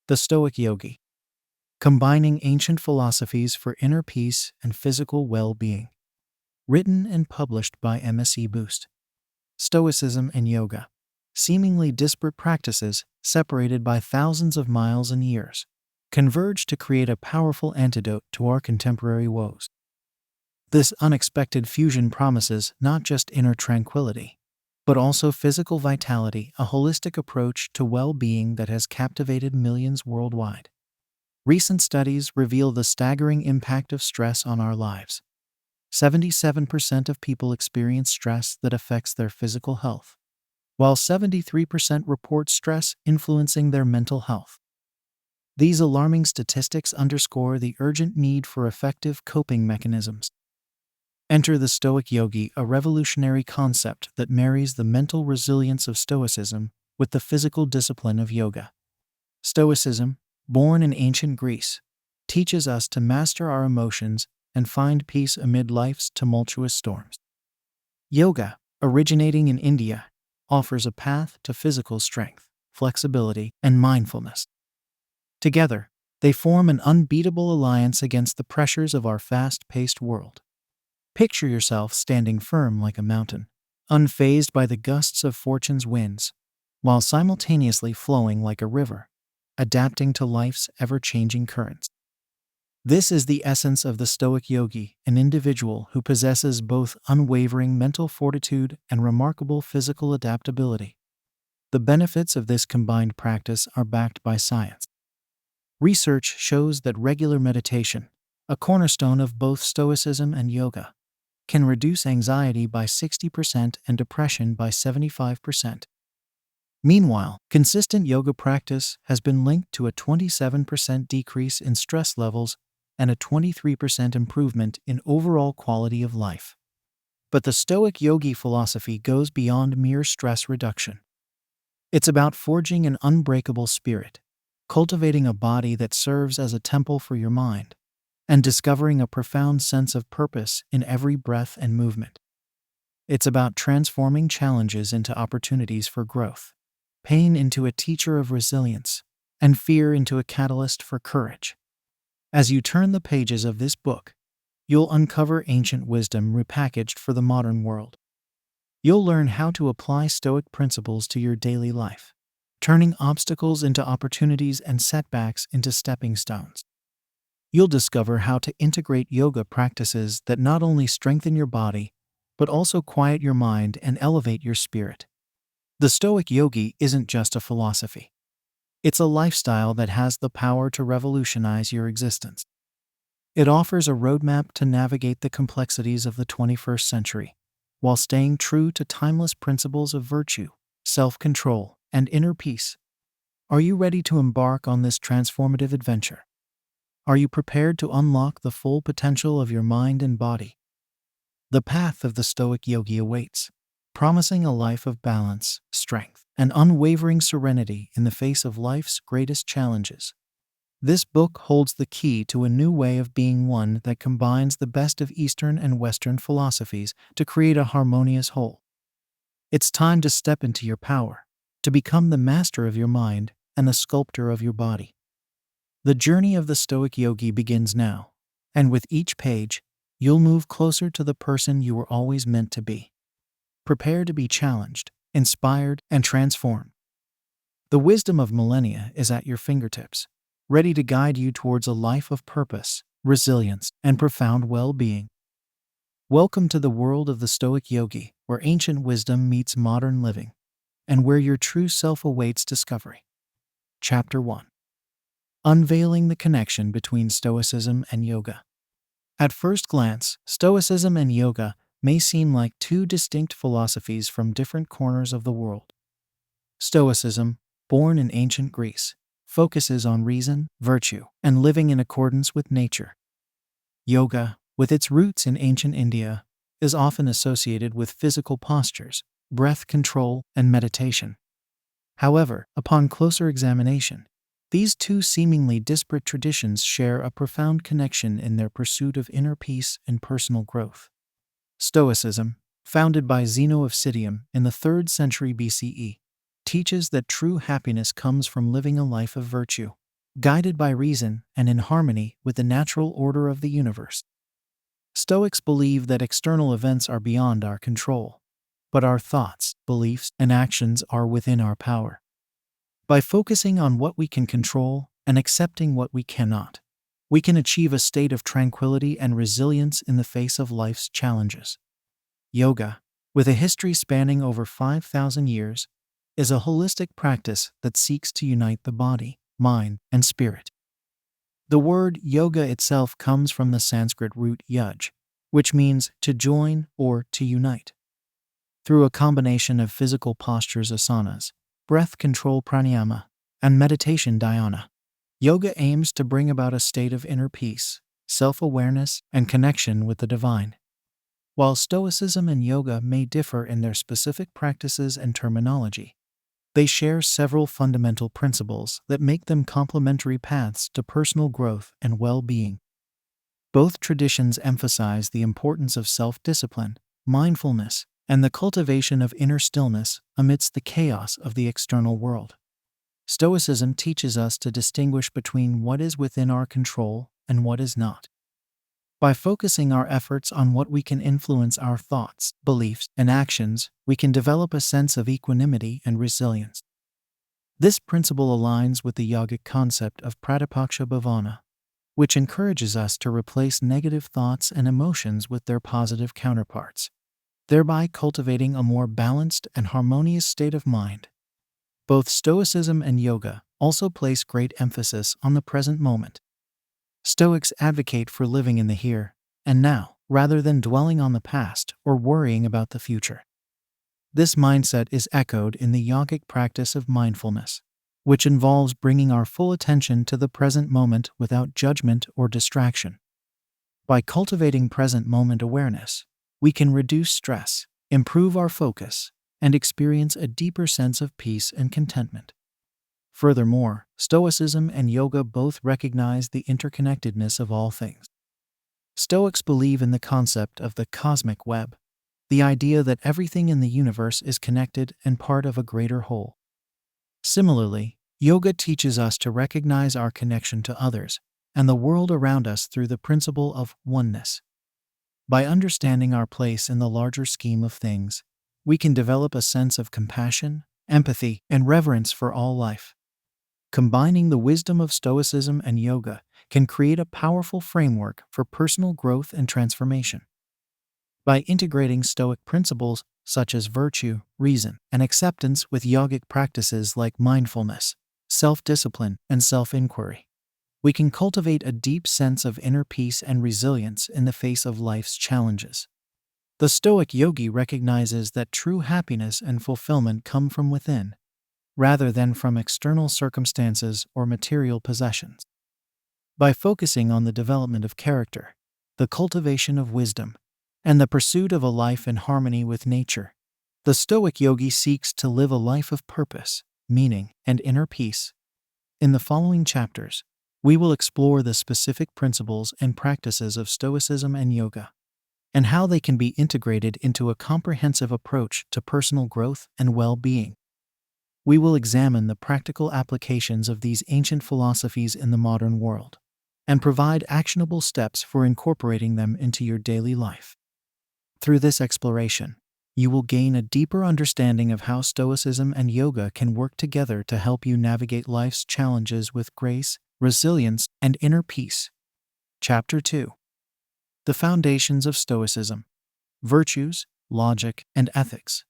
The Stoic Yogi, combining ancient philosophies for inner peace and physical well-being. Written and published by MSE Boost. Stoicism and Yoga, seemingly disparate practices separated by thousands of miles and years, converge to create a powerful antidote to our contemporary woes. This unexpected fusion promises not just inner tranquility, but also physical vitality, a holistic approach to well-being that has captivated millions worldwide. Recent studies reveal the staggering impact of stress on our lives. 77% of people experience stress that affects their physical health, while 73% report stress influencing their mental health. These alarming statistics underscore the urgent need for effective coping mechanisms. Enter the Stoic Yogi, a revolutionary concept that marries the mental resilience of Stoicism with the physical discipline of yoga. Stoicism, born in ancient Greece, teaches us to master our emotions and find peace amid life's tumultuous storms. Yoga, originating in India, offers a path to physical strength, flexibility, and mindfulness. Together, they form an unbeatable alliance against the pressures of our fast-paced world. Picture yourself standing firm like a mountain, unfazed by the gusts of fortune's winds, while simultaneously flowing like a river, adapting to life's ever-changing currents. This is the essence of the Stoic Yogi, an individual who possesses both unwavering mental fortitude and remarkable physical adaptability. The benefits of this combined practice are backed by science. Research shows that regular meditation, a cornerstone of both Stoicism and yoga, can reduce anxiety by 60% and depression by 75%. Meanwhile, consistent yoga practice has been linked to a 27% decrease in stress levels and a 23% improvement in overall quality of life. But the Stoic Yogi philosophy goes beyond mere stress reduction. It's about forging an unbreakable spirit, cultivating a body that serves as a temple for your mind, and discovering a profound sense of purpose in every breath and movement. It's about transforming challenges into opportunities for growth, pain into a teacher of resilience, and fear into a catalyst for courage. As you turn the pages of this book, you'll uncover ancient wisdom repackaged for the modern world. You'll learn how to apply Stoic principles to your daily life, turning obstacles into opportunities and setbacks into stepping stones. You'll discover how to integrate yoga practices that not only strengthen your body, but also quiet your mind and elevate your spirit. The Stoic Yogi isn't just a philosophy. It's a lifestyle that has the power to revolutionize your existence. It offers a roadmap to navigate the complexities of the 21st century, while staying true to timeless principles of virtue, self-control, and inner peace. Are you ready to embark on this transformative adventure? Are you prepared to unlock the full potential of your mind and body? The path of the Stoic Yogi awaits, promising a life of balance, strength, and unwavering serenity in the face of life's greatest challenges. This book holds the key to a new way of being, one that combines the best of Eastern and Western philosophies to create a harmonious whole. It's time to step into your power, to become the master of your mind and the sculptor of your body. The journey of the Stoic Yogi begins now, and with each page, you'll move closer to the person you were always meant to be. Prepare to be challenged, inspired, and transformed. The wisdom of millennia is at your fingertips, ready to guide you towards a life of purpose, resilience, and profound well-being. Welcome to the world of the Stoic Yogi, where ancient wisdom meets modern living, and where your true self awaits discovery. Chapter 1. Unveiling the connection between Stoicism and yoga. At first glance, Stoicism and yoga may seem like two distinct philosophies from different corners of the world. Stoicism, born in ancient Greece, focuses on reason, virtue, and living in accordance with nature. Yoga, with its roots in ancient India, is often associated with physical postures, breath control, and meditation. However, upon closer examination, these two seemingly disparate traditions share a profound connection in their pursuit of inner peace and personal growth. Stoicism, founded by Zeno of Citium in the 3rd century BCE, teaches that true happiness comes from living a life of virtue, guided by reason and in harmony with the natural order of the universe. Stoics believe that external events are beyond our control, but our thoughts, beliefs, and actions are within our power. By focusing on what we can control and accepting what we cannot, we can achieve a state of tranquility and resilience in the face of life's challenges. Yoga, with a history spanning over 5,000 years, is a holistic practice that seeks to unite the body, mind, and spirit. The word yoga itself comes from the Sanskrit root yuj, which means to join or to unite. Through a combination of physical postures asanas, breath control pranayama, and meditation dhyana, yoga aims to bring about a state of inner peace, self-awareness, and connection with the divine. While Stoicism and yoga may differ in their specific practices and terminology, they share several fundamental principles that make them complementary paths to personal growth and well-being. Both traditions emphasize the importance of self-discipline, mindfulness, and the cultivation of inner stillness amidst the chaos of the external world. Stoicism teaches us to distinguish between what is within our control and what is not. By focusing our efforts on what we can influence, our thoughts, beliefs, and actions, we can develop a sense of equanimity and resilience. This principle aligns with the yogic concept of pratipaksha bhavana, which encourages us to replace negative thoughts and emotions with their positive counterparts, thereby cultivating a more balanced and harmonious state of mind. Both Stoicism and yoga also place great emphasis on the present moment. Stoics advocate for living in the here and now, rather than dwelling on the past or worrying about the future. This mindset is echoed in the yogic practice of mindfulness, which involves bringing our full attention to the present moment without judgment or distraction. By cultivating present moment awareness, we can reduce stress, improve our focus, and experience a deeper sense of peace and contentment. Furthermore, Stoicism and yoga both recognize the interconnectedness of all things. Stoics believe in the concept of the cosmic web, the idea that everything in the universe is connected and part of a greater whole. Similarly, yoga teaches us to recognize our connection to others and the world around us through the principle of oneness. By understanding our place in the larger scheme of things, we can develop a sense of compassion, empathy, and reverence for all life. Combining the wisdom of Stoicism and yoga can create a powerful framework for personal growth and transformation. By integrating Stoic principles such as virtue, reason, and acceptance with yogic practices like mindfulness, self-discipline, and self-inquiry, we can cultivate a deep sense of inner peace and resilience in the face of life's challenges. The Stoic yogi recognizes that true happiness and fulfillment come from within, rather than from external circumstances or material possessions. By focusing on the development of character, the cultivation of wisdom, and the pursuit of a life in harmony with nature, the Stoic yogi seeks to live a life of purpose, meaning, and inner peace. In the following chapters, we will explore the specific principles and practices of Stoicism and yoga, and how they can be integrated into a comprehensive approach to personal growth and well-being. We will examine the practical applications of these ancient philosophies in the modern world, and provide actionable steps for incorporating them into your daily life. Through this exploration, you will gain a deeper understanding of how Stoicism and yoga can work together to help you navigate life's challenges with grace, resilience, and inner peace. Chapter 2. The Foundations of Stoicism: Virtues, Logic, and Ethics.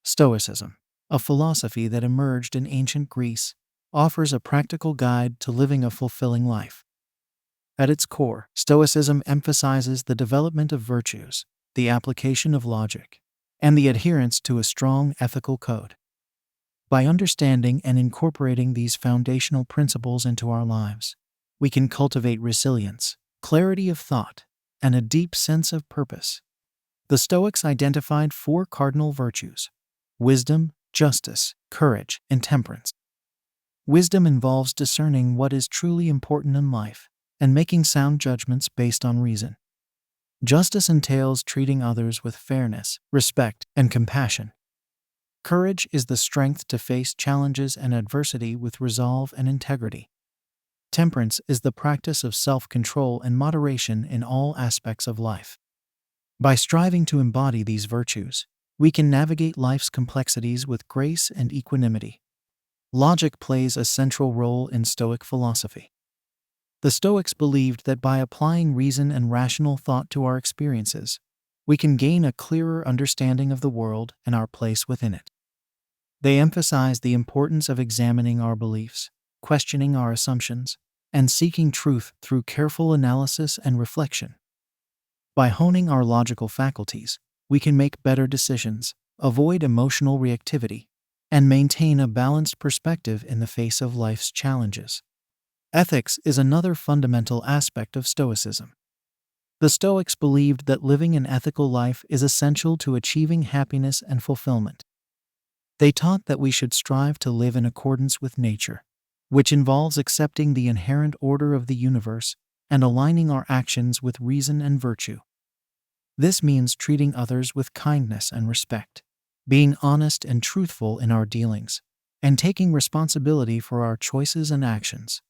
Stoicism, a philosophy that emerged in ancient Greece, offers a practical guide to living a fulfilling life. At its core, Stoicism emphasizes the development of virtues, the application of logic, and the adherence to a strong ethical code. By understanding and incorporating these foundational principles into our lives, we can cultivate resilience, clarity of thought, and a deep sense of purpose. The Stoics identified 4 cardinal virtues: wisdom, justice, courage, and temperance. Wisdom involves discerning what is truly important in life and making sound judgments based on reason. Justice entails treating others with fairness, respect, and compassion. Courage is the strength to face challenges and adversity with resolve and integrity. Temperance is the practice of self-control and moderation in all aspects of life. By striving to embody these virtues, we can navigate life's complexities with grace and equanimity. Logic plays a central role in Stoic philosophy. The Stoics believed that by applying reason and rational thought to our experiences, we can gain a clearer understanding of the world and our place within it. They emphasized the importance of examining our beliefs, questioning our assumptions, and seeking truth through careful analysis and reflection. By honing our logical faculties, we can make better decisions, avoid emotional reactivity, and maintain a balanced perspective in the face of life's challenges. Ethics is another fundamental aspect of Stoicism. The Stoics believed that living an ethical life is essential to achieving happiness and fulfillment. They taught that we should strive to live in accordance with nature, which involves accepting the inherent order of the universe and aligning our actions with reason and virtue. This means treating others with kindness and respect, being honest and truthful in our dealings, and taking responsibility for our choices and actions.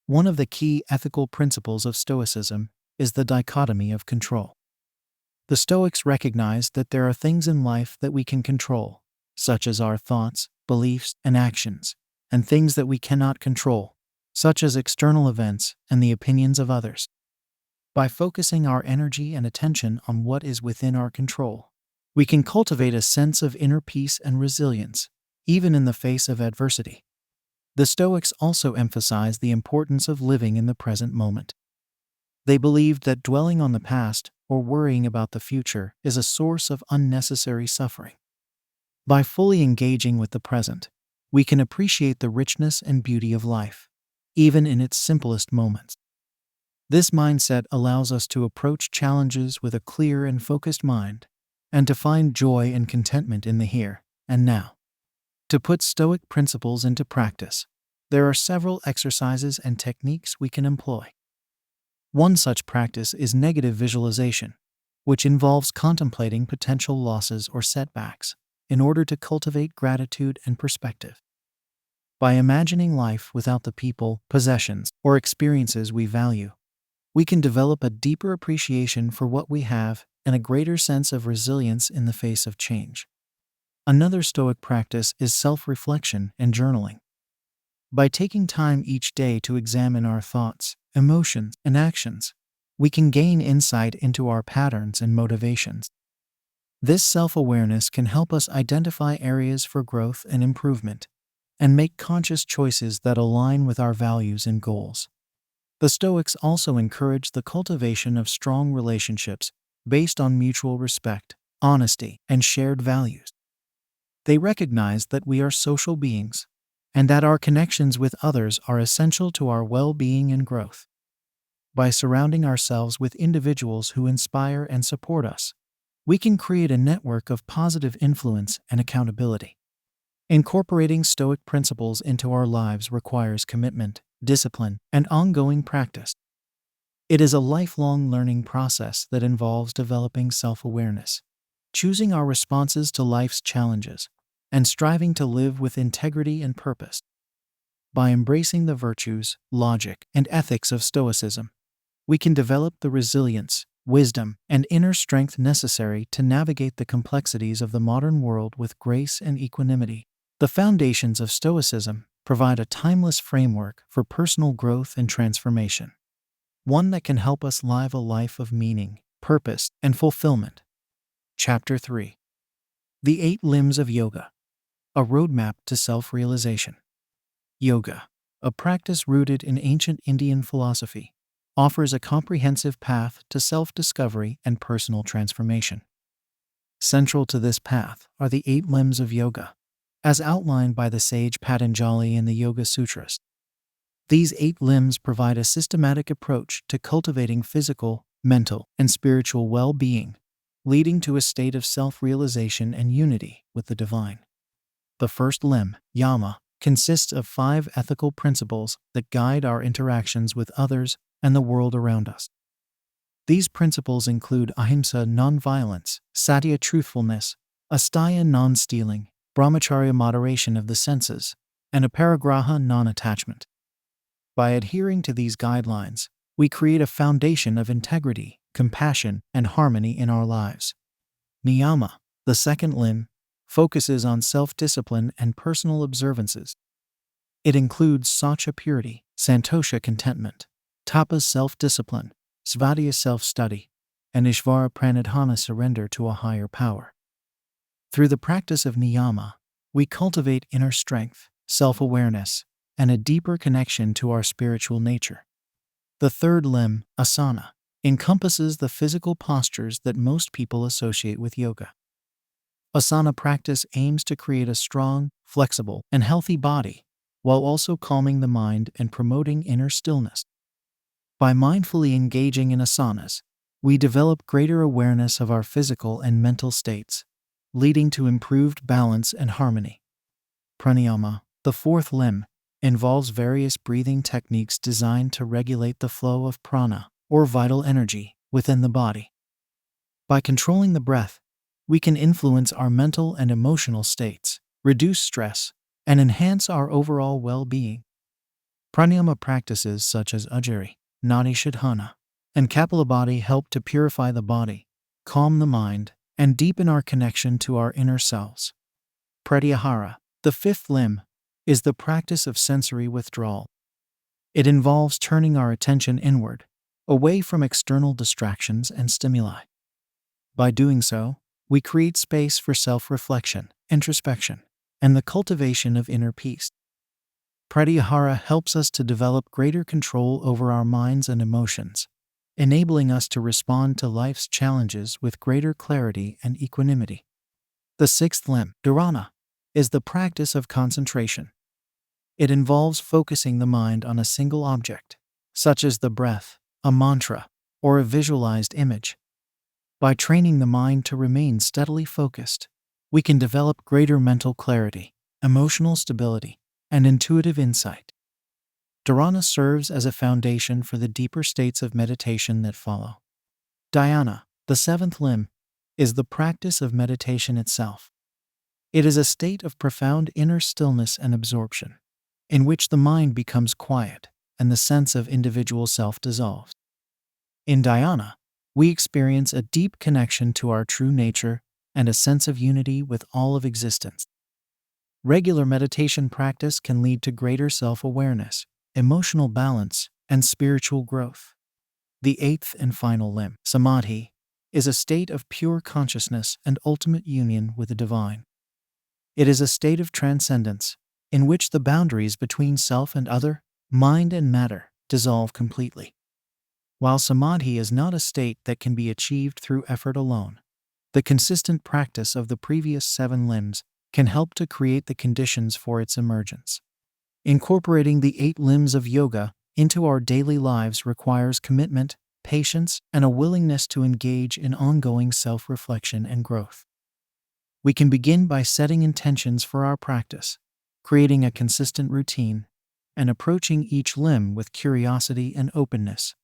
One of the key ethical principles of Stoicism is the dichotomy of control. The Stoics recognize that there are things in life that we can control, such as our thoughts, beliefs, and actions, and things that we cannot control, such as external events and the opinions of others. By focusing our energy and attention on what is within our control, we can cultivate a sense of inner peace and resilience, even in the face of adversity. The Stoics also emphasize the importance of living in the present moment. They believed that dwelling on the past or worrying about the future is a source of unnecessary suffering. By fully engaging with the present, we can appreciate the richness and beauty of life, even in its simplest moments. This mindset allows us to approach challenges with a clear and focused mind, and to find joy and contentment in the here and now. To put Stoic principles into practice, there are several exercises and techniques we can employ. One such practice is negative visualization, which involves contemplating potential losses or setbacks in order to cultivate gratitude and perspective. By imagining life without the people, possessions, or experiences we value, we can develop a deeper appreciation for what we have and a greater sense of resilience in the face of change. Another Stoic practice is self-reflection and journaling. By taking time each day to examine our thoughts, emotions, and actions, we can gain insight into our patterns and motivations. This self-awareness can help us identify areas for growth and improvement, and make conscious choices that align with our values and goals. The Stoics also encourage the cultivation of strong relationships based on mutual respect, honesty, and shared values. They recognize that we are social beings, and that our connections with others are essential to our well-being and growth. By surrounding ourselves with individuals who inspire and support us, we can create a network of positive influence and accountability. Incorporating Stoic principles into our lives requires commitment, discipline, and ongoing practice. It is a lifelong learning process that involves developing self-awareness, choosing our responses to life's challenges, and striving to live with integrity and purpose. By embracing the virtues, logic, and ethics of Stoicism, we can develop the resilience, wisdom, and inner strength necessary to navigate the complexities of the modern world with grace and equanimity. The foundations of Stoicism provide a timeless framework for personal growth and transformation, one that can help us live a life of meaning, purpose, and fulfillment. Chapter 3. The 8 Limbs of Yoga, a roadmap to self-realization. Yoga, a practice rooted in ancient Indian philosophy, offers a comprehensive path to self-discovery and personal transformation. Central to this path are the 8 limbs of yoga, as outlined by the sage Patanjali in the Yoga Sutras. These 8 limbs provide a systematic approach to cultivating physical, mental, and spiritual well-being, leading to a state of self-realization and unity with the divine. The first limb, yama, consists of 5 ethical principles that guide our interactions with others and the world around us. These principles include ahimsa, non-violence, satya, truthfulness, asteya, non-stealing, brahmacharya, moderation of the senses, and aparigraha, non-attachment. By adhering to these guidelines, we create a foundation of integrity, compassion, and harmony in our lives. Niyama, the second limb, focuses on self-discipline and personal observances. It includes Satya purity, Santosha contentment, Tapas self-discipline, Svadhyaya self-study, and Ishvara pranidhana surrender to a higher power. Through the practice of niyama, we cultivate inner strength, self-awareness, and a deeper connection to our spiritual nature. The third limb, asana, encompasses the physical postures that most people associate with yoga. Asana practice aims to create a strong, flexible, and healthy body, while also calming the mind and promoting inner stillness. By mindfully engaging in asanas, we develop greater awareness of our physical and mental states, leading to improved balance and harmony. Pranayama, the fourth limb, involves various breathing techniques designed to regulate the flow of prana, or vital energy, within the body. By controlling the breath, we can influence our mental and emotional states, reduce stress, and enhance our overall well-being. Pranayama practices such as Ujjayi, Nadi Shodhana, and Kapalabhati help to purify the body, calm the mind, and deepen our connection to our inner selves. Pratyahara, the fifth limb, is the practice of sensory withdrawal. It involves turning our attention inward, away from external distractions and stimuli. By doing so, we create space for self-reflection, introspection, and the cultivation of inner peace. Pratyahara helps us to develop greater control over our minds and emotions, enabling us to respond to life's challenges with greater clarity and equanimity. The sixth limb, dharana, is the practice of concentration. It involves focusing the mind on a single object, such as the breath, a mantra, or a visualized image. By training the mind to remain steadily focused, we can develop greater mental clarity, emotional stability, and intuitive insight. Dharana serves as a foundation for the deeper states of meditation that follow. Dhyana, the seventh limb, is the practice of meditation itself. It is a state of profound inner stillness and absorption, in which the mind becomes quiet and the sense of individual self dissolves. In dhyana, we experience a deep connection to our true nature and a sense of unity with all of existence. Regular meditation practice can lead to greater self-awareness, emotional balance, and spiritual growth. The eighth and final limb, samadhi, is a state of pure consciousness and ultimate union with the divine. It is a state of transcendence, in which the boundaries between self and other, mind and matter, dissolve completely. While samadhi is not a state that can be achieved through effort alone, the consistent practice of the previous 7 limbs can help to create the conditions for its emergence. Incorporating the 8 limbs of yoga into our daily lives requires commitment, patience, and a willingness to engage in ongoing self-reflection and growth. We can begin by setting intentions for our practice, creating a consistent routine, and approaching each limb with curiosity and openness.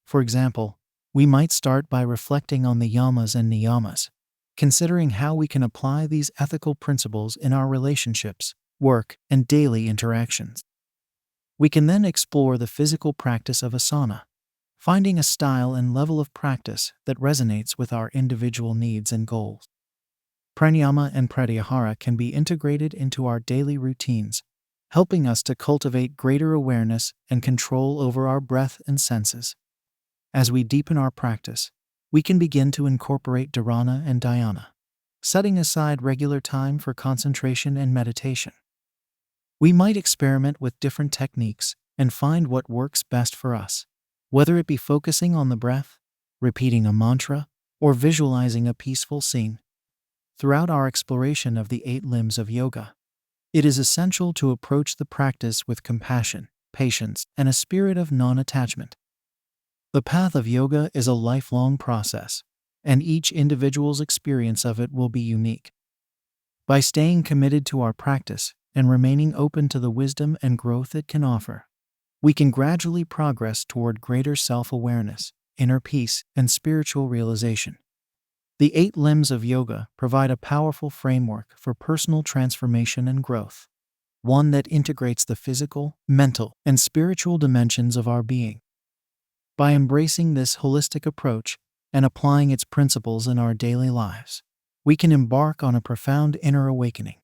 For example, we might start by reflecting on the yamas and niyamas, considering how we can apply these ethical principles in our relationships, work, and daily interactions. We can then explore the physical practice of asana, finding a style and level of practice that resonates with our individual needs and goals. Pranayama and pratyahara can be integrated into our daily routines, helping us to cultivate greater awareness and control over our breath and senses. As we deepen our practice, we can begin to incorporate dharana and dhyana, setting aside regular time for concentration and meditation. We might experiment with different techniques and find what works best for us, whether it be focusing on the breath, repeating a mantra, or visualizing a peaceful scene. Throughout our exploration of the 8 limbs of yoga, it is essential to approach the practice with compassion, patience, and a spirit of non-attachment. The path of yoga is a lifelong process, and each individual's experience of it will be unique. By staying committed to our practice and remaining open to the wisdom and growth it can offer, we can gradually progress toward greater self-awareness, inner peace, and spiritual realization. The 8 limbs of yoga provide a powerful framework for personal transformation and growth. one that integrates the physical, mental, and spiritual dimensions of our being. By embracing this holistic approach and applying its principles in our daily lives, we can embark on a profound inner awakening.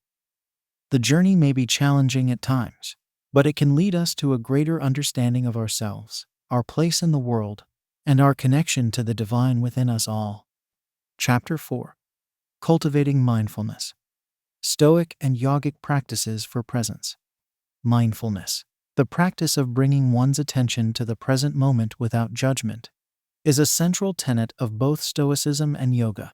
The journey may be challenging at times, but it can lead us to a greater understanding of ourselves, our place in the world, and our connection to the divine within us all. Chapter 4. Cultivating Mindfulness. Stoic and Yogic Practices for Presence. Mindfulness, the practice of bringing one's attention to the present moment without judgment, is a central tenet of both Stoicism and yoga.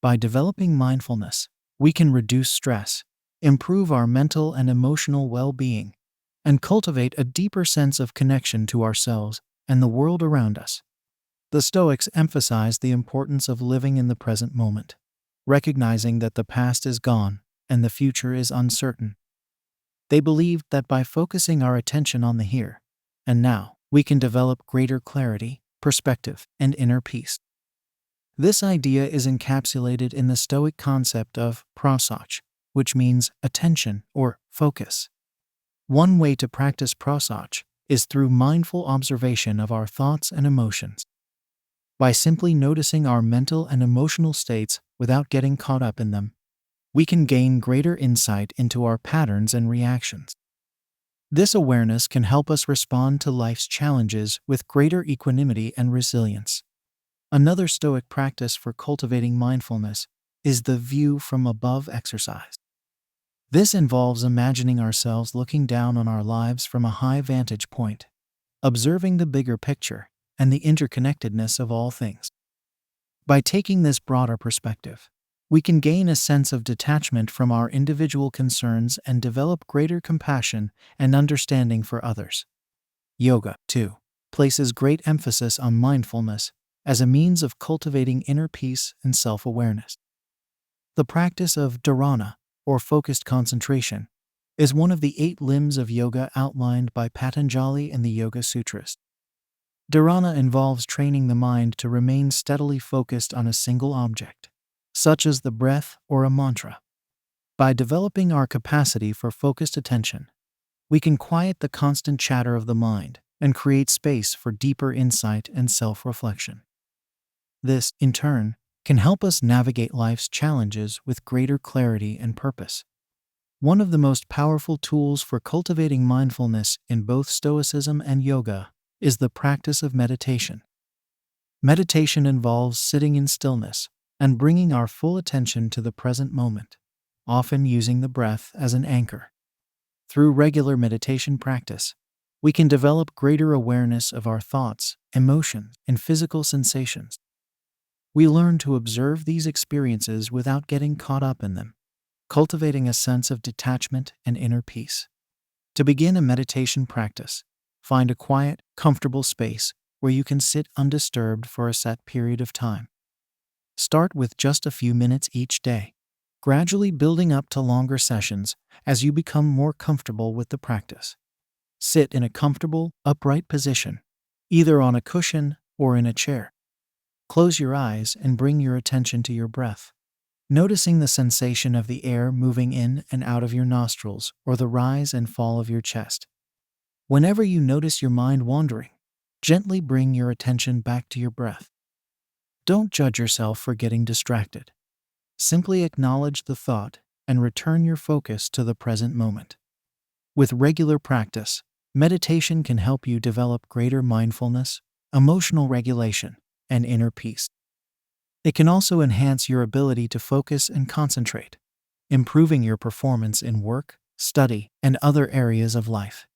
By developing mindfulness, we can reduce stress, improve our mental and emotional well-being, and cultivate a deeper sense of connection to ourselves and the world around us. The Stoics emphasize the importance of living in the present moment, recognizing that the past is gone and the future is uncertain. They believed that by focusing our attention on the here and now, we can develop greater clarity, perspective, and inner peace. This idea is encapsulated in the Stoic concept of prosauch, which means attention or focus. One way to practice prosauch is through mindful observation of our thoughts and emotions. By simply noticing our mental and emotional states without getting caught up in them, we can gain greater insight into our patterns and reactions. This awareness can help us respond to life's challenges with greater equanimity and resilience. Another Stoic practice for cultivating mindfulness is the view from above exercise. This involves imagining ourselves looking down on our lives from a high vantage point, observing the bigger picture and the interconnectedness of all things. By taking this broader perspective, we can gain a sense of detachment from our individual concerns and develop greater compassion and understanding for others. Yoga, too, places great emphasis on mindfulness as a means of cultivating inner peace and self-awareness. The practice of dharana, or focused concentration, is one of the 8 limbs of yoga outlined by Patanjali in the Yoga Sutras. Dharana involves training the mind to remain steadily focused on a single object, such as the breath or a mantra. By developing our capacity for focused attention, we can quiet the constant chatter of the mind and create space for deeper insight and self-reflection. This, in turn, can help us navigate life's challenges with greater clarity and purpose. One of the most powerful tools for cultivating mindfulness in both Stoicism and yoga is the practice of meditation. Meditation involves sitting in stillness and bringing our full attention to the present moment, often using the breath as an anchor. Through regular meditation practice, we can develop greater awareness of our thoughts, emotions, and physical sensations. We learn to observe these experiences without getting caught up in them, cultivating a sense of detachment and inner peace. To begin a meditation practice, find a quiet, comfortable space where you can sit undisturbed for a set period of time. Start with just a few minutes each day, gradually building up to longer sessions as you become more comfortable with the practice. Sit in a comfortable, upright position, either on a cushion or in a chair. Close your eyes and bring your attention to your breath, noticing the sensation of the air moving in and out of your nostrils or the rise and fall of your chest. Whenever you notice your mind wandering, gently bring your attention back to your breath. Don't judge yourself for getting distracted. Simply acknowledge the thought and return your focus to the present moment. With regular practice, meditation can help you develop greater mindfulness, emotional regulation, and inner peace. It can also enhance your ability to focus and concentrate, improving your performance in work, study, and other areas of life.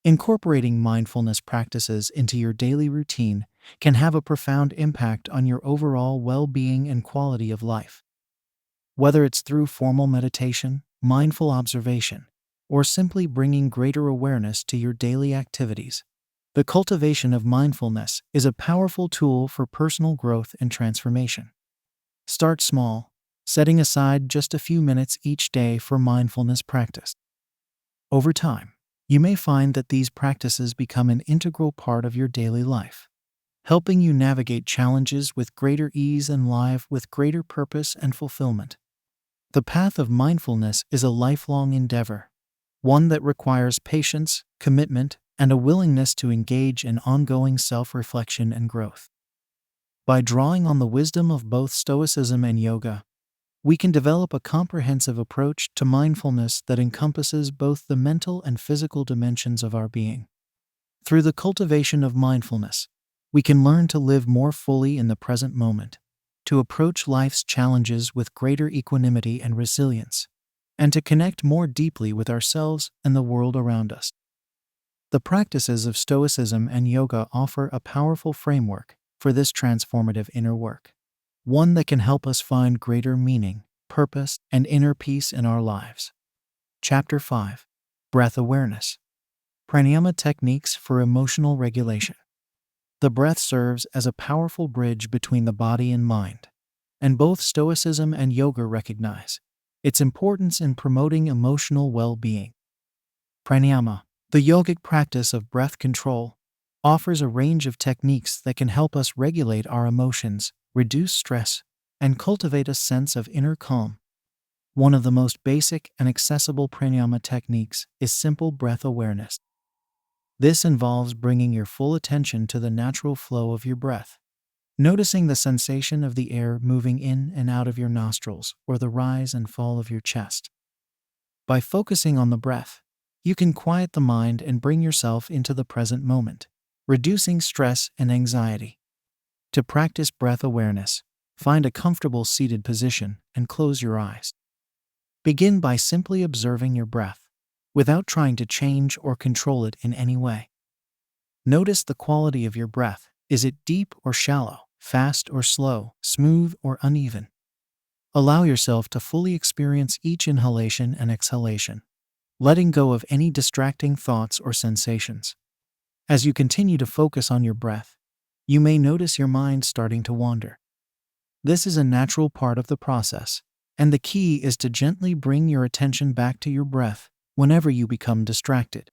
Incorporating mindfulness practices into your daily routine can have a profound impact on your overall well-being and quality of life. Whether it's through formal meditation, mindful observation, or simply bringing greater awareness to your daily activities, the cultivation of mindfulness is a powerful tool for personal growth and transformation. Start small, setting aside just a few minutes each day for mindfulness practice. Over time, you may find that these practices become an integral part of your daily life, helping you navigate challenges with greater ease and live with greater purpose and fulfillment. The path of mindfulness is a lifelong endeavor, one that requires patience, commitment, and a willingness to engage in ongoing self-reflection and growth. By drawing on the wisdom of both Stoicism and yoga, we can develop a comprehensive approach to mindfulness that encompasses both the mental and physical dimensions of our being. Through the cultivation of mindfulness, we can learn to live more fully in the present moment, to approach life's challenges with greater equanimity and resilience, and to connect more deeply with ourselves and the world around us. The practices of Stoicism and yoga offer a powerful framework for this transformative inner work, one that can help us find greater meaning, purpose, and inner peace in our lives. Chapter 5. Breath Awareness. Pranayama Techniques for Emotional Regulation. The breath serves as a powerful bridge between the body and mind, and both Stoicism and yoga recognize its importance in promoting emotional well-being. Pranayama, the yogic practice of breath control, offers a range of techniques that can help us regulate our emotions, reduce stress, and cultivate a sense of inner calm. One of the most basic and accessible pranayama techniques is simple breath awareness. This involves bringing your full attention to the natural flow of your breath, noticing the sensation of the air moving in and out of your nostrils or the rise and fall of your chest. By focusing on the breath, you can quiet the mind and bring yourself into the present moment, reducing stress and anxiety. To practice breath awareness, find a comfortable seated position and close your eyes. Begin by simply observing your breath, without trying to change or control it in any way. Notice the quality of your breath. Is it deep or shallow, fast or slow, smooth or uneven? Allow yourself to fully experience each inhalation and exhalation, letting go of any distracting thoughts or sensations. As you continue to focus on your breath, you may notice your mind starting to wander. This is a natural part of the process, and the key is to gently bring your attention back to your breath whenever you become distracted.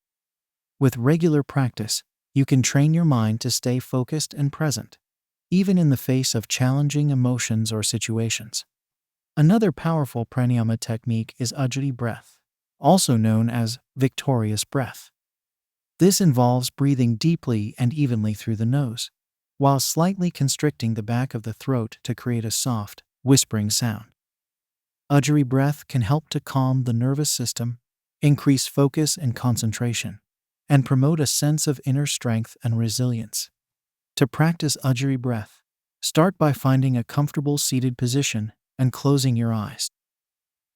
With regular practice, you can train your mind to stay focused and present, even in the face of challenging emotions or situations. Another powerful pranayama technique is ujjayi breath, also known as victorious breath. This involves breathing deeply and evenly through the nose, while slightly constricting the back of the throat to create a soft, whispering sound. Ujjayi breath can help to calm the nervous system, increase focus and concentration, and promote a sense of inner strength and resilience. To practice ujjayi breath, start by finding a comfortable seated position and closing your eyes.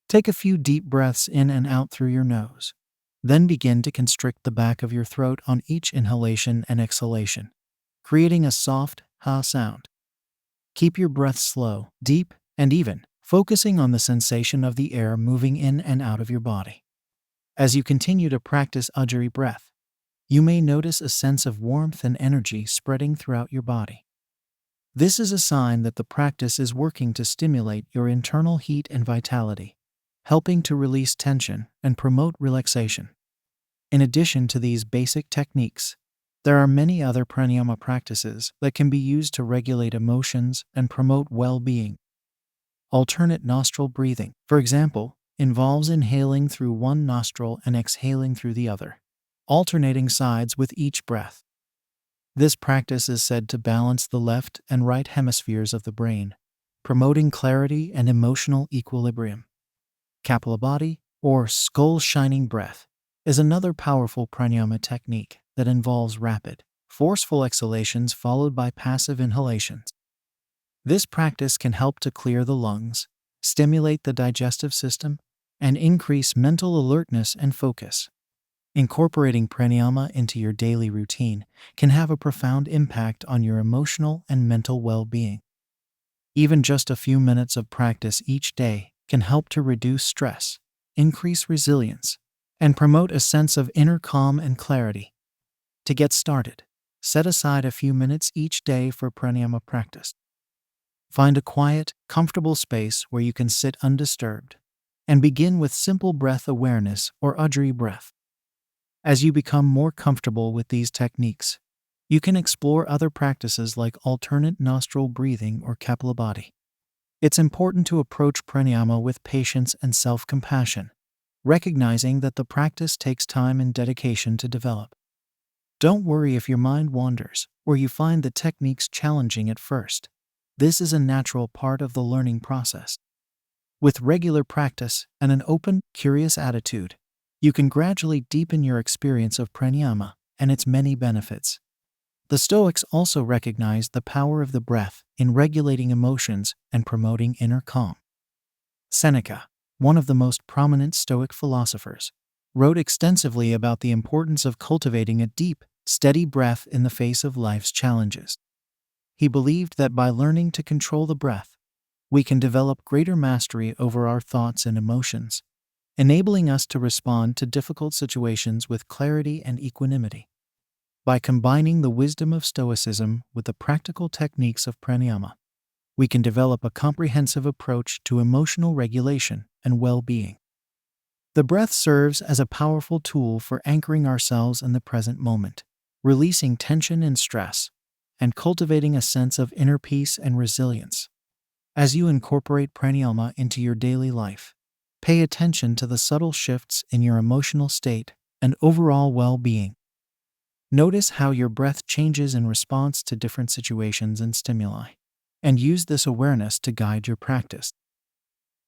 Take a few deep breaths in and out through your nose. Then begin to constrict the back of your throat on each inhalation and exhalation, creating a soft ha sound. Keep your breath slow, deep, and even, focusing on the sensation of the air moving in and out of your body. As you continue to practice ujjayi breath, you may notice a sense of warmth and energy spreading throughout your body. This is a sign that the practice is working to stimulate your internal heat and vitality, helping to release tension and promote relaxation. In addition to these basic techniques, there are many other pranayama practices that can be used to regulate emotions and promote well-being. Alternate nostril breathing, for example, involves inhaling through one nostril and exhaling through the other, alternating sides with each breath. This practice is said to balance the left and right hemispheres of the brain, promoting clarity and emotional equilibrium. Kapalabhati, or skull shining breath, is another powerful pranayama technique that involves rapid, forceful exhalations followed by passive inhalations. This practice can help to clear the lungs, stimulate the digestive system, and increase mental alertness and focus. Incorporating pranayama into your daily routine can have a profound impact on your emotional and mental well-being. Even just a few minutes of practice each day can help to reduce stress, increase resilience, and promote a sense of inner calm and clarity. To get started, set aside a few minutes each day for pranayama practice. Find a quiet, comfortable space where you can sit undisturbed, and begin with simple breath awareness or ujjayi breath. As you become more comfortable with these techniques, you can explore other practices like alternate nostril breathing or kapalabhati. It's important to approach pranayama with patience and self-compassion, recognizing that the practice takes time and dedication to develop. Don't worry if your mind wanders or you find the techniques challenging at first. This is a natural part of the learning process. With regular practice and an open, curious attitude, you can gradually deepen your experience of pranayama and its many benefits. The Stoics also recognized the power of the breath in regulating emotions and promoting inner calm. Seneca, one of the most prominent Stoic philosophers, wrote extensively about the importance of cultivating a deep, steady breath in the face of life's challenges. He believed that by learning to control the breath, we can develop greater mastery over our thoughts and emotions, enabling us to respond to difficult situations with clarity and equanimity. By combining the wisdom of Stoicism with the practical techniques of pranayama, we can develop a comprehensive approach to emotional regulation and well-being. The breath serves as a powerful tool for anchoring ourselves in the present moment, releasing tension and stress, and cultivating a sense of inner peace and resilience. As you incorporate pranayama into your daily life, pay attention to the subtle shifts in your emotional state and overall well-being. Notice how your breath changes in response to different situations and stimuli, and use this awareness to guide your practice.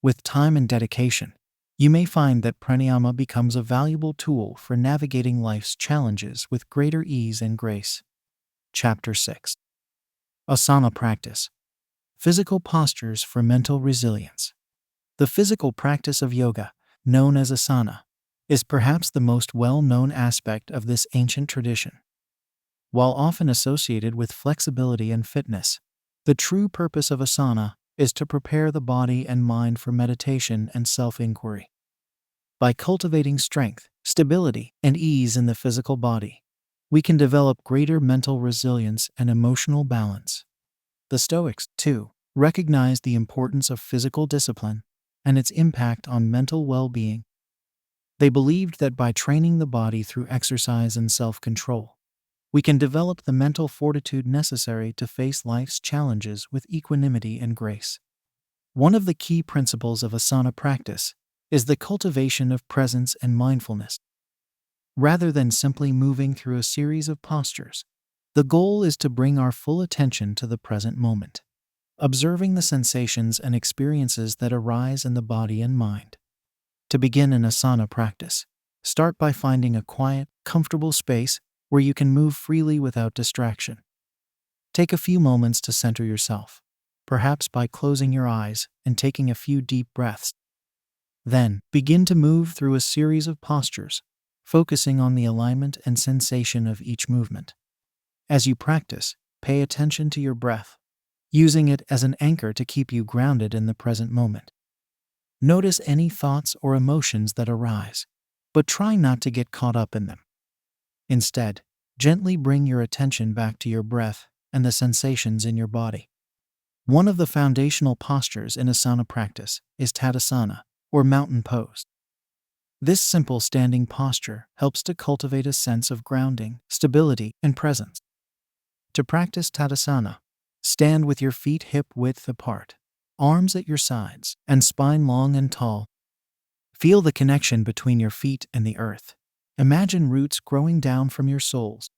With time and dedication, you may find that pranayama becomes a valuable tool for navigating life's challenges with greater ease and grace. Chapter 6. Asana Practice. Physical postures for mental resilience. The physical practice of yoga, known as asana, is perhaps the most well-known aspect of this ancient tradition. While often associated with flexibility and fitness, the true purpose of asana is to prepare the body and mind for meditation and self-inquiry. By cultivating strength, stability, and ease in the physical body, we can develop greater mental resilience and emotional balance. The Stoics, too, recognized the importance of physical discipline and its impact on mental well-being. They believed that by training the body through exercise and self-control, we can develop the mental fortitude necessary to face life's challenges with equanimity and grace. One of the key principles of asana practice is the cultivation of presence and mindfulness. Rather than simply moving through a series of postures, the goal is to bring our full attention to the present moment, observing the sensations and experiences that arise in the body and mind. To begin an asana practice, start by finding a quiet, comfortable space where you can move freely without distraction. Take a few moments to center yourself, perhaps by closing your eyes and taking a few deep breaths. Then, begin to move through a series of postures, focusing on the alignment and sensation of each movement. As you practice, pay attention to your breath, using it as an anchor to keep you grounded in the present moment. Notice any thoughts or emotions that arise, but try not to get caught up in them. Instead, gently bring your attention back to your breath and the sensations in your body. One of the foundational postures in asana practice is Tadasana, or mountain pose. This simple standing posture helps to cultivate a sense of grounding, stability, and presence. To practice Tadasana, stand with your feet hip-width apart, arms at your sides, and spine long and tall. Feel the connection between your feet and the earth. Imagine roots growing down from your soles.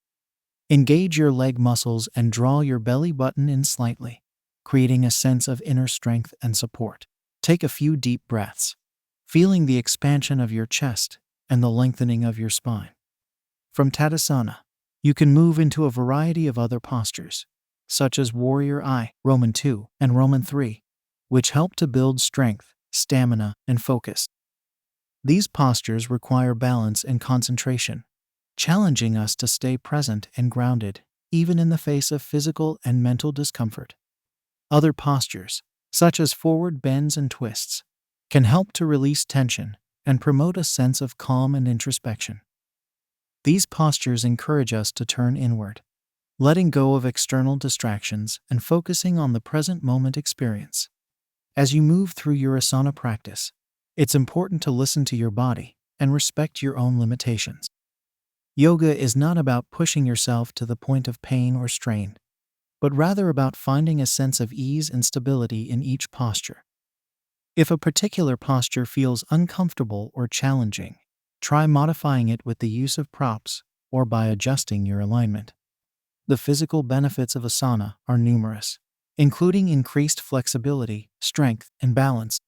Engage your leg muscles and draw your belly button in slightly, creating a sense of inner strength and support. Take a few deep breaths, feeling the expansion of your chest and the lengthening of your spine. From Tadasana, you can move into a variety of other postures, such as Warrior I, Roman II, and Roman III, which help to build strength, stamina, and focus. These postures require balance and concentration, challenging us to stay present and grounded, even in the face of physical and mental discomfort. Other postures, such as forward bends and twists, can help to release tension and promote a sense of calm and introspection. These postures encourage us to turn inward, letting go of external distractions and focusing on the present moment experience. As you move through your asana practice, it's important to listen to your body and respect your own limitations. Yoga is not about pushing yourself to the point of pain or strain, but rather about finding a sense of ease and stability in each posture. If a particular posture feels uncomfortable or challenging, try modifying it with the use of props or by adjusting your alignment. The physical benefits of asana are numerous, including increased flexibility, strength, and balance.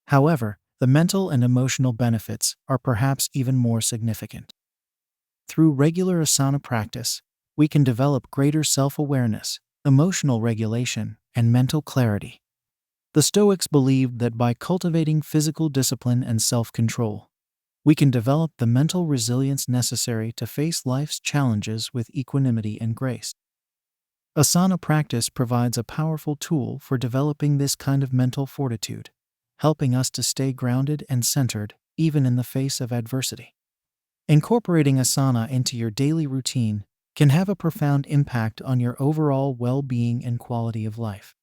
However, the mental and emotional benefits are perhaps even more significant. Through regular asana practice, we can develop greater self-awareness, emotional regulation, and mental clarity. The Stoics believed that by cultivating physical discipline and self-control, we can develop the mental resilience necessary to face life's challenges with equanimity and grace. Asana practice provides a powerful tool for developing this kind of mental fortitude, helping us to stay grounded and centered even in the face of adversity. Incorporating asana into your daily routine can have a profound impact on your overall well-being and quality of life.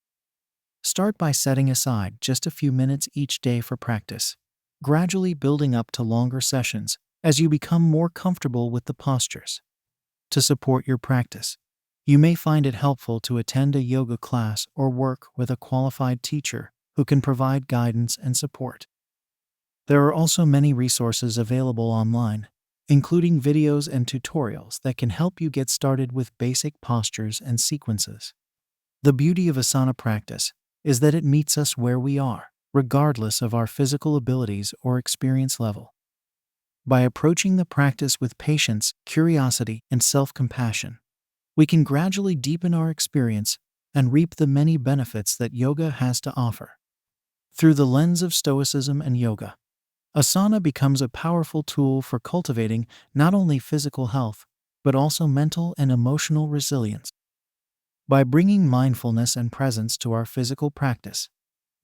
Start by setting aside just a few minutes each day for practice, gradually building up to longer sessions as you become more comfortable with the postures. To support your practice, you may find it helpful to attend a yoga class or work with a qualified teacher who can provide guidance and support. There are also many resources available online, including videos and tutorials that can help you get started with basic postures and sequences. The beauty of asana practice is that it meets us where we are, regardless of our physical abilities or experience level. By approaching the practice with patience, curiosity, and self-compassion, we can gradually deepen our experience and reap the many benefits that yoga has to offer. Through the lens of Stoicism and yoga, asana becomes a powerful tool for cultivating not only physical health, but also mental and emotional resilience. By bringing mindfulness and presence to our physical practice,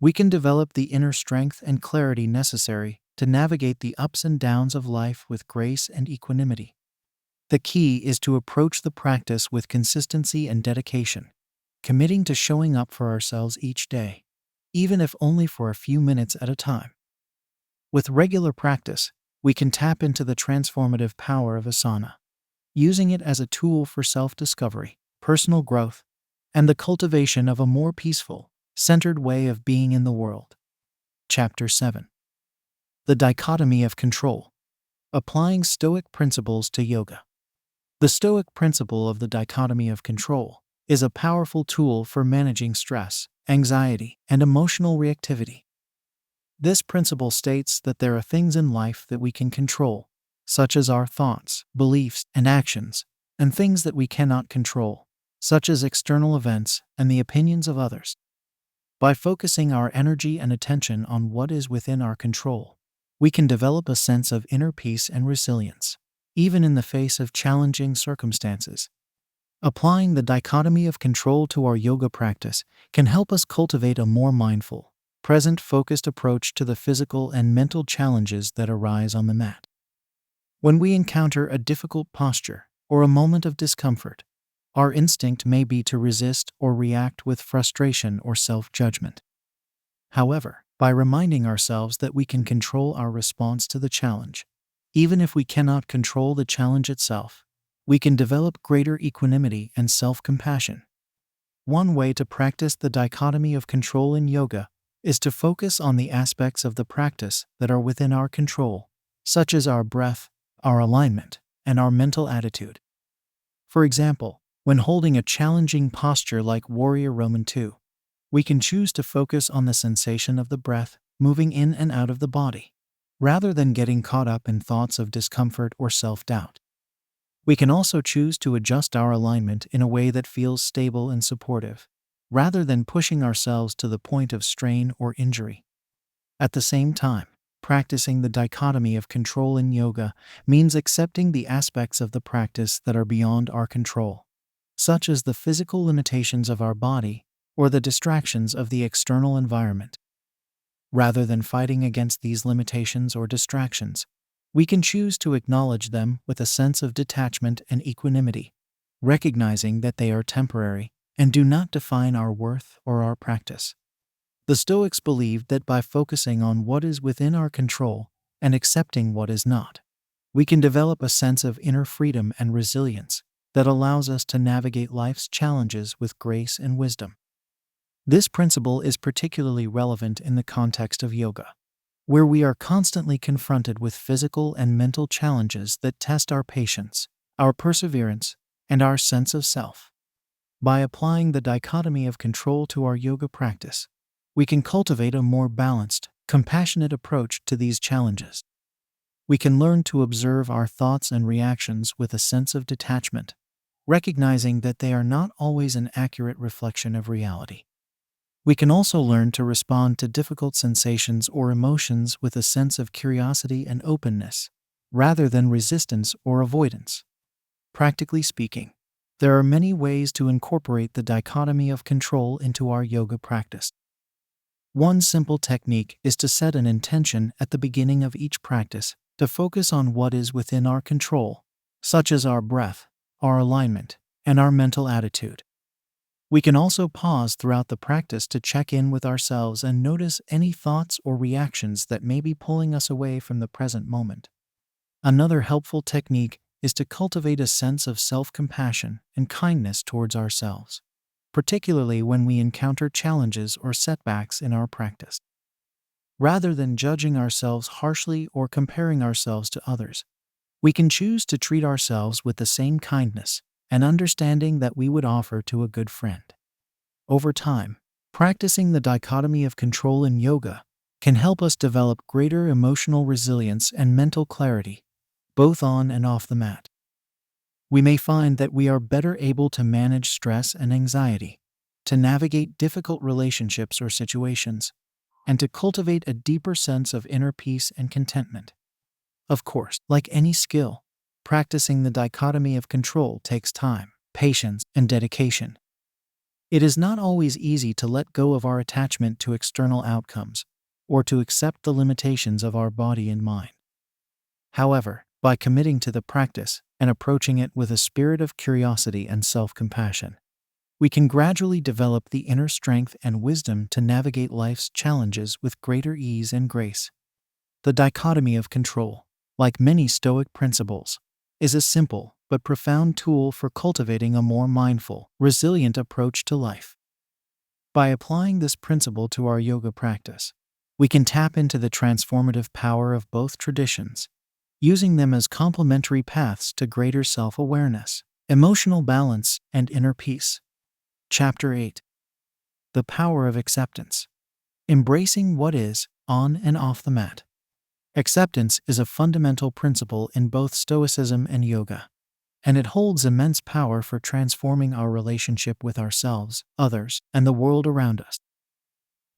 we can develop the inner strength and clarity necessary to navigate the ups and downs of life with grace and equanimity. The key is to approach the practice with consistency and dedication, committing to showing up for ourselves each day, even if only for a few minutes at a time. With regular practice, we can tap into the transformative power of asana, using it as a tool for self-discovery, personal growth, and the cultivation of a more peaceful, centered way of being in the world. Chapter 7. The Dichotomy of Control. Applying Stoic Principles to Yoga. The Stoic principle of the dichotomy of control is a powerful tool for managing stress, anxiety, and emotional reactivity. This principle states that there are things in life that we can control, such as our thoughts, beliefs, and actions, and things that we cannot control, such as external events and the opinions of others. By focusing our energy and attention on what is within our control, we can develop a sense of inner peace and resilience, even in the face of challenging circumstances. Applying the dichotomy of control to our yoga practice can help us cultivate a more mindful, present-focused approach to the physical and mental challenges that arise on the mat. When we encounter a difficult posture or a moment of discomfort, our instinct may be to resist or react with frustration or self-judgment. However, by reminding ourselves that we can control our response to the challenge, even if we cannot control the challenge itself, we can develop greater equanimity and self-compassion. One way to practice the dichotomy of control in yoga is to focus on the aspects of the practice that are within our control, such as our breath, our alignment, and our mental attitude. For example, when holding a challenging posture like Warrior Roman 2, we can choose to focus on the sensation of the breath moving in and out of the body, rather than getting caught up in thoughts of discomfort or self-doubt. We can also choose to adjust our alignment in a way that feels stable and supportive, rather than pushing ourselves to the point of strain or injury. At the same time, practicing the dichotomy of control in yoga means accepting the aspects of the practice that are beyond our control, such as the physical limitations of our body or the distractions of the external environment. Rather than fighting against these limitations or distractions, we can choose to acknowledge them with a sense of detachment and equanimity, recognizing that they are temporary and do not define our worth or our practice. The Stoics believed that by focusing on what is within our control and accepting what is not, we can develop a sense of inner freedom and resilience that allows us to navigate life's challenges with grace and wisdom. This principle is particularly relevant in the context of yoga, where we are constantly confronted with physical and mental challenges that test our patience, our perseverance, and our sense of self. By applying the dichotomy of control to our yoga practice, we can cultivate a more balanced, compassionate approach to these challenges. We can learn to observe our thoughts and reactions with a sense of detachment, recognizing that they are not always an accurate reflection of reality. We can also learn to respond to difficult sensations or emotions with a sense of curiosity and openness, rather than resistance or avoidance. Practically speaking, there are many ways to incorporate the dichotomy of control into our yoga practice. One simple technique is to set an intention at the beginning of each practice to focus on what is within our control, such as our breath, our alignment, and our mental attitude. We can also pause throughout the practice to check in with ourselves and notice any thoughts or reactions that may be pulling us away from the present moment. Another helpful technique is to cultivate a sense of self-compassion and kindness towards ourselves, particularly when we encounter challenges or setbacks in our practice. Rather than judging ourselves harshly or comparing ourselves to others, we can choose to treat ourselves with the same kindness and understanding that we would offer to a good friend. Over time, practicing the dichotomy of control in yoga can help us develop greater emotional resilience and mental clarity, both on and off the mat. We may find that we are better able to manage stress and anxiety, to navigate difficult relationships or situations, and to cultivate a deeper sense of inner peace and contentment. Of course, like any skill, practicing the dichotomy of control takes time, patience, and dedication. It is not always easy to let go of our attachment to external outcomes, or to accept the limitations of our body and mind. However, by committing to the practice and approaching it with a spirit of curiosity and self-compassion, we can gradually develop the inner strength and wisdom to navigate life's challenges with greater ease and grace. The dichotomy of control, like many Stoic principles, is a simple but profound tool for cultivating a more mindful, resilient approach to life. By applying this principle to our yoga practice, we can tap into the transformative power of both traditions, using them as complementary paths to greater self-awareness, emotional balance, and inner peace. Chapter 8. The Power of Acceptance. Embracing what is, on and off the mat. Acceptance is a fundamental principle in both Stoicism and yoga, and it holds immense power for transforming our relationship with ourselves, others, and the world around us.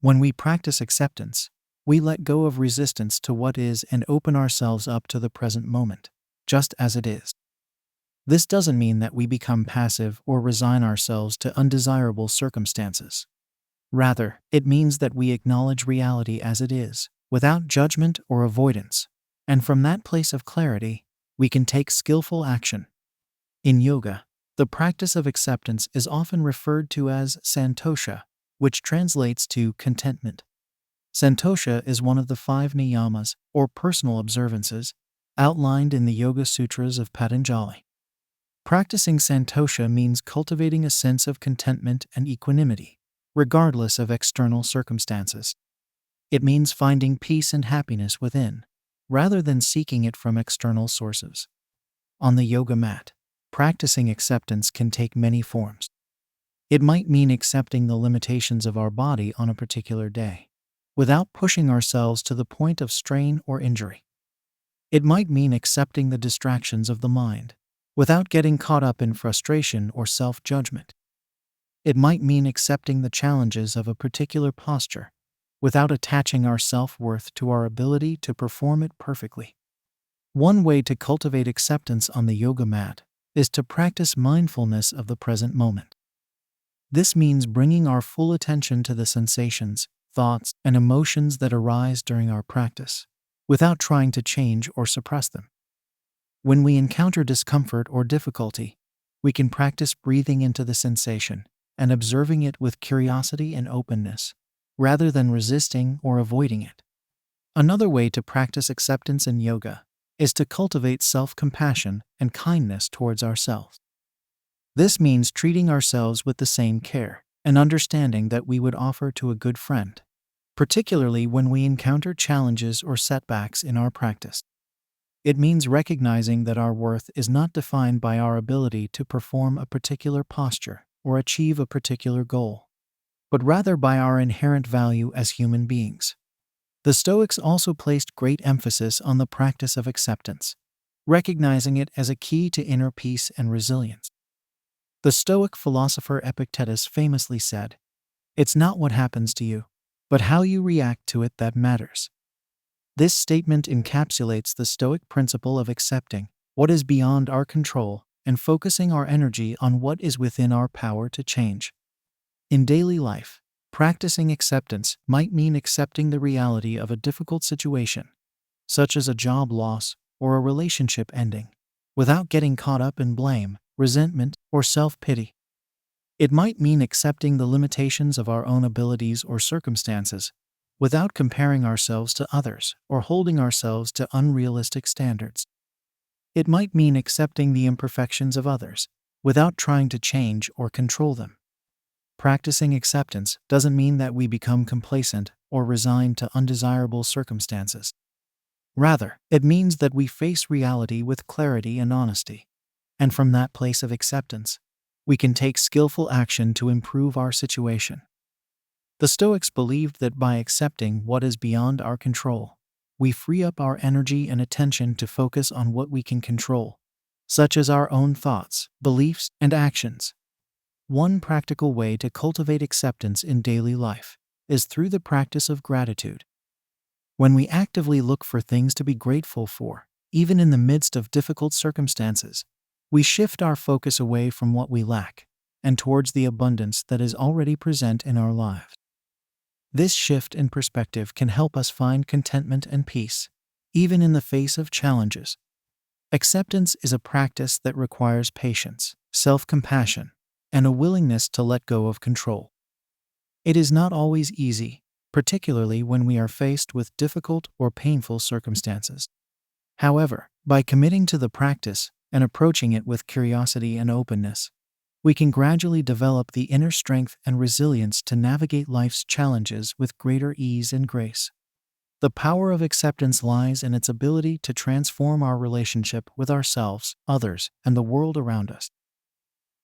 When we practice acceptance, we let go of resistance to what is and open ourselves up to the present moment, just as it is. This doesn't mean that we become passive or resign ourselves to undesirable circumstances. Rather, it means that we acknowledge reality as it is, without judgment or avoidance, and from that place of clarity, we can take skillful action. In yoga, the practice of acceptance is often referred to as santosha, which translates to contentment. Santosha is one of the 5 niyamas, or personal observances, outlined in the Yoga Sutras of Patanjali. Practicing santosha means cultivating a sense of contentment and equanimity, regardless of external circumstances. It means finding peace and happiness within, rather than seeking it from external sources. On the yoga mat, practicing acceptance can take many forms. It might mean accepting the limitations of our body on a particular day, without pushing ourselves to the point of strain or injury. It might mean accepting the distractions of the mind, without getting caught up in frustration or self-judgment. It might mean accepting the challenges of a particular posture, without attaching our self-worth to our ability to perform it perfectly. One way to cultivate acceptance on the yoga mat is to practice mindfulness of the present moment. This means bringing our full attention to the sensations, thoughts, and emotions that arise during our practice, without trying to change or suppress them. When we encounter discomfort or difficulty, we can practice breathing into the sensation and observing it with curiosity and openness, rather than resisting or avoiding it. Another way to practice acceptance in yoga is to cultivate self-compassion and kindness towards ourselves. This means treating ourselves with the same care, an understanding that we would offer to a good friend, particularly when we encounter challenges or setbacks in our practice. It means recognizing that our worth is not defined by our ability to perform a particular posture or achieve a particular goal, but rather by our inherent value as human beings. The Stoics also placed great emphasis on the practice of acceptance, recognizing it as a key to inner peace and resilience. The Stoic philosopher Epictetus famously said, "It's not what happens to you, but how you react to it that matters." This statement encapsulates the Stoic principle of accepting what is beyond our control and focusing our energy on what is within our power to change. In daily life, practicing acceptance might mean accepting the reality of a difficult situation, such as a job loss or a relationship ending, without getting caught up in blame, resentment, or self-pity. It might mean accepting the limitations of our own abilities or circumstances, without comparing ourselves to others or holding ourselves to unrealistic standards. It might mean accepting the imperfections of others, without trying to change or control them. Practicing acceptance doesn't mean that we become complacent or resigned to undesirable circumstances. Rather, it means that we face reality with clarity and honesty. And from that place of acceptance, we can take skillful action to improve our situation. The Stoics believed that by accepting what is beyond our control, we free up our energy and attention to focus on what we can control, such as our own thoughts, beliefs, and actions. One practical way to cultivate acceptance in daily life is through the practice of gratitude. When we actively look for things to be grateful for, even in the midst of difficult circumstances, we shift our focus away from what we lack and towards the abundance that is already present in our lives. This shift in perspective can help us find contentment and peace, even in the face of challenges. Acceptance is a practice that requires patience, self-compassion, and a willingness to let go of control. It is not always easy, particularly when we are faced with difficult or painful circumstances. However, by committing to the practice and approaching it with curiosity and openness, we can gradually develop the inner strength and resilience to navigate life's challenges with greater ease and grace. The power of acceptance lies in its ability to transform our relationship with ourselves, others, and the world around us.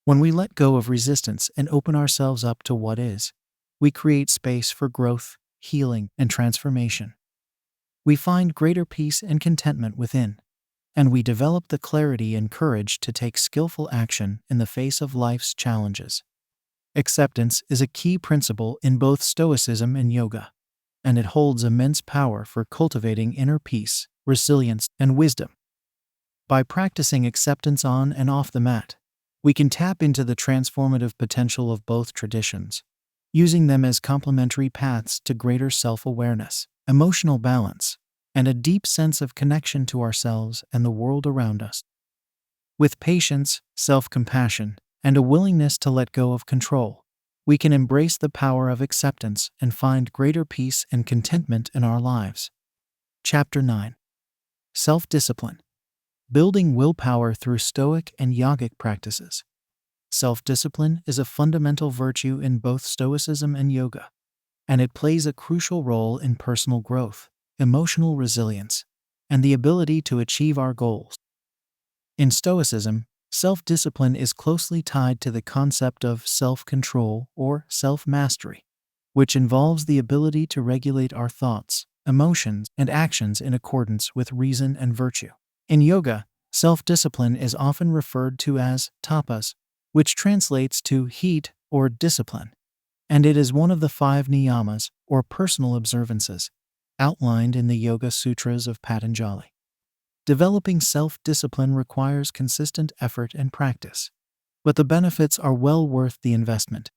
When we let go of resistance and open ourselves up to what is, we create space for growth, healing, and transformation. We find greater peace and contentment within, and we develop the clarity and courage to take skillful action in the face of life's challenges. Acceptance is a key principle in both Stoicism and yoga, and it holds immense power for cultivating inner peace, resilience, and wisdom. By practicing acceptance on and off the mat, we can tap into the transformative potential of both traditions, using them as complementary paths to greater self-awareness, emotional balance, and a deep sense of connection to ourselves and the world around us. With patience, self-compassion, and a willingness to let go of control, we can embrace the power of acceptance and find greater peace and contentment in our lives. Chapter 9. Self-discipline. Building willpower through Stoic and yogic practices. Self-discipline is a fundamental virtue in both Stoicism and yoga, and it plays a crucial role in personal growth, emotional resilience, and the ability to achieve our goals. In Stoicism, self-discipline is closely tied to the concept of self-control or self-mastery, which involves the ability to regulate our thoughts, emotions, and actions in accordance with reason and virtue. In yoga, self-discipline is often referred to as tapas, which translates to heat or discipline, and it is one of the 5 niyamas, or personal observances, outlined in the Yoga Sutras of Patanjali. Developing self-discipline requires consistent effort and practice, but the benefits are well worth the investment.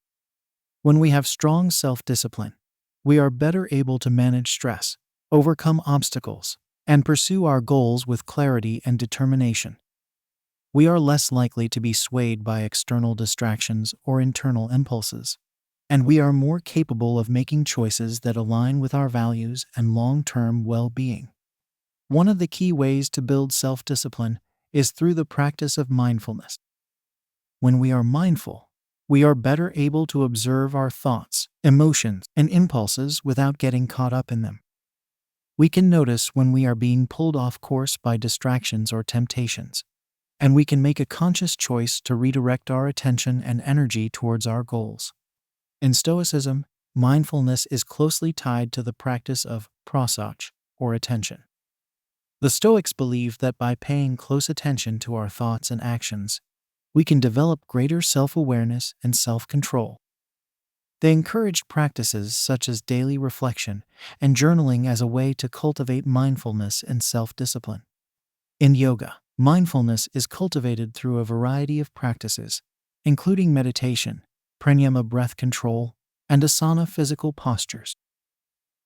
When we have strong self-discipline, we are better able to manage stress, overcome obstacles, and pursue our goals with clarity and determination. We are less likely to be swayed by external distractions or internal impulses, and we are more capable of making choices that align with our values and long-term well-being. One of the key ways to build self-discipline is through the practice of mindfulness. When we are mindful, we are better able to observe our thoughts, emotions, and impulses without getting caught up in them. We can notice when we are being pulled off course by distractions or temptations, and we can make a conscious choice to redirect our attention and energy towards our goals. In Stoicism, mindfulness is closely tied to the practice of prosauch, or attention. The Stoics believe that by paying close attention to our thoughts and actions, we can develop greater self-awareness and self-control. They encouraged practices such as daily reflection and journaling as a way to cultivate mindfulness and self-discipline. In yoga, mindfulness is cultivated through a variety of practices, including meditation, pranayama breath control, and asana physical postures.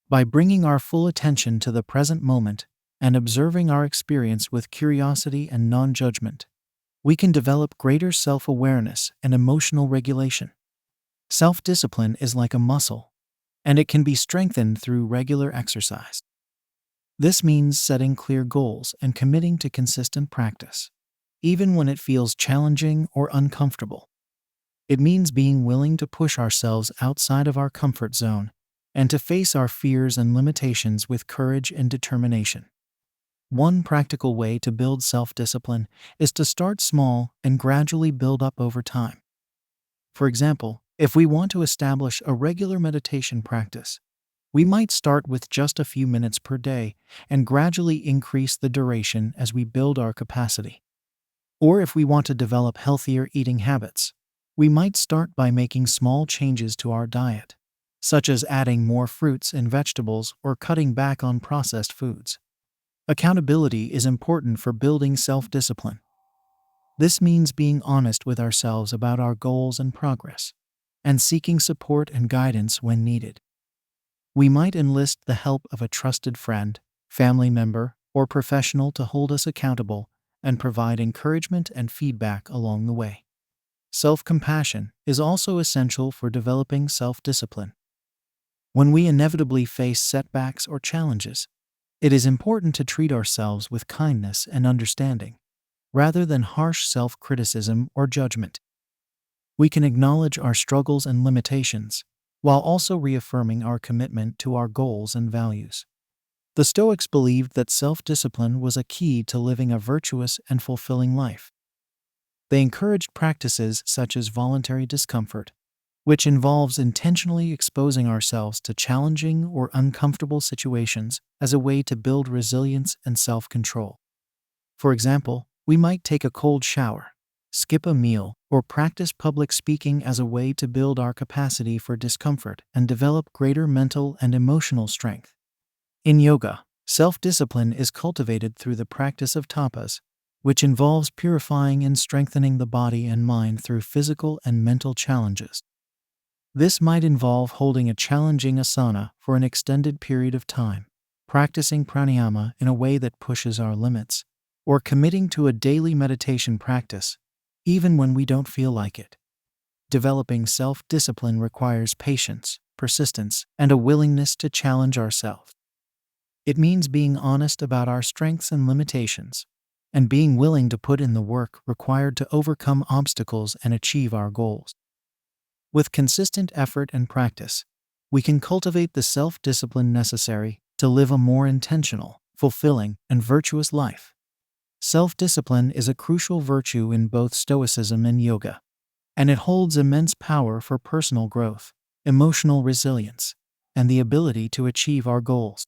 By bringing our full attention to the present moment and observing our experience with curiosity and non-judgment, we can develop greater self-awareness and emotional regulation. Self-discipline is like a muscle, and it can be strengthened through regular exercise. This means setting clear goals and committing to consistent practice, even when it feels challenging or uncomfortable. It means being willing to push ourselves outside of our comfort zone and to face our fears and limitations with courage and determination. One practical way to build self-discipline is to start small and gradually build up over time. For example, if we want to establish a regular meditation practice, we might start with just a few minutes per day and gradually increase the duration as we build our capacity. Or if we want to develop healthier eating habits, we might start by making small changes to our diet, such as adding more fruits and vegetables or cutting back on processed foods. Accountability is important for building self-discipline. This means being honest with ourselves about our goals and progress, and seeking support and guidance when needed. We might enlist the help of a trusted friend, family member, or professional to hold us accountable and provide encouragement and feedback along the way. Self-compassion is also essential for developing self-discipline. When we inevitably face setbacks or challenges, it is important to treat ourselves with kindness and understanding, rather than harsh self-criticism or judgment. We can acknowledge our struggles and limitations, while also reaffirming our commitment to our goals and values. The Stoics believed that self-discipline was a key to living a virtuous and fulfilling life. They encouraged practices such as voluntary discomfort, which involves intentionally exposing ourselves to challenging or uncomfortable situations as a way to build resilience and self-control. For example, we might take a cold shower, skip a meal, or practice public speaking as a way to build our capacity for discomfort and develop greater mental and emotional strength. In yoga, self-discipline is cultivated through the practice of tapas, which involves purifying and strengthening the body and mind through physical and mental challenges. This might involve holding a challenging asana for an extended period of time, practicing pranayama in a way that pushes our limits, or committing to a daily meditation practice, even when we don't feel like it. Developing self-discipline requires patience, persistence, and a willingness to challenge ourselves. It means being honest about our strengths and limitations, and being willing to put in the work required to overcome obstacles and achieve our goals. With consistent effort and practice, we can cultivate the self-discipline necessary to live a more intentional, fulfilling, and virtuous life. Self-discipline is a crucial virtue in both Stoicism and yoga, and it holds immense power for personal growth, emotional resilience, and the ability to achieve our goals.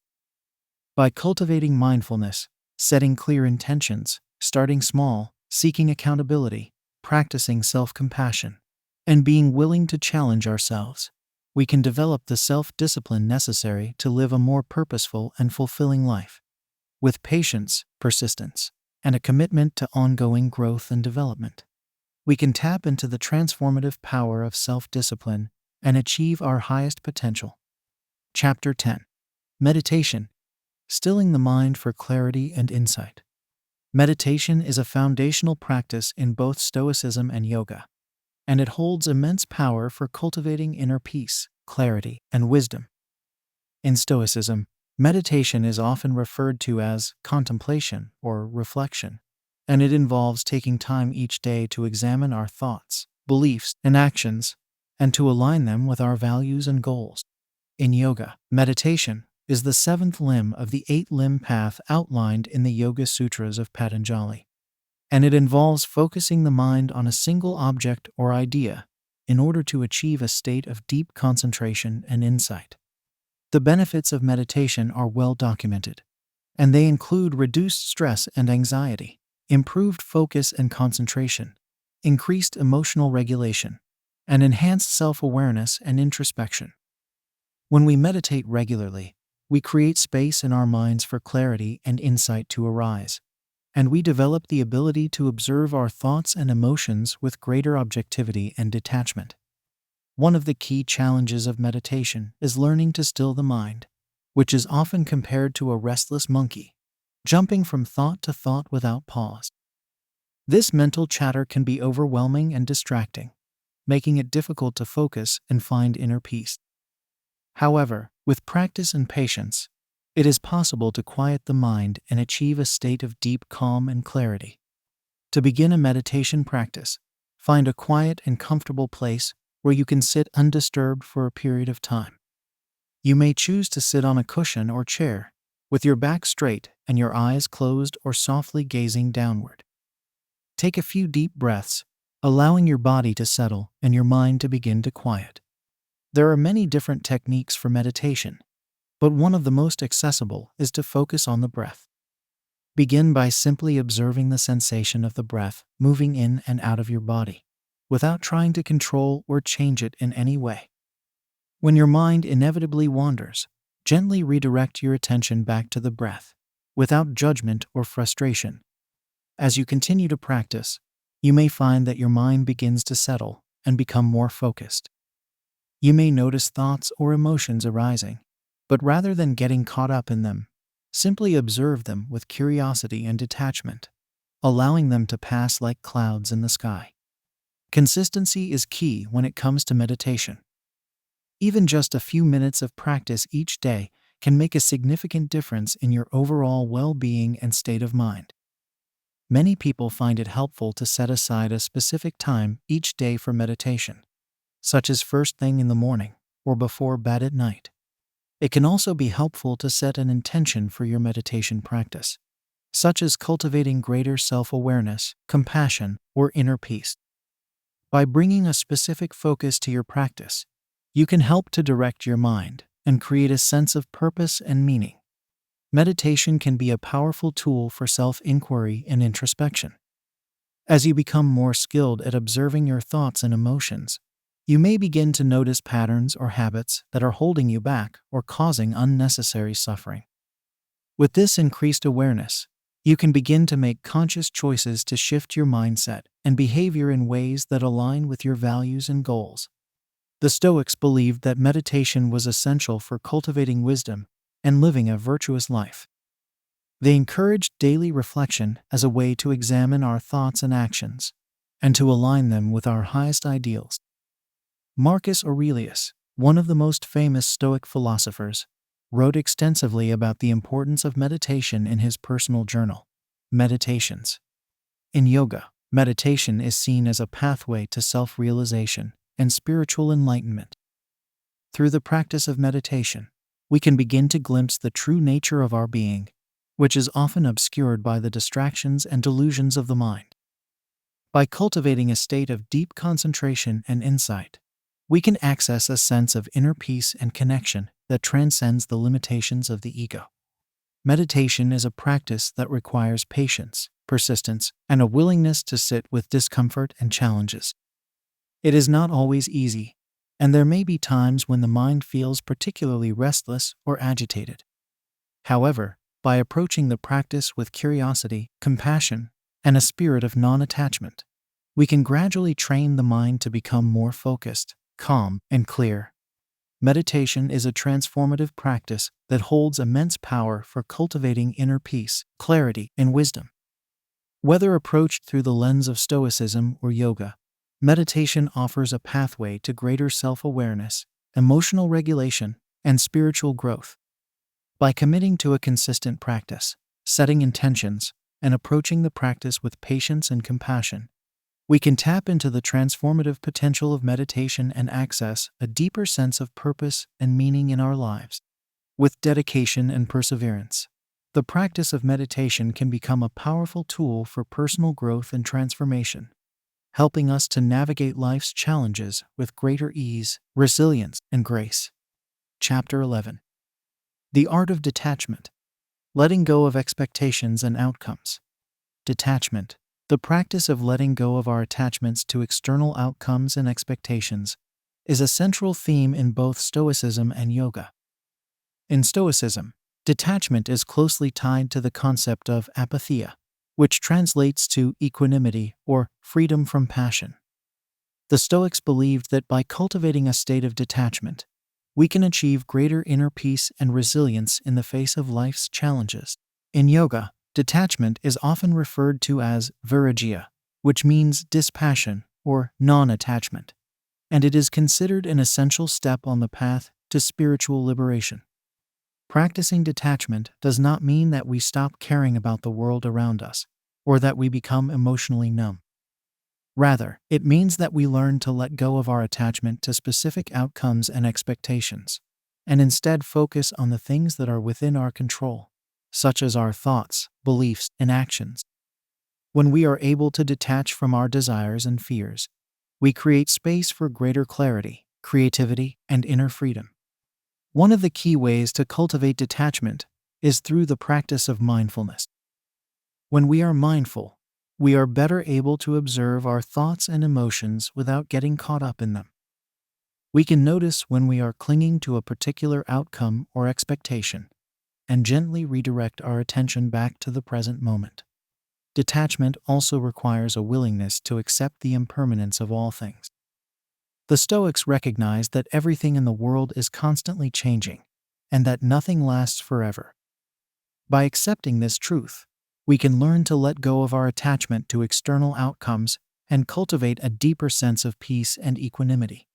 By cultivating mindfulness, setting clear intentions, starting small, seeking accountability, practicing self-compassion, and being willing to challenge ourselves, we can develop the self-discipline necessary to live a more purposeful and fulfilling life. With patience, persistence, and a commitment to ongoing growth and development, we can tap into the transformative power of self-discipline and achieve our highest potential. Chapter 10. Meditation. Stilling the mind for clarity and insight. Meditation is a foundational practice in both Stoicism and yoga, and it holds immense power for cultivating inner peace, clarity, and wisdom. In Stoicism, meditation is often referred to as contemplation or reflection, and it involves taking time each day to examine our thoughts, beliefs, and actions, and to align them with our values and goals. In yoga, meditation is the seventh limb of the eight-limb path outlined in the Yoga Sutras of Patanjali, and it involves focusing the mind on a single object or idea in order to achieve a state of deep concentration and insight. The benefits of meditation are well documented, and they include reduced stress and anxiety, improved focus and concentration, increased emotional regulation, and enhanced self-awareness and introspection. When we meditate regularly, we create space in our minds for clarity and insight to arise, and we develop the ability to observe our thoughts and emotions with greater objectivity and detachment. One of the key challenges of meditation is learning to still the mind, which is often compared to a restless monkey, jumping from thought to thought without pause. This mental chatter can be overwhelming and distracting, making it difficult to focus and find inner peace. However, with practice and patience, it is possible to quiet the mind and achieve a state of deep calm and clarity. To begin a meditation practice, find a quiet and comfortable place where you can sit undisturbed for a period of time. You may choose to sit on a cushion or chair, with your back straight and your eyes closed or softly gazing downward. Take a few deep breaths, allowing your body to settle and your mind to begin to quiet. There are many different techniques for meditation, but one of the most accessible is to focus on the breath. Begin by simply observing the sensation of the breath moving in and out of your body, without trying to control or change it in any way. When your mind inevitably wanders, gently redirect your attention back to the breath, without judgment or frustration. As you continue to practice, you may find that your mind begins to settle and become more focused. You may notice thoughts or emotions arising, but rather than getting caught up in them, simply observe them with curiosity and detachment, allowing them to pass like clouds in the sky. Consistency is key when it comes to meditation. Even just a few minutes of practice each day can make a significant difference in your overall well-being and state of mind. Many people find it helpful to set aside a specific time each day for meditation, such as first thing in the morning or before bed at night. It can also be helpful to set an intention for your meditation practice, such as cultivating greater self-awareness, compassion, or inner peace. By bringing a specific focus to your practice, you can help to direct your mind and create a sense of purpose and meaning. Meditation can be a powerful tool for self-inquiry and introspection. As you become more skilled at observing your thoughts and emotions, you may begin to notice patterns or habits that are holding you back or causing unnecessary suffering. With this increased awareness, you can begin to make conscious choices to shift your mindset and behavior in ways that align with your values and goals. The Stoics believed that meditation was essential for cultivating wisdom and living a virtuous life. They encouraged daily reflection as a way to examine our thoughts and actions, and to align them with our highest ideals. Marcus Aurelius, one of the most famous Stoic philosophers, wrote extensively about the importance of meditation in his personal journal, Meditations. In yoga, meditation is seen as a pathway to self-realization and spiritual enlightenment. Through the practice of meditation, we can begin to glimpse the true nature of our being, which is often obscured by the distractions and delusions of the mind. By cultivating a state of deep concentration and insight, we can access a sense of inner peace and connection that transcends the limitations of the ego. Meditation is a practice that requires patience, persistence, and a willingness to sit with discomfort and challenges. It is not always easy, and there may be times when the mind feels particularly restless or agitated. However, by approaching the practice with curiosity, compassion, and a spirit of non-attachment, we can gradually train the mind to become more focused, calm, and clear. Meditation is a transformative practice that holds immense power for cultivating inner peace, clarity, and wisdom. Whether approached through the lens of Stoicism or yoga, meditation offers a pathway to greater self-awareness, emotional regulation, and spiritual growth. By committing to a consistent practice, setting intentions, and approaching the practice with patience and compassion, We can tap into the transformative potential of meditation and access a deeper sense of purpose and meaning in our lives. With dedication and perseverance, the practice of meditation can become a powerful tool for personal growth and transformation, helping us to navigate life's challenges with greater ease, resilience, and grace. Chapter 11. The Art of Detachment. Letting go of expectations and outcomes. Detachment, the practice of letting go of our attachments to external outcomes and expectations, is a central theme in both Stoicism and yoga. In Stoicism, detachment is closely tied to the concept of apatheia, which translates to equanimity or freedom from passion. The Stoics believed that by cultivating a state of detachment, we can achieve greater inner peace and resilience in the face of life's challenges. In yoga, detachment is often referred to as virajya, which means dispassion or non-attachment, and it is considered an essential step on the path to spiritual liberation. Practicing detachment does not mean that we stop caring about the world around us, or that we become emotionally numb. Rather, it means that we learn to let go of our attachment to specific outcomes and expectations, and instead focus on the things that are within our control, such as our thoughts, beliefs, and actions. When we are able to detach from our desires and fears, we create space for greater clarity, creativity, and inner freedom. One of the key ways to cultivate detachment is through the practice of mindfulness. When we are mindful, we are better able to observe our thoughts and emotions without getting caught up in them. We can notice when we are clinging to a particular outcome or expectation, and gently redirect our attention back to the present moment. Detachment also requires a willingness to accept the impermanence of all things. The Stoics recognized that everything in the world is constantly changing, and that nothing lasts forever. By accepting this truth, we can learn to let go of our attachment to external outcomes and cultivate a deeper sense of peace and equanimity.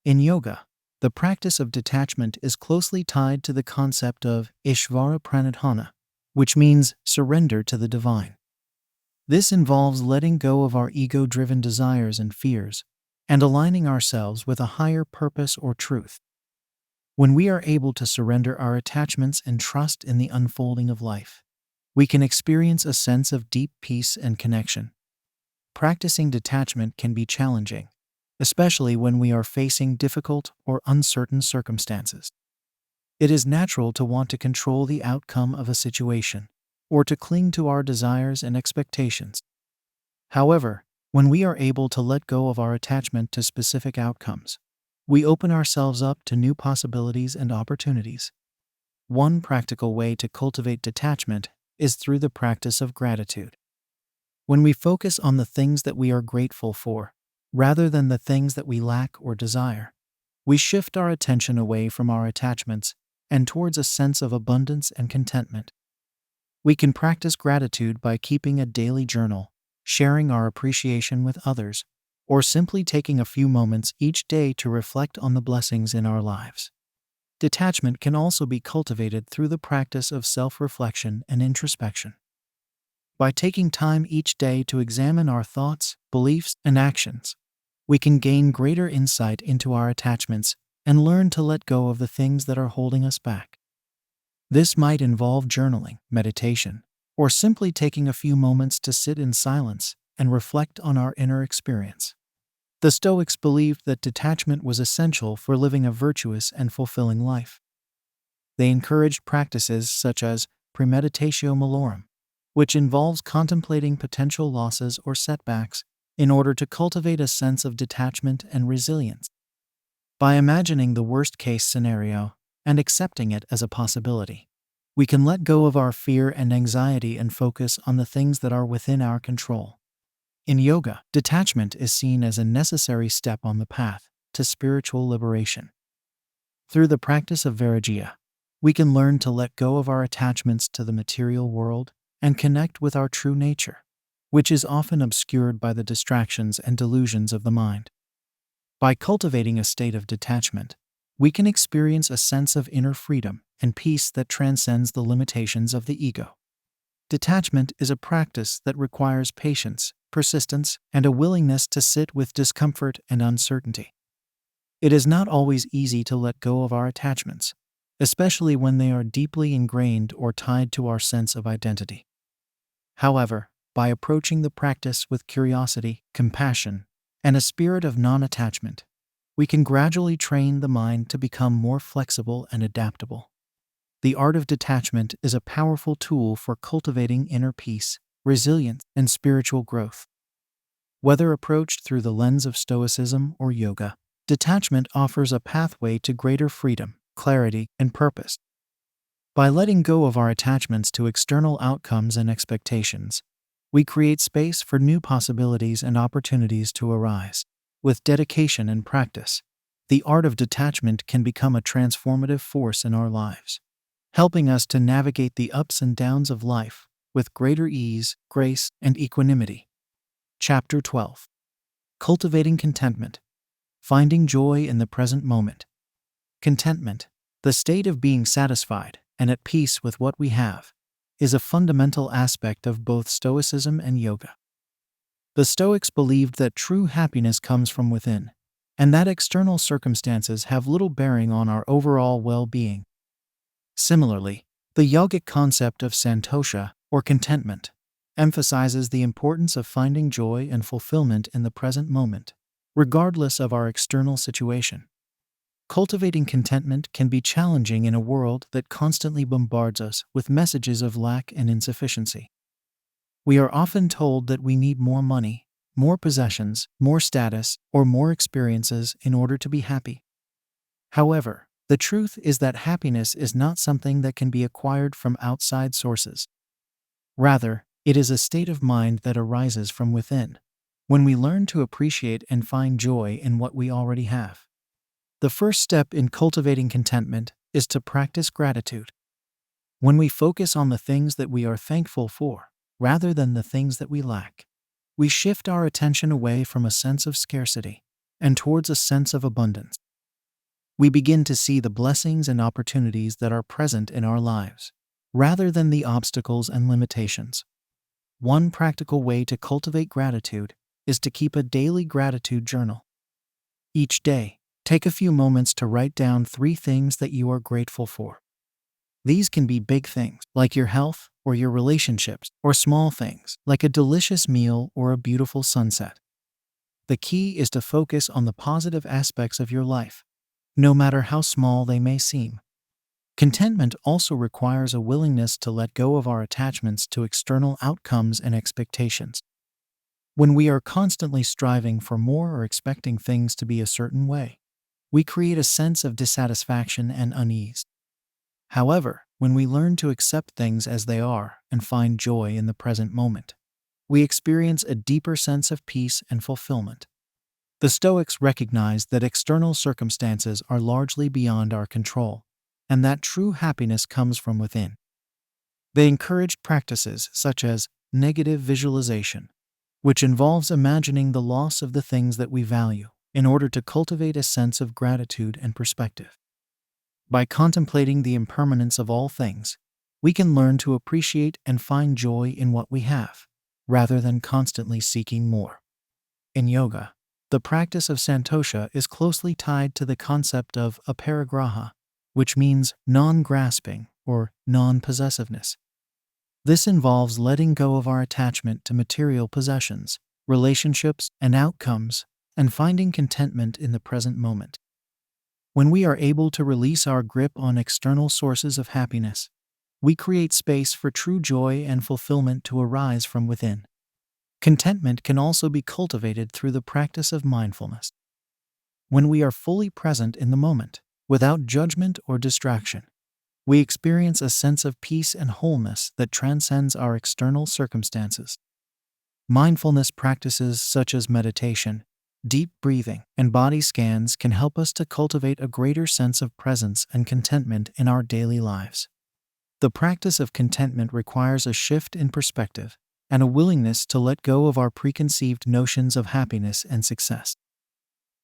In yoga, the practice of detachment is closely tied to the concept of Ishvara pranidhana, which means surrender to the divine. This involves letting go of our ego-driven desires and fears, and aligning ourselves with a higher purpose or truth. When we are able to surrender our attachments and trust in the unfolding of life, we can experience a sense of deep peace and connection. Practicing detachment can be challenging, especially when we are facing difficult or uncertain circumstances. It is natural to want to control the outcome of a situation, or to cling to our desires and expectations. However, when we are able to let go of our attachment to specific outcomes, we open ourselves up to new possibilities and opportunities. One practical way to cultivate detachment is through the practice of gratitude. When we focus on the things that we are grateful for, rather than the things that we lack or desire, we shift our attention away from our attachments and towards a sense of abundance and contentment. We can practice gratitude by keeping a daily journal, sharing our appreciation with others, or simply taking a few moments each day to reflect on the blessings in our lives. Detachment can also be cultivated through the practice of self-reflection and introspection. By taking time each day to examine our thoughts, beliefs, and actions, we can gain greater insight into our attachments and learn to let go of the things that are holding us back. This might involve journaling, meditation, or simply taking a few moments to sit in silence and reflect on our inner experience. The Stoics believed that detachment was essential for living a virtuous and fulfilling life. They encouraged practices such as premeditatio malorum, which involves contemplating potential losses or setbacks in order to cultivate a sense of detachment and resilience. By imagining the worst-case scenario and accepting it as a possibility, we can let go of our fear and anxiety and focus on the things that are within our control. In yoga, detachment is seen as a necessary step on the path to spiritual liberation. Through the practice of virajya, we can learn to let go of our attachments to the material world and connect with our true nature, which is often obscured by the distractions and delusions of the mind. By cultivating a state of detachment, we can experience a sense of inner freedom and peace that transcends the limitations of the ego. Detachment is a practice that requires patience, persistence, and a willingness to sit with discomfort and uncertainty. It is not always easy to let go of our attachments, especially when they are deeply ingrained or tied to our sense of identity. However, by approaching the practice with curiosity, compassion, and a spirit of non-attachment, we can gradually train the mind to become more flexible and adaptable. The art of detachment is a powerful tool for cultivating inner peace, resilience, and spiritual growth. Whether approached through the lens of Stoicism or yoga, detachment offers a pathway to greater freedom, clarity, and purpose. By letting go of our attachments to external outcomes and expectations, we create space for new possibilities and opportunities to arise. With dedication and practice, the art of detachment can become a transformative force in our lives, helping us to navigate the ups and downs of life with greater ease, grace, and equanimity. Chapter 12. Cultivating Contentment. Finding Joy in the Present Moment. Contentment, the state of being satisfied and at peace with what we have, is a fundamental aspect of both Stoicism and yoga. The Stoics believed that true happiness comes from within, and that external circumstances have little bearing on our overall well-being. Similarly, the yogic concept of santosha, or contentment, emphasizes the importance of finding joy and fulfillment in the present moment, regardless of our external situation. Cultivating contentment can be challenging in a world that constantly bombards us with messages of lack and insufficiency. We are often told that we need more money, more possessions, more status, or more experiences in order to be happy. However, the truth is that happiness is not something that can be acquired from outside sources. Rather, it is a state of mind that arises from within, when we learn to appreciate and find joy in what we already have. The first step in cultivating contentment is to practice gratitude. When we focus on the things that we are thankful for, rather than the things that we lack, we shift our attention away from a sense of scarcity and towards a sense of abundance. We begin to see the blessings and opportunities that are present in our lives, rather than the obstacles and limitations. One practical way to cultivate gratitude is to keep a daily gratitude journal. Each day, take a few moments to write down 3 things that you are grateful for. These can be big things, like your health or your relationships, or small things, like a delicious meal or a beautiful sunset. The key is to focus on the positive aspects of your life, no matter how small they may seem. Contentment also requires a willingness to let go of our attachments to external outcomes and expectations. When we are constantly striving for more or expecting things to be a certain way, we create a sense of dissatisfaction and unease. However, when we learn to accept things as they are and find joy in the present moment, we experience a deeper sense of peace and fulfillment. The Stoics recognized that external circumstances are largely beyond our control, and that true happiness comes from within. They encouraged practices such as negative visualization, which involves imagining the loss of the things that we value, in order to cultivate a sense of gratitude and perspective. By contemplating the impermanence of all things, we can learn to appreciate and find joy in what we have, rather than constantly seeking more. In yoga, the practice of santosha is closely tied to the concept of aparigraha, which means non-grasping or non-possessiveness. This involves letting go of our attachment to material possessions, relationships, and outcomes, and finding contentment in the present moment. When we are able to release our grip on external sources of happiness, we create space for true joy and fulfillment to arise from within. Contentment can also be cultivated through the practice of mindfulness. When we are fully present in the moment, without judgment or distraction, we experience a sense of peace and wholeness that transcends our external circumstances. Mindfulness practices such as meditation, deep breathing, and body scans can help us to cultivate a greater sense of presence and contentment in our daily lives. The practice of contentment requires a shift in perspective and a willingness to let go of our preconceived notions of happiness and success.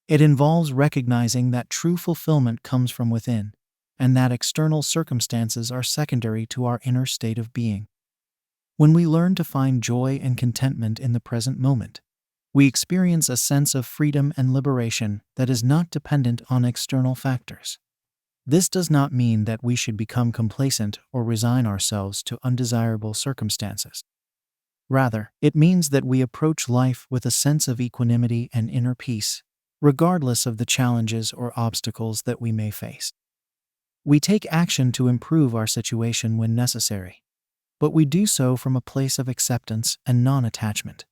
It involves recognizing that true fulfillment comes from within, and that external circumstances are secondary to our inner state of being. When we learn to find joy and contentment in the present moment, we experience a sense of freedom and liberation that is not dependent on external factors. This does not mean that we should become complacent or resign ourselves to undesirable circumstances. Rather, it means that we approach life with a sense of equanimity and inner peace, regardless of the challenges or obstacles that we may face. We take action to improve our situation when necessary, but we do so from a place of acceptance and non-attachment.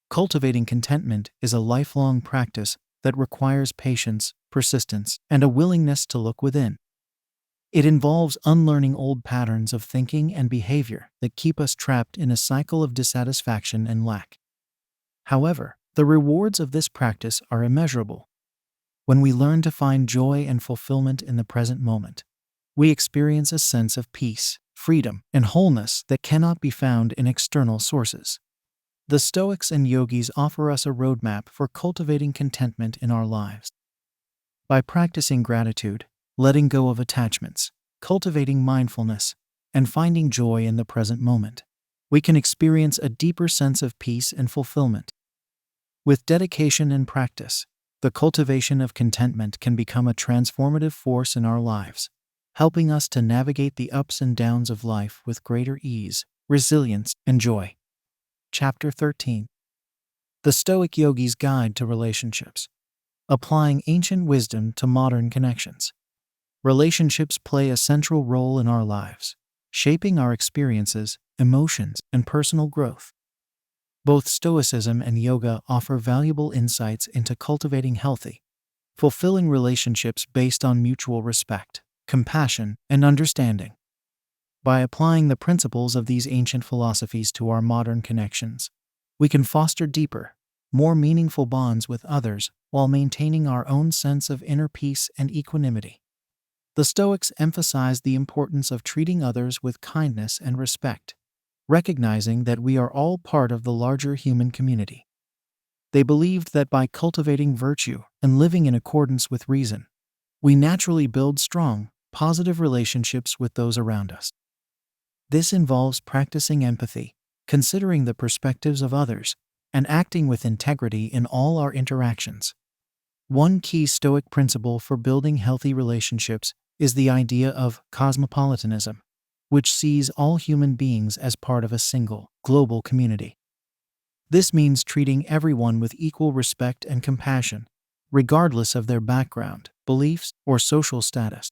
Cultivating contentment is a lifelong practice that requires patience, persistence, and a willingness to look within. It involves unlearning old patterns of thinking and behavior that keep us trapped in a cycle of dissatisfaction and lack. However, the rewards of this practice are immeasurable. When we learn to find joy and fulfillment in the present moment, we experience a sense of peace, freedom, and wholeness that cannot be found in external sources. The Stoics and Yogis offer us a roadmap for cultivating contentment in our lives. By practicing gratitude, letting go of attachments, cultivating mindfulness, and finding joy in the present moment, we can experience a deeper sense of peace and fulfillment. With dedication and practice, the cultivation of contentment can become a transformative force in our lives, helping us to navigate the ups and downs of life with greater ease, resilience, and joy. Chapter 13. The Stoic Yogi's Guide to Relationships. Applying ancient wisdom to modern connections. Relationships play a central role in our lives, shaping our experiences, emotions, and personal growth. Both Stoicism and yoga offer valuable insights into cultivating healthy, fulfilling relationships based on mutual respect, compassion, and understanding. By applying the principles of these ancient philosophies to our modern connections, we can foster deeper, more meaningful bonds with others while maintaining our own sense of inner peace and equanimity. The Stoics emphasize the importance of treating others with kindness and respect, recognizing that we are all part of the larger human community. They believed that by cultivating virtue and living in accordance with reason, we naturally build strong, positive relationships with those around us. This involves practicing empathy, considering the perspectives of others, and acting with integrity in all our interactions. One key Stoic principle for building healthy relationships is the idea of cosmopolitanism, which sees all human beings as part of a single, global community. This means treating everyone with equal respect and compassion, regardless of their background, beliefs, or social status.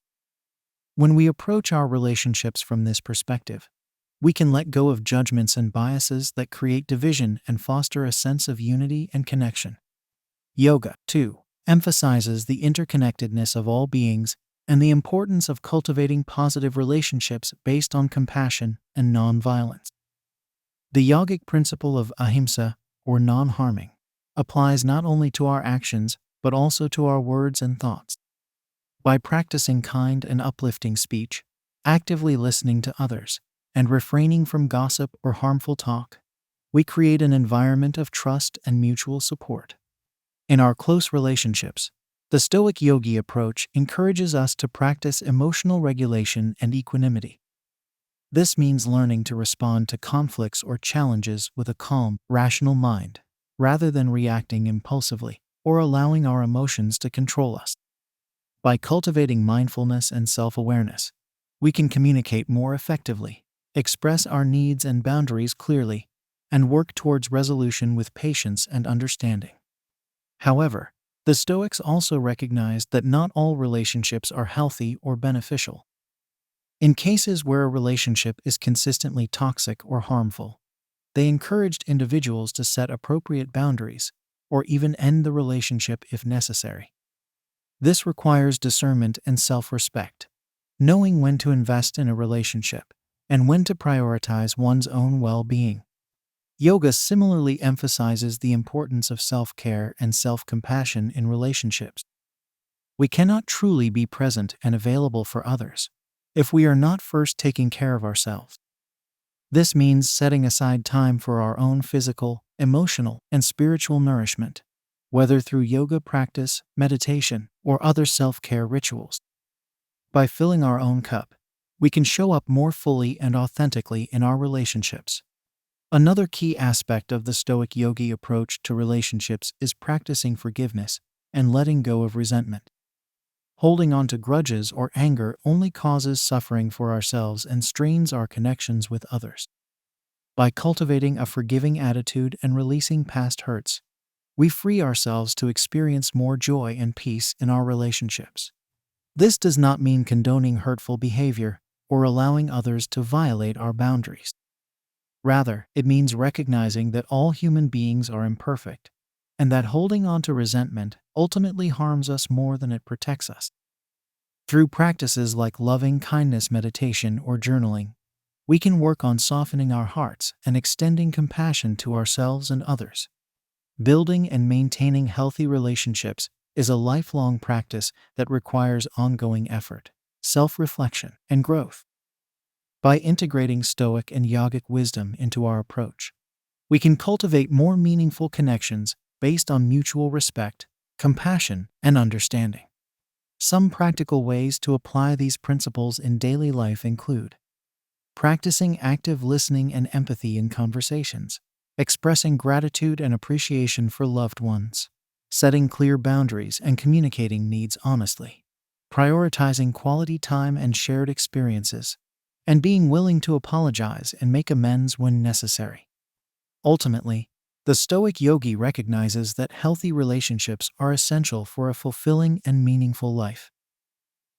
When we approach our relationships from this perspective, we can let go of judgments and biases that create division and foster a sense of unity and connection. Yoga, too, emphasizes the interconnectedness of all beings and the importance of cultivating positive relationships based on compassion and non-violence. The yogic principle of ahimsa, or non-harming, applies not only to our actions but also to our words and thoughts. By practicing kind and uplifting speech, actively listening to others, and refraining from gossip or harmful talk, we create an environment of trust and mutual support. In our close relationships, the Stoic Yogi approach encourages us to practice emotional regulation and equanimity. This means learning to respond to conflicts or challenges with a calm, rational mind, rather than reacting impulsively or allowing our emotions to control us. By cultivating mindfulness and self-awareness, we can communicate more effectively, express our needs and boundaries clearly, and work towards resolution with patience and understanding. However, the Stoics also recognized that not all relationships are healthy or beneficial. In cases where a relationship is consistently toxic or harmful, they encouraged individuals to set appropriate boundaries or even end the relationship if necessary. This requires discernment and self-respect, knowing when to invest in a relationship and when to prioritize one's own well-being. Yoga similarly emphasizes the importance of self-care and self-compassion in relationships. We cannot truly be present and available for others if we are not first taking care of ourselves. This means setting aside time for our own physical, emotional, and spiritual nourishment, whether through yoga practice, meditation, or other self-care rituals. By filling our own cup, we can show up more fully and authentically in our relationships, Another key aspect of the Stoic Yogi approach to relationships is practicing forgiveness and letting go of resentment. Holding on to grudges or anger only causes suffering for ourselves and strains our connections with others. By cultivating a forgiving attitude and releasing past hurts, we free ourselves to experience more joy and peace in our relationships. This does not mean condoning hurtful behavior or allowing others to violate our boundaries. Rather, it means recognizing that all human beings are imperfect, and that holding on to resentment ultimately harms us more than it protects us. Through practices like loving kindness meditation or journaling, we can work on softening our hearts and extending compassion to ourselves and others. Building and maintaining healthy relationships is a lifelong practice that requires ongoing effort, self-reflection, and growth. By integrating Stoic and Yogic wisdom into our approach, we can cultivate more meaningful connections based on mutual respect, compassion, and understanding. Some practical ways to apply these principles in daily life include practicing active listening and empathy in conversations, expressing gratitude and appreciation for loved ones, setting clear boundaries and communicating needs honestly, prioritizing quality time and shared experiences, and being willing to apologize and make amends when necessary. Ultimately, the Stoic Yogi recognizes that healthy relationships are essential for a fulfilling and meaningful life.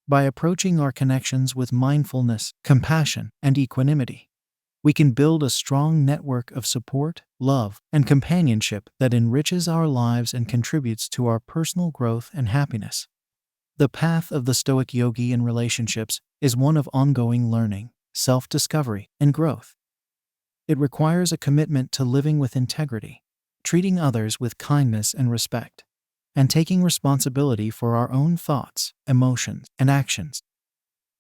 By approaching our connections with mindfulness, compassion, and equanimity, we can build a strong network of support, love, and companionship that enriches our lives and contributes to our personal growth and happiness. The path of the Stoic Yogi in relationships is one of ongoing learning, self-discovery, and growth. It requires a commitment to living with integrity, treating others with kindness and respect, and taking responsibility for our own thoughts, emotions, and actions.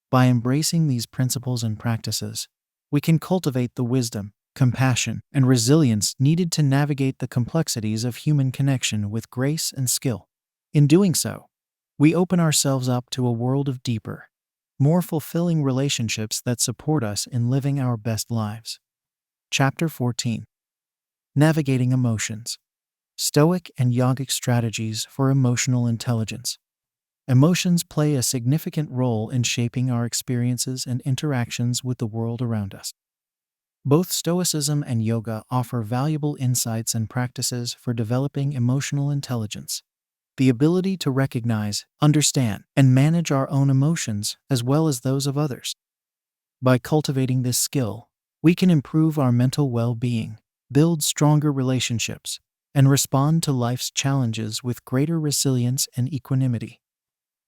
By embracing these principles and practices, we can cultivate the wisdom, compassion, and resilience needed to navigate the complexities of human connection with grace and skill. In doing so, we open ourselves up to a world of deeper, more fulfilling relationships that support us in living our best lives. Chapter 14. Navigating Emotions. Stoic and Yogic Strategies for Emotional Intelligence. Emotions play a significant role in shaping our experiences and interactions with the world around us. Both Stoicism and Yoga offer valuable insights and practices for developing emotional intelligence, the ability to recognize, understand, and manage our own emotions as well as those of others. By cultivating this skill, we can improve our mental well-being, build stronger relationships, and respond to life's challenges with greater resilience and equanimity.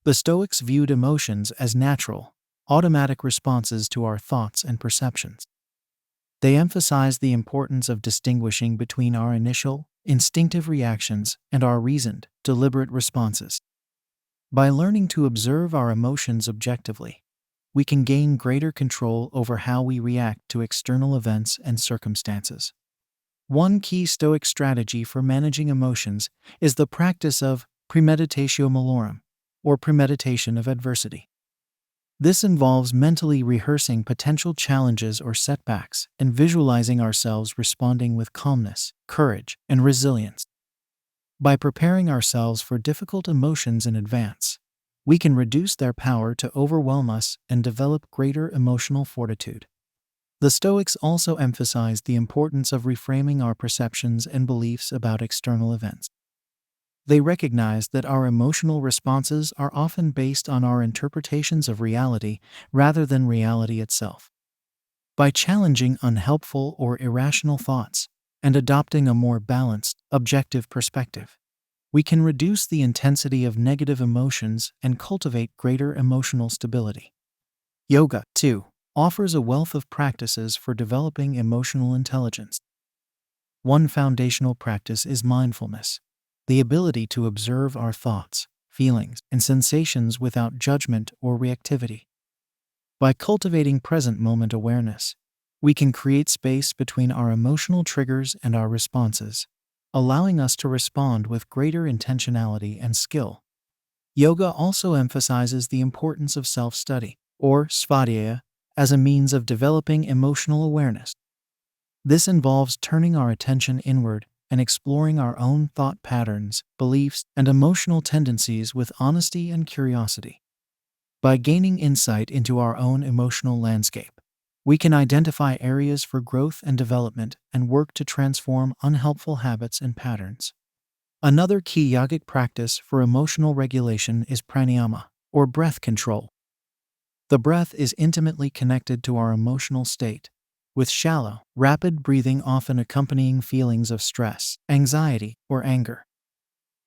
The Stoics viewed emotions as natural, automatic responses to our thoughts and perceptions. They emphasized the importance of distinguishing between our initial, instinctive reactions and our reasoned, deliberate responses. By learning to observe our emotions objectively, we can gain greater control over how we react to external events and circumstances. One key Stoic strategy for managing emotions is the practice of premeditatio malorum, or premeditation of adversity. This involves mentally rehearsing potential challenges or setbacks and visualizing ourselves responding with calmness, courage, and resilience. By preparing ourselves for difficult emotions in advance, we can reduce their power to overwhelm us and develop greater emotional fortitude. The Stoics also emphasized the importance of reframing our perceptions and beliefs about external events. They recognized that our emotional responses are often based on our interpretations of reality rather than reality itself. By challenging unhelpful or irrational thoughts and adopting a more balanced, objective perspective, we can reduce the intensity of negative emotions and cultivate greater emotional stability. Yoga, too, offers a wealth of practices for developing emotional intelligence. One foundational practice is mindfulness, the ability to observe our thoughts, feelings, and sensations without judgment or reactivity. By cultivating present moment awareness, we can create space between our emotional triggers and our responses, allowing us to respond with greater intentionality and skill. Yoga also emphasizes the importance of self-study, or svadhyaya, as a means of developing emotional awareness. This involves turning our attention inward and exploring our own thought patterns, beliefs, and emotional tendencies with honesty and curiosity. By gaining insight into our own emotional landscape, we can identify areas for growth and development and work to transform unhelpful habits and patterns. Another key yogic practice for emotional regulation is pranayama, or breath control. The breath is intimately connected to our emotional state, with shallow, rapid breathing often accompanying feelings of stress, anxiety, or anger.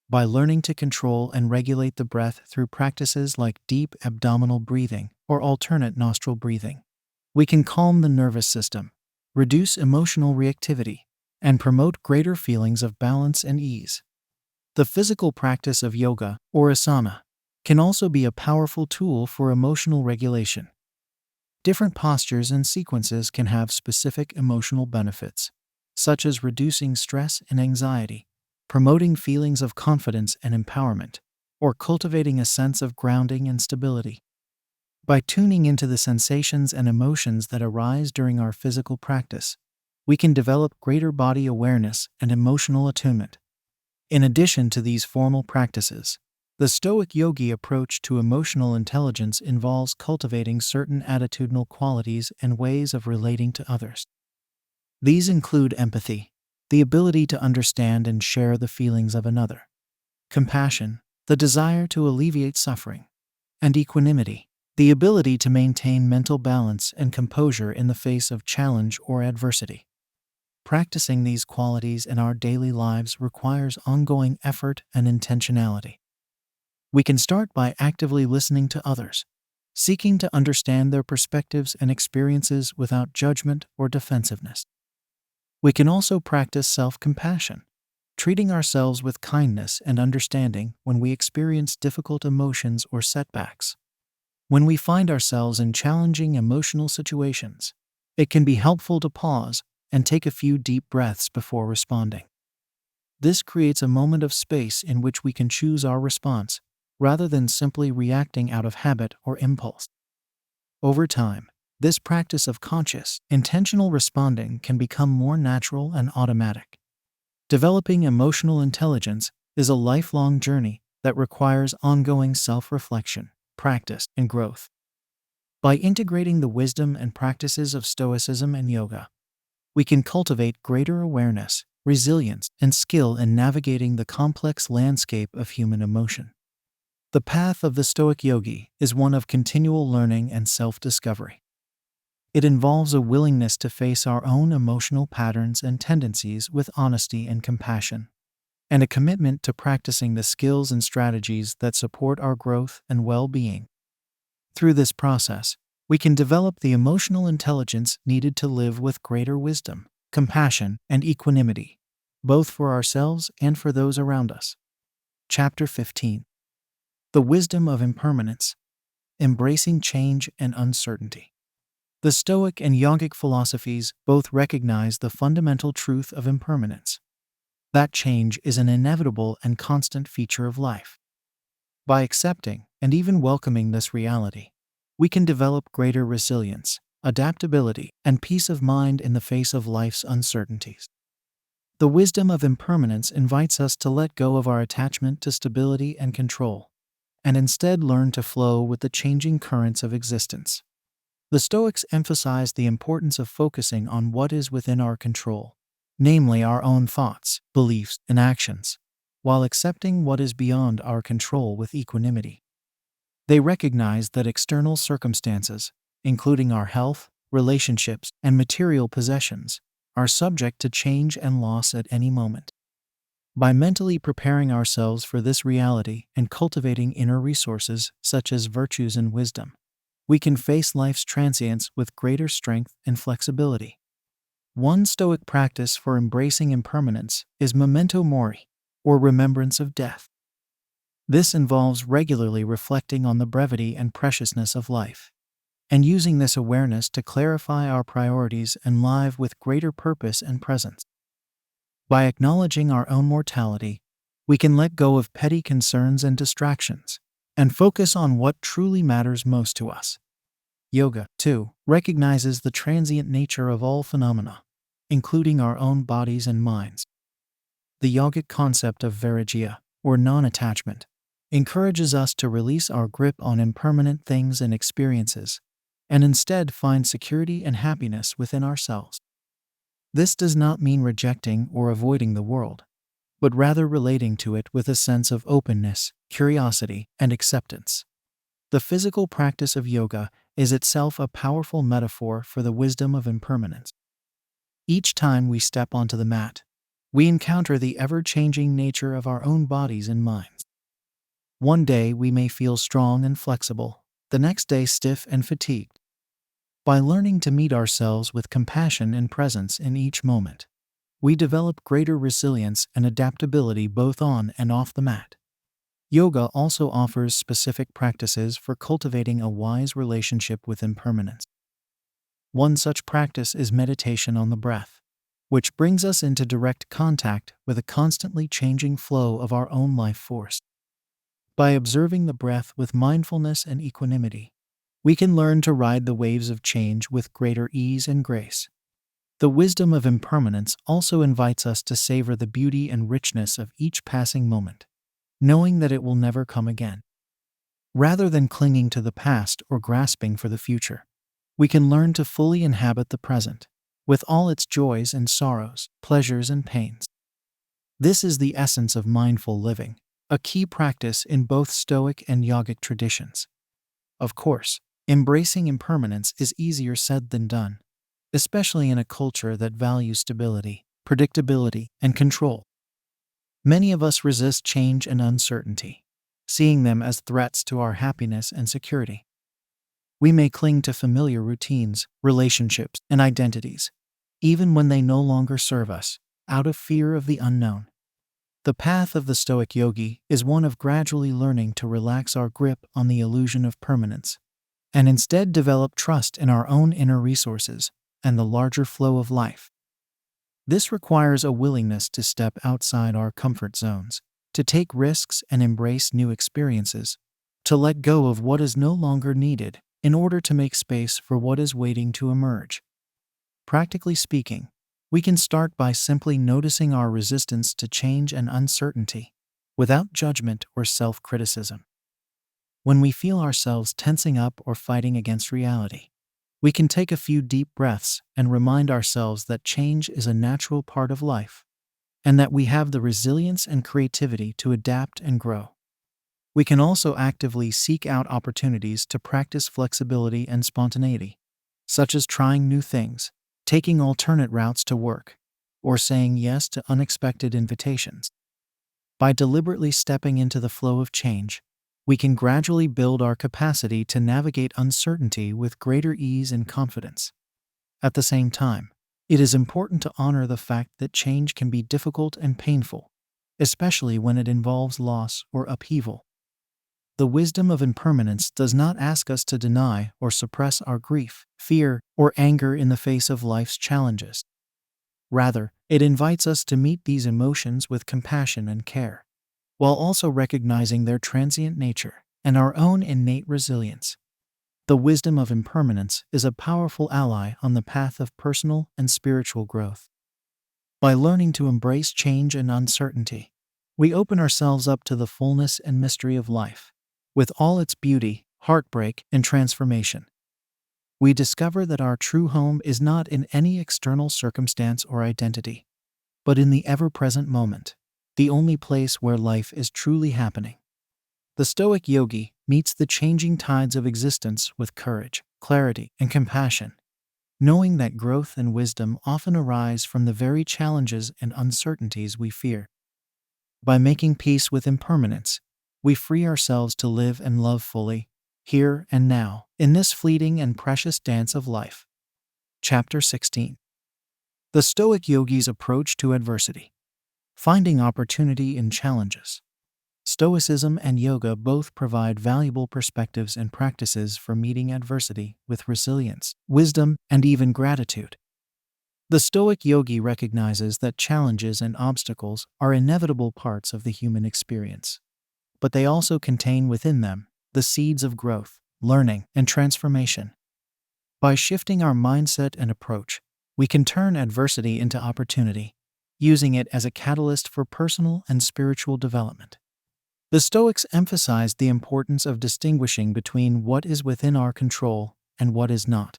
By learning to control and regulate the breath through practices like deep abdominal breathing or alternate nostril breathing, we can calm the nervous system, reduce emotional reactivity, and promote greater feelings of balance and ease. The physical practice of yoga, or asana, can also be a powerful tool for emotional regulation. Different postures and sequences can have specific emotional benefits, such as reducing stress and anxiety, promoting feelings of confidence and empowerment, or cultivating a sense of grounding and stability. By tuning into the sensations and emotions that arise during our physical practice, we can develop greater body awareness and emotional attunement. In addition to these formal practices, the Stoic Yogi approach to emotional intelligence involves cultivating certain attitudinal qualities and ways of relating to others. These include empathy, the ability to understand and share the feelings of another; compassion, the desire to alleviate suffering; and equanimity, the ability to maintain mental balance and composure in the face of challenge or adversity. Practicing these qualities in our daily lives requires ongoing effort and intentionality. We can start by actively listening to others, seeking to understand their perspectives and experiences without judgment or defensiveness. We can also practice self-compassion, treating ourselves with kindness and understanding when we experience difficult emotions or setbacks. When we find ourselves in challenging emotional situations, it can be helpful to pause and take a few deep breaths before responding. This creates a moment of space in which we can choose our response, rather than simply reacting out of habit or impulse. Over time, this practice of conscious, intentional responding can become more natural and automatic. Developing emotional intelligence is a lifelong journey that requires ongoing self-reflection, practice, and growth. By integrating the wisdom and practices of Stoicism and yoga, we can cultivate greater awareness, resilience, and skill in navigating the complex landscape of human emotion. The path of the Stoic Yogi is one of continual learning and self-discovery. It involves a willingness to face our own emotional patterns and tendencies with honesty and compassion, and a commitment to practicing the skills and strategies that support our growth and well-being. Through this process, we can develop the emotional intelligence needed to live with greater wisdom, compassion, and equanimity, both for ourselves and for those around us. Chapter 15. The Wisdom of Impermanence, Embracing Change and Uncertainty. The Stoic and Yogic philosophies both recognize the fundamental truth of impermanence, that change is an inevitable and constant feature of life. By accepting and even welcoming this reality, we can develop greater resilience, adaptability, and peace of mind in the face of life's uncertainties. The wisdom of impermanence invites us to let go of our attachment to stability and control, and instead learn to flow with the changing currents of existence. The Stoics emphasize the importance of focusing on what is within our control, namely our own thoughts, beliefs, and actions, while accepting what is beyond our control with equanimity. They recognize that external circumstances, including our health, relationships, and material possessions, are subject to change and loss at any moment. By mentally preparing ourselves for this reality and cultivating inner resources such as virtues and wisdom, we can face life's transience with greater strength and flexibility. One Stoic practice for embracing impermanence is memento mori, or remembrance of death. This involves regularly reflecting on the brevity and preciousness of life, and using this awareness to clarify our priorities and live with greater purpose and presence. By acknowledging our own mortality, we can let go of petty concerns and distractions, and focus on what truly matters most to us. Yoga, too, recognizes the transient nature of all phenomena, including our own bodies and minds. The yogic concept of virtuous, or non-attachment, encourages us to release our grip on impermanent things and experiences, and instead find security and happiness within ourselves. This does not mean rejecting or avoiding the world, but rather relating to it with a sense of openness, curiosity, and acceptance. The physical practice of yoga is itself a powerful metaphor for the wisdom of impermanence. Each time we step onto the mat, we encounter the ever-changing nature of our own bodies and minds. One day we may feel strong and flexible, the next day stiff and fatigued. By learning to meet ourselves with compassion and presence in each moment, we develop greater resilience and adaptability both on and off the mat. Yoga also offers specific practices for cultivating a wise relationship with impermanence. One such practice is meditation on the breath, which brings us into direct contact with a constantly changing flow of our own life force. By observing the breath with mindfulness and equanimity, we can learn to ride the waves of change with greater ease and grace. The wisdom of impermanence also invites us to savor the beauty and richness of each passing moment, knowing that it will never come again. Rather than clinging to the past or grasping for the future, we can learn to fully inhabit the present, with all its joys and sorrows, pleasures and pains. This is the essence of mindful living, a key practice in both Stoic and yogic traditions. Of course, embracing impermanence is easier said than done, especially in a culture that values stability, predictability, and control. Many of us resist change and uncertainty, seeing them as threats to our happiness and security. We may cling to familiar routines, relationships, and identities, even when they no longer serve us, out of fear of the unknown. The path of the Stoic Yogi is one of gradually learning to relax our grip on the illusion of permanence, and instead develop trust in our own inner resources and the larger flow of life. This requires a willingness to step outside our comfort zones, to take risks and embrace new experiences, to let go of what is no longer needed in order to make space for what is waiting to emerge. Practically speaking, we can start by simply noticing our resistance to change and uncertainty, without judgment or self-criticism. When we feel ourselves tensing up or fighting against reality, we can take a few deep breaths and remind ourselves that change is a natural part of life, and that we have the resilience and creativity to adapt and grow. We can also actively seek out opportunities to practice flexibility and spontaneity, such as trying new things, taking alternate routes to work, or saying yes to unexpected invitations. By deliberately stepping into the flow of change, we can gradually build our capacity to navigate uncertainty with greater ease and confidence. At the same time, it is important to honor the fact that change can be difficult and painful, especially when it involves loss or upheaval. The wisdom of impermanence does not ask us to deny or suppress our grief, fear, or anger in the face of life's challenges. Rather, it invites us to meet these emotions with compassion and care, while also recognizing their transient nature and our own innate resilience. The wisdom of impermanence is a powerful ally on the path of personal and spiritual growth. By learning to embrace change and uncertainty, we open ourselves up to the fullness and mystery of life, with all its beauty, heartbreak, and transformation. We discover that our true home is not in any external circumstance or identity, but in the ever-present moment, the only place where life is truly happening. The Stoic Yogi meets the changing tides of existence with courage, clarity, and compassion, knowing that growth and wisdom often arise from the very challenges and uncertainties we fear. By making peace with impermanence, we free ourselves to live and love fully, here and now, in this fleeting and precious dance of life. Chapter 16. The Stoic Yogi's approach to adversity. Finding opportunity in challenges. Stoicism and yoga both provide valuable perspectives and practices for meeting adversity with resilience, wisdom, and even gratitude. The Stoic Yogi recognizes that challenges and obstacles are inevitable parts of the human experience, but they also contain within them the seeds of growth, learning, and transformation. By shifting our mindset and approach, we can turn adversity into opportunity, using it as a catalyst for personal and spiritual development. The Stoics emphasized the importance of distinguishing between what is within our control and what is not.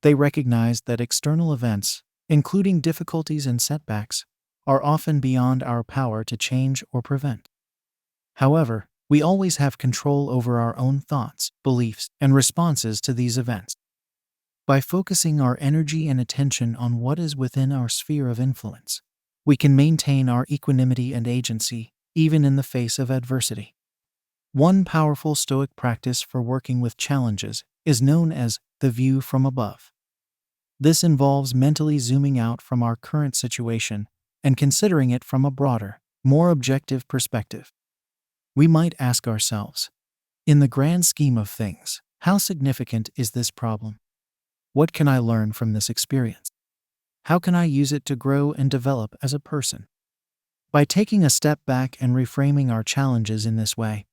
They recognized that external events, including difficulties and setbacks, are often beyond our power to change or prevent. However, we always have control over our own thoughts, beliefs, and responses to these events. By focusing our energy and attention on what is within our sphere of influence, we can maintain our equanimity and agency, even in the face of adversity. One powerful Stoic practice for working with challenges is known as the view from above. This involves mentally zooming out from our current situation and considering it from a broader, more objective perspective. We might ask ourselves, in the grand scheme of things, how significant is this problem? What can I learn from this experience? How can I use it to grow and develop as a person? By taking a step back and reframing our challenges in this way,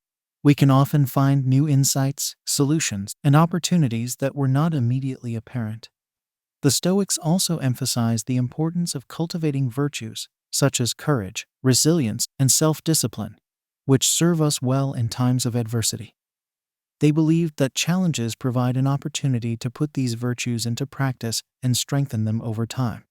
we can often find new insights, solutions, and opportunities that were not immediately apparent. The Stoics also emphasize the importance of cultivating virtues such as courage, resilience, and self-discipline, which serve us well in times of adversity. They believed that challenges provide an opportunity to put these virtues into practice and strengthen them over time.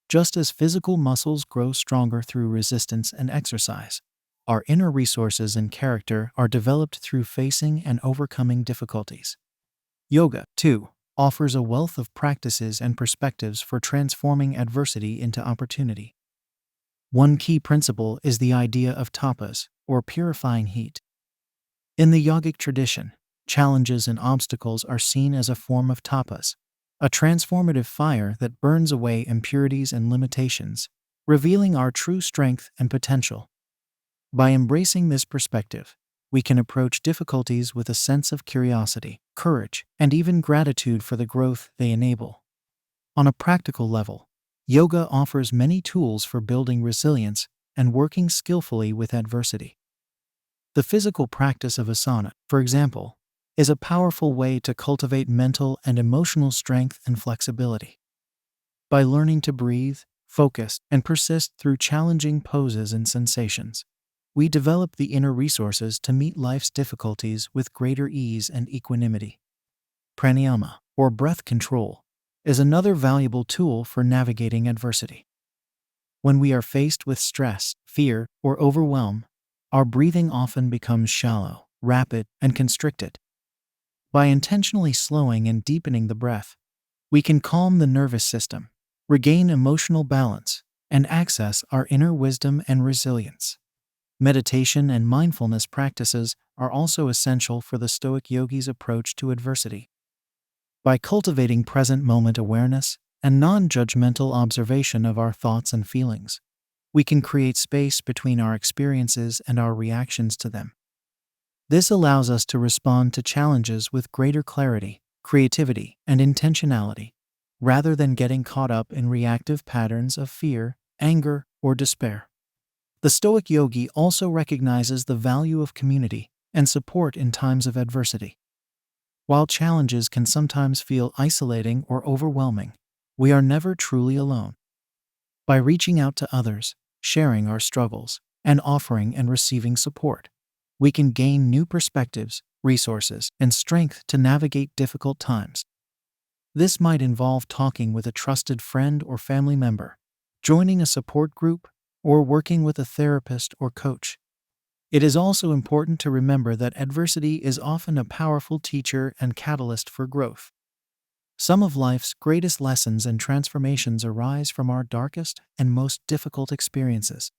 Just as physical muscles grow stronger through resistance and exercise, our inner resources and character are developed through facing and overcoming difficulties. Yoga, too, offers a wealth of practices and perspectives for transforming adversity into opportunity. One key principle is the idea of tapas, or purifying heat. In the yogic tradition, challenges and obstacles are seen as a form of tapas, a transformative fire that burns away impurities and limitations, revealing our true strength and potential. By embracing this perspective, we can approach difficulties with a sense of curiosity, courage, and even gratitude for the growth they enable. On a practical level, yoga offers many tools for building resilience and working skillfully with adversity. The physical practice of asana, for example, is a powerful way to cultivate mental and emotional strength and flexibility. By learning to breathe, focus, and persist through challenging poses and sensations, we develop the inner resources to meet life's difficulties with greater ease and equanimity. Pranayama, or breath control, is another valuable tool for navigating adversity. When we are faced with stress, fear, or overwhelm, our breathing often becomes shallow, rapid, and constricted. By intentionally slowing and deepening the breath, we can calm the nervous system, regain emotional balance, and access our inner wisdom and resilience. Meditation and mindfulness practices are also essential for the Stoic yogis' approach to adversity. By cultivating present moment awareness and non-judgmental observation of our thoughts and feelings, we can create space between our experiences and our reactions to them. This allows us to respond to challenges with greater clarity, creativity, and intentionality, rather than getting caught up in reactive patterns of fear, anger, or despair. The Stoic yogi also recognizes the value of community and support in times of adversity. While challenges can sometimes feel isolating or overwhelming, we are never truly alone. By reaching out to others, sharing our struggles, and offering and receiving support, we can gain new perspectives, resources, and strength to navigate difficult times. This might involve talking with a trusted friend or family member, joining a support group, or working with a therapist or coach. It is also important to remember that adversity is often a powerful teacher and catalyst for growth. Some of life's greatest lessons and transformations arise from our darkest and most difficult experiences.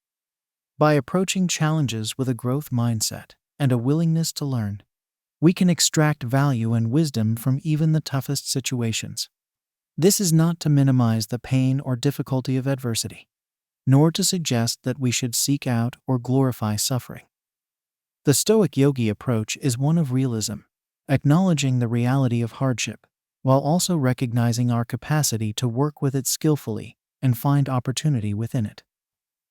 By approaching challenges with a growth mindset and a willingness to learn, we can extract value and wisdom from even the toughest situations. This is not to minimize the pain or difficulty of adversity, nor to suggest that we should seek out or glorify suffering. The Stoic yogi approach is one of realism, acknowledging the reality of hardship, while also recognizing our capacity to work with it skillfully and find opportunity within it.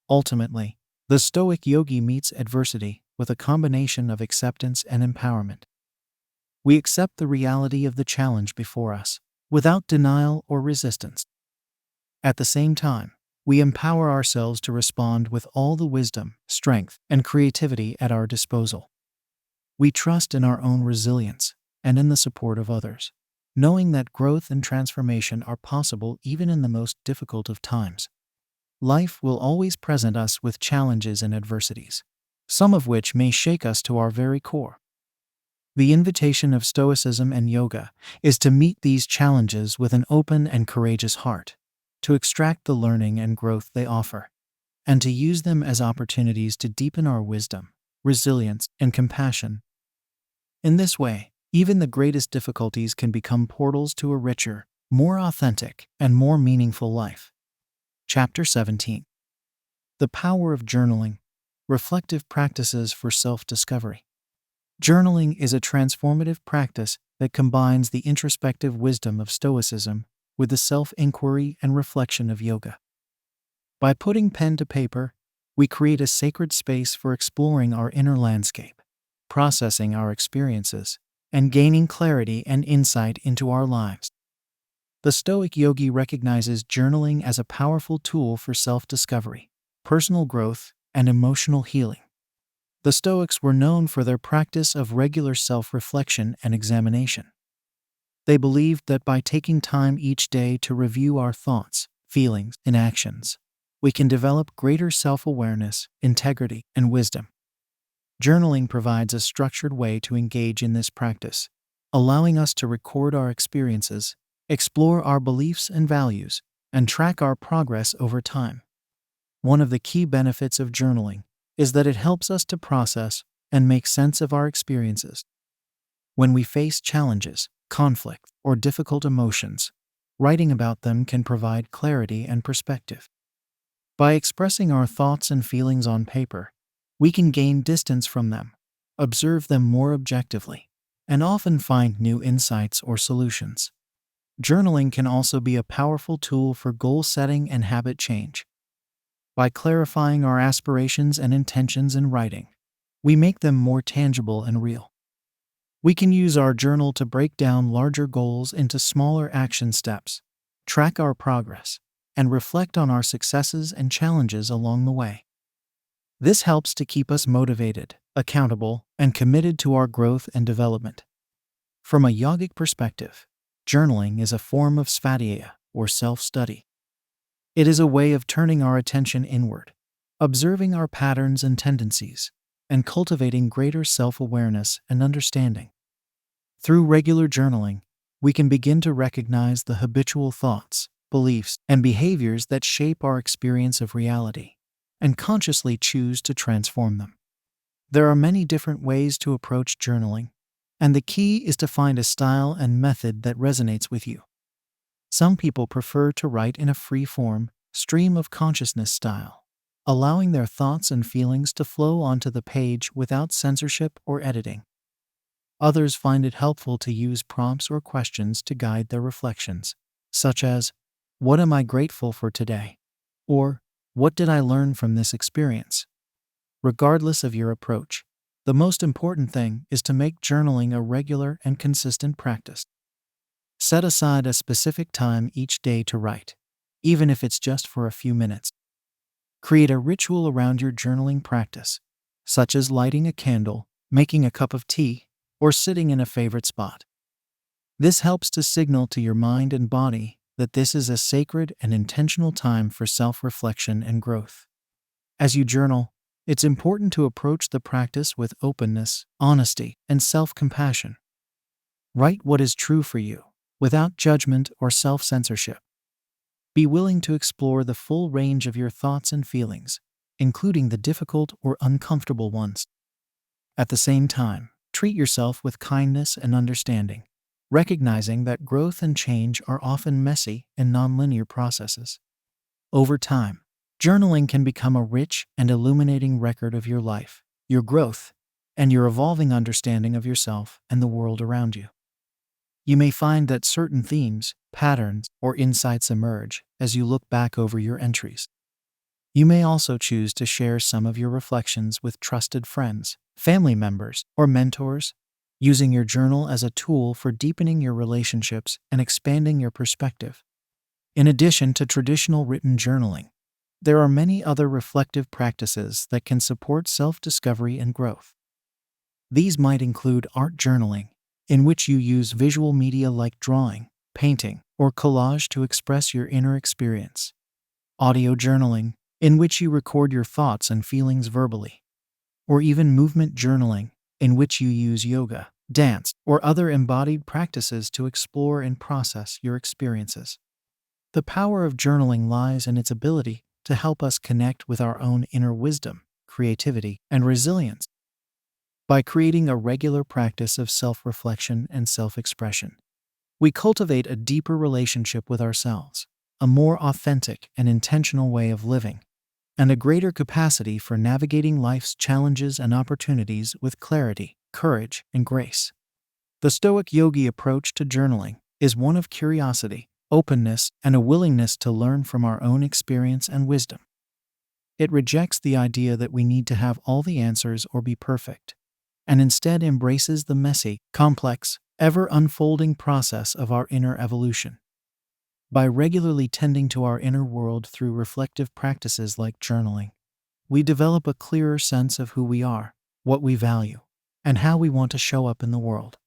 Ultimately, the Stoic yogi meets adversity with a combination of acceptance and empowerment. We accept the reality of the challenge before us, without denial or resistance. At the same time, we empower ourselves to respond with all the wisdom, strength, and creativity at our disposal. We trust in our own resilience and in the support of others, knowing that growth and transformation are possible even in the most difficult of times. Life will always present us with challenges and adversities, some of which may shake us to our very core. The invitation of Stoicism and yoga is to meet these challenges with an open and courageous heart, to extract the learning and growth they offer, and to use them as opportunities to deepen our wisdom, resilience, and compassion. In this way, even the greatest difficulties can become portals to a richer, more authentic, and more meaningful life. Chapter 17. The Power of Journaling. Reflective Practices for Self-Discovery. Journaling is a transformative practice that combines the introspective wisdom of Stoicism with the self-inquiry and reflection of yoga. By putting pen to paper, we create a sacred space for exploring our inner landscape, processing our experiences, and gaining clarity and insight into our lives. The Stoic Yogi recognizes journaling as a powerful tool for self-discovery, personal growth, and emotional healing. The Stoics were known for their practice of regular self-reflection and examination. They believed that by taking time each day to review our thoughts, feelings, and actions, we can develop greater self-awareness, integrity, and wisdom. Journaling provides a structured way to engage in this practice, allowing us to record our experiences, explore our beliefs and values, and track our progress over time. One of the key benefits of journaling is that it helps us to process and make sense of our experiences. When we face challenges, conflict, or difficult emotions, writing about them can provide clarity and perspective. By expressing our thoughts and feelings on paper, we can gain distance from them, observe them more objectively, and often find new insights or solutions. Journaling can also be a powerful tool for goal setting and habit change. By clarifying our aspirations and intentions in writing, we make them more tangible and real. We can use our journal to break down larger goals into smaller action steps, track our progress, and reflect on our successes and challenges along the way. This helps to keep us motivated, accountable, and committed to our growth and development. From a yogic perspective, journaling is a form of svadhyaya, or self-study. It is a way of turning our attention inward, observing our patterns and tendencies, and cultivating greater self-awareness and understanding. Through regular journaling, we can begin to recognize the habitual thoughts, beliefs, and behaviors that shape our experience of reality, and consciously choose to transform them. There are many different ways to approach journaling, and the key is to find a style and method that resonates with you. Some people prefer to write in a free-form, stream of consciousness style, allowing their thoughts and feelings to flow onto the page without censorship or editing. Others find it helpful to use prompts or questions to guide their reflections, such as, "What am I grateful for today?" or "What did I learn from this experience?" Regardless of your approach, the most important thing is to make journaling a regular and consistent practice. Set aside a specific time each day to write, even if it's just for a few minutes. Create a ritual around your journaling practice, such as lighting a candle, making a cup of tea, or sitting in a favorite spot. This helps to signal to your mind and body that this is a sacred and intentional time for self-reflection and growth. As you journal, it's important to approach the practice with openness, honesty, and self-compassion. Write what is true for you, without judgment or self-censorship. Be willing to explore the full range of your thoughts and feelings, including the difficult or uncomfortable ones. At the same time, treat yourself with kindness and understanding, recognizing that growth and change are often messy and nonlinear processes. Over time, journaling can become a rich and illuminating record of your life, your growth, and your evolving understanding of yourself and the world around you. You may find that certain themes, patterns, or insights emerge as you look back over your entries. You may also choose to share some of your reflections with trusted friends, family members, or mentors, using your journal as a tool for deepening your relationships and expanding your perspective. In addition to traditional written journaling, there are many other reflective practices that can support self-discovery and growth. These might include art journaling, in which you use visual media like drawing, painting, or collage to express your inner experience. Audio journaling, in which you record your thoughts and feelings verbally. Or even movement journaling, in which you use yoga, dance, or other embodied practices to explore and process your experiences. The power of journaling lies in its ability to help us connect with our own inner wisdom, creativity, and resilience. By creating a regular practice of self-reflection and self-expression, we cultivate a deeper relationship with ourselves, a more authentic and intentional way of living, and a greater capacity for navigating life's challenges and opportunities with clarity, courage, and grace. The Stoic Yogi approach to journaling is one of curiosity, openness, and a willingness to learn from our own experience and wisdom. It rejects the idea that we need to have all the answers or be perfect, and instead embraces the messy, complex, ever-unfolding process of our inner evolution. By regularly tending to our inner world through reflective practices like journaling, we develop a clearer sense of who we are, what we value, and how we want to show up in the world.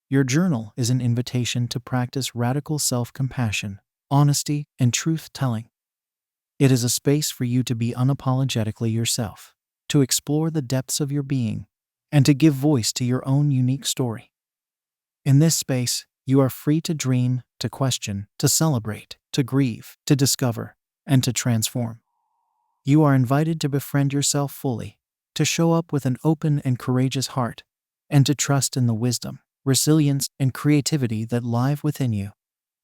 Your journal is an invitation to practice radical self-compassion, honesty, and truth-telling. It is a space for you to be unapologetically yourself, to explore the depths of your being, and to give voice to your own unique story. In this space, you are free to dream, to question, to celebrate, to grieve, to discover, and to transform. You are invited to befriend yourself fully, to show up with an open and courageous heart, and to trust in the wisdom, resilience, and creativity that live within you.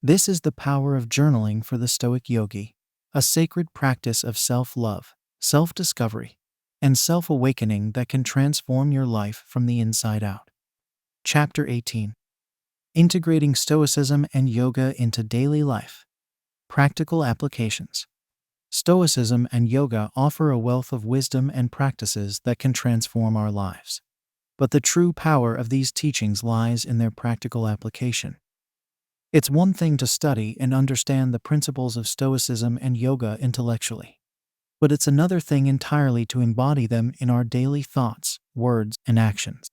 This is the power of journaling for the Stoic Yogi, a sacred practice of self-love, self-discovery, and self-awakening that can transform your life from the inside out. Chapter 18. Integrating Stoicism and Yoga into Daily Life. Practical Applications. Stoicism and yoga offer a wealth of wisdom and practices that can transform our lives. But the true power of these teachings lies in their practical application. It's one thing to study and understand the principles of Stoicism and yoga intellectually, but it's another thing entirely to embody them in our daily thoughts, words, and actions.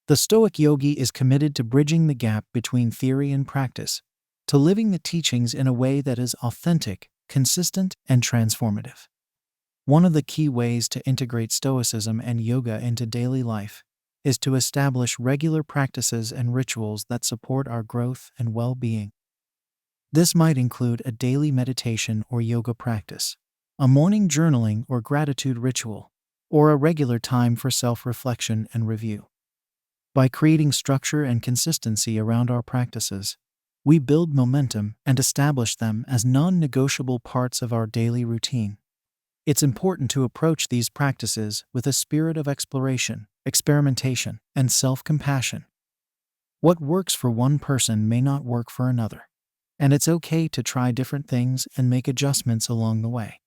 The Stoic Yogi is committed to bridging the gap between theory and practice, to living the teachings in a way that is authentic, consistent, and transformative. One of the key ways to integrate Stoicism and yoga into daily life is to establish regular practices and rituals that support our growth and well-being. This might include a daily meditation or yoga practice, a morning journaling or gratitude ritual, or a regular time for self-reflection and review. By creating structure and consistency around our practices, we build momentum and establish them as non-negotiable parts of our daily routine. It's important to approach these practices with a spirit of exploration, experimentation, and self-compassion. What works for one person may not work for another, and it's okay to try different things and make adjustments along the way.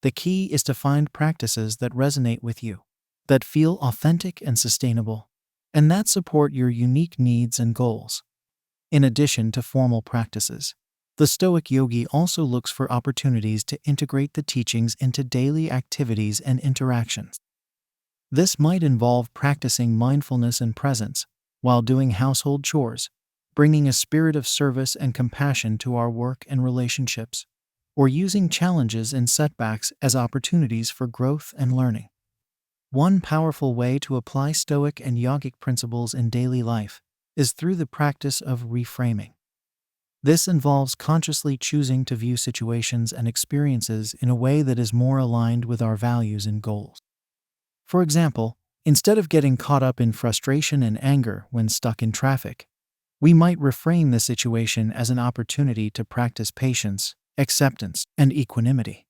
The key is to find practices that resonate with you, that feel authentic and sustainable, and that support your unique needs and goals. In addition to formal practices, the Stoic Yogi also looks for opportunities to integrate the teachings into daily activities and interactions. This might involve practicing mindfulness and presence while doing household chores, bringing a spirit of service and compassion to our work and relationships, or using challenges and setbacks as opportunities for growth and learning. One powerful way to apply Stoic and yogic principles in daily life is through the practice of reframing. This involves consciously choosing to view situations and experiences in a way that is more aligned with our values and goals. For example, instead of getting caught up in frustration and anger when stuck in traffic, we might reframe the situation as an opportunity to practice patience, acceptance, and equanimity.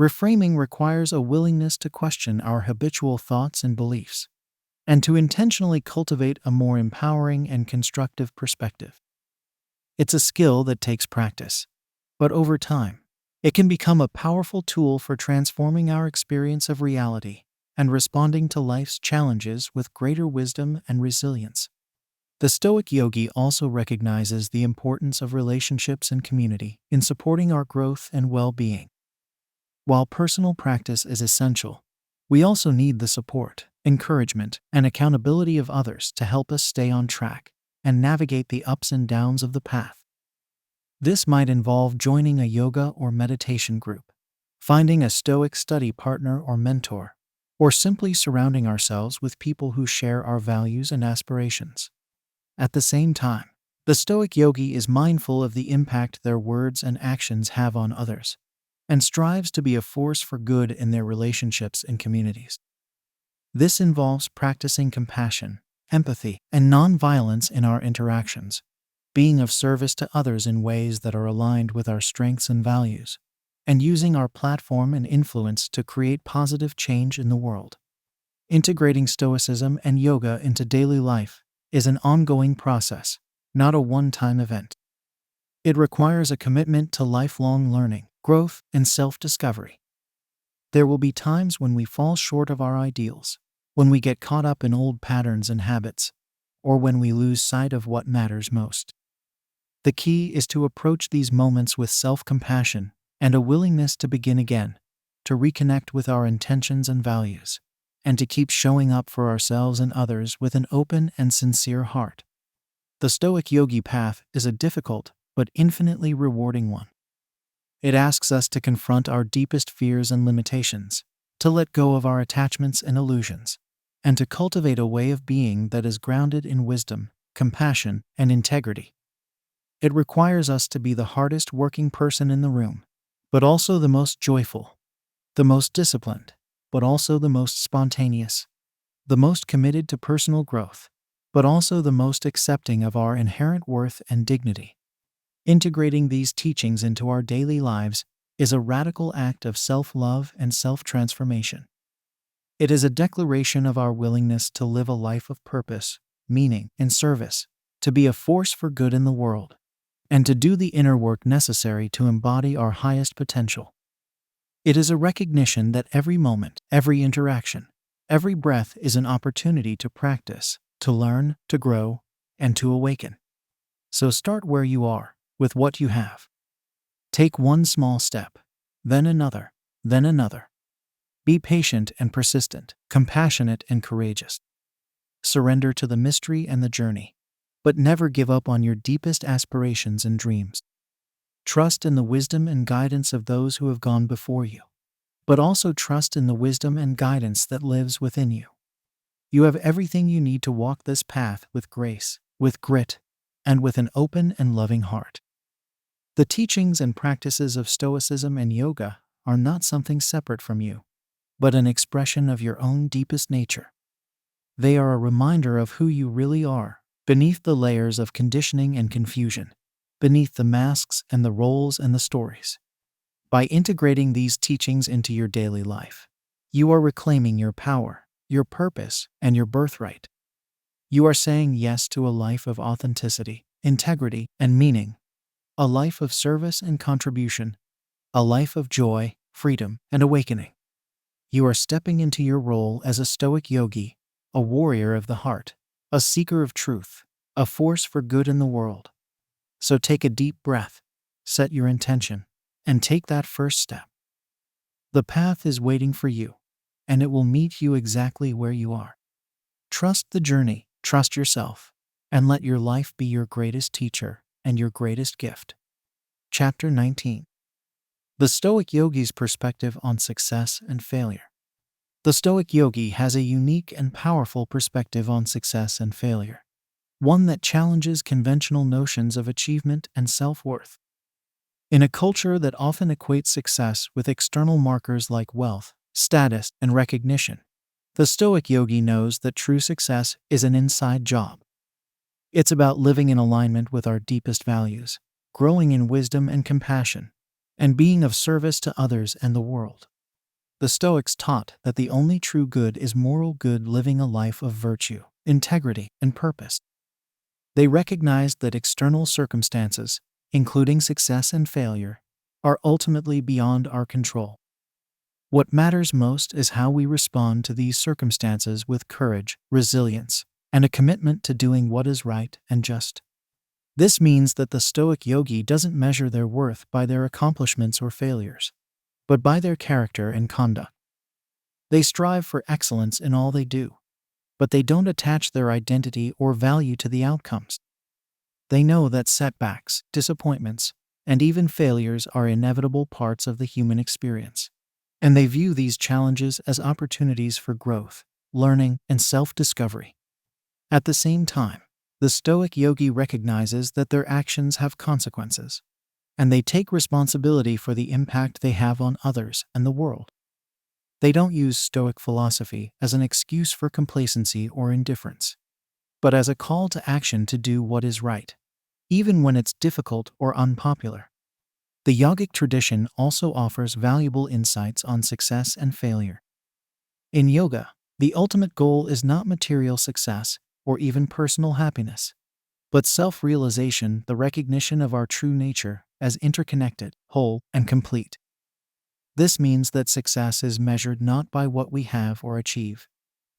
Reframing requires a willingness to question our habitual thoughts and beliefs, and to intentionally cultivate a more empowering and constructive perspective. It's a skill that takes practice, but over time, it can become a powerful tool for transforming our experience of reality and responding to life's challenges with greater wisdom and resilience. The Stoic Yogi also recognizes the importance of relationships and community in supporting our growth and well-being. While personal practice is essential, we also need the support, encouragement, and accountability of others to help us stay on track and navigate the ups and downs of the path. This might involve joining a yoga or meditation group, finding a Stoic study partner or mentor, or simply surrounding ourselves with people who share our values and aspirations. At the same time, the Stoic Yogi is mindful of the impact their words and actions have on others, and strives to be a force for good in their relationships and communities. This involves practicing compassion, empathy, and nonviolence in our interactions, being of service to others in ways that are aligned with our strengths and values, and using our platform and influence to create positive change in the world. Integrating Stoicism and yoga into daily life is an ongoing process, not a one-time event. It requires a commitment to lifelong learning, growth, and self-discovery. There will be times when we fall short of our ideals, when we get caught up in old patterns and habits, or when we lose sight of what matters most. The key is to approach these moments with self-compassion and a willingness to begin again, to reconnect with our intentions and values, and to keep showing up for ourselves and others with an open and sincere heart. The Stoic Yogi path is a difficult but infinitely rewarding one. It asks us to confront our deepest fears and limitations, to let go of our attachments and illusions, and to cultivate a way of being that is grounded in wisdom, compassion, and integrity. It requires us to be the hardest working person in the room, but also the most joyful, the most disciplined, but also the most spontaneous, the most committed to personal growth, but also the most accepting of our inherent worth and dignity. Integrating these teachings into our daily lives is a radical act of self-love and self-transformation. It is a declaration of our willingness to live a life of purpose, meaning, and service, to be a force for good in the world, and to do the inner work necessary to embody our highest potential. It is a recognition that every moment, every interaction, every breath is an opportunity to practice, to learn, to grow, and to awaken. So start where you are, with what you have. Take one small step, then another, then another. Be patient and persistent, compassionate and courageous. Surrender to the mystery and the journey, but never give up on your deepest aspirations and dreams. Trust in the wisdom and guidance of those who have gone before you, but also trust in the wisdom and guidance that lives within you. You have everything you need to walk this path with grace, with grit, and with an open and loving heart. The teachings and practices of Stoicism and yoga are not something separate from you, but an expression of your own deepest nature. They are a reminder of who you really are, beneath the layers of conditioning and confusion, beneath the masks and the roles and the stories. By integrating these teachings into your daily life, you are reclaiming your power, your purpose, and your birthright. You are saying yes to a life of authenticity, integrity, and meaning, a life of service and contribution, a life of joy, freedom, and awakening. You are stepping into your role as a Stoic yogi, a warrior of the heart, a seeker of truth, a force for good in the world. So take a deep breath, set your intention, and take that first step. The path is waiting for you, and it will meet you exactly where you are. Trust the journey, trust yourself, and let your life be your greatest teacher and your greatest gift. Chapter 19. The Stoic Yogi's perspective on success and failure. The Stoic Yogi has a unique and powerful perspective on success and failure, one that challenges conventional notions of achievement and self-worth. In a culture that often equates success with external markers like wealth, status, and recognition, the Stoic Yogi knows that true success is an inside job. It's about living in alignment with our deepest values, growing in wisdom and compassion, and being of service to others and the world. The Stoics taught that the only true good is moral good, living a life of virtue, integrity, and purpose. They recognized that external circumstances, including success and failure, are ultimately beyond our control. What matters most is how we respond to these circumstances with courage, resilience, and a commitment to doing what is right and just. This means that the Stoic yogi doesn't measure their worth by their accomplishments or failures, but by their character and conduct. They strive for excellence in all they do, but they don't attach their identity or value to the outcomes. They know that setbacks, disappointments, and even failures are inevitable parts of the human experience, and they view these challenges as opportunities for growth, learning, and self-discovery. At the same time, the Stoic yogi recognizes that their actions have consequences, and they take responsibility for the impact they have on others and the world. They don't use Stoic philosophy as an excuse for complacency or indifference, but as a call to action to do what is right, even when it's difficult or unpopular. The yogic tradition also offers valuable insights on success and failure. In yoga, the ultimate goal is not material success or even personal happiness, but self-realization, the recognition of our true nature as interconnected, whole, and complete. This means that success is measured not by what we have or achieve,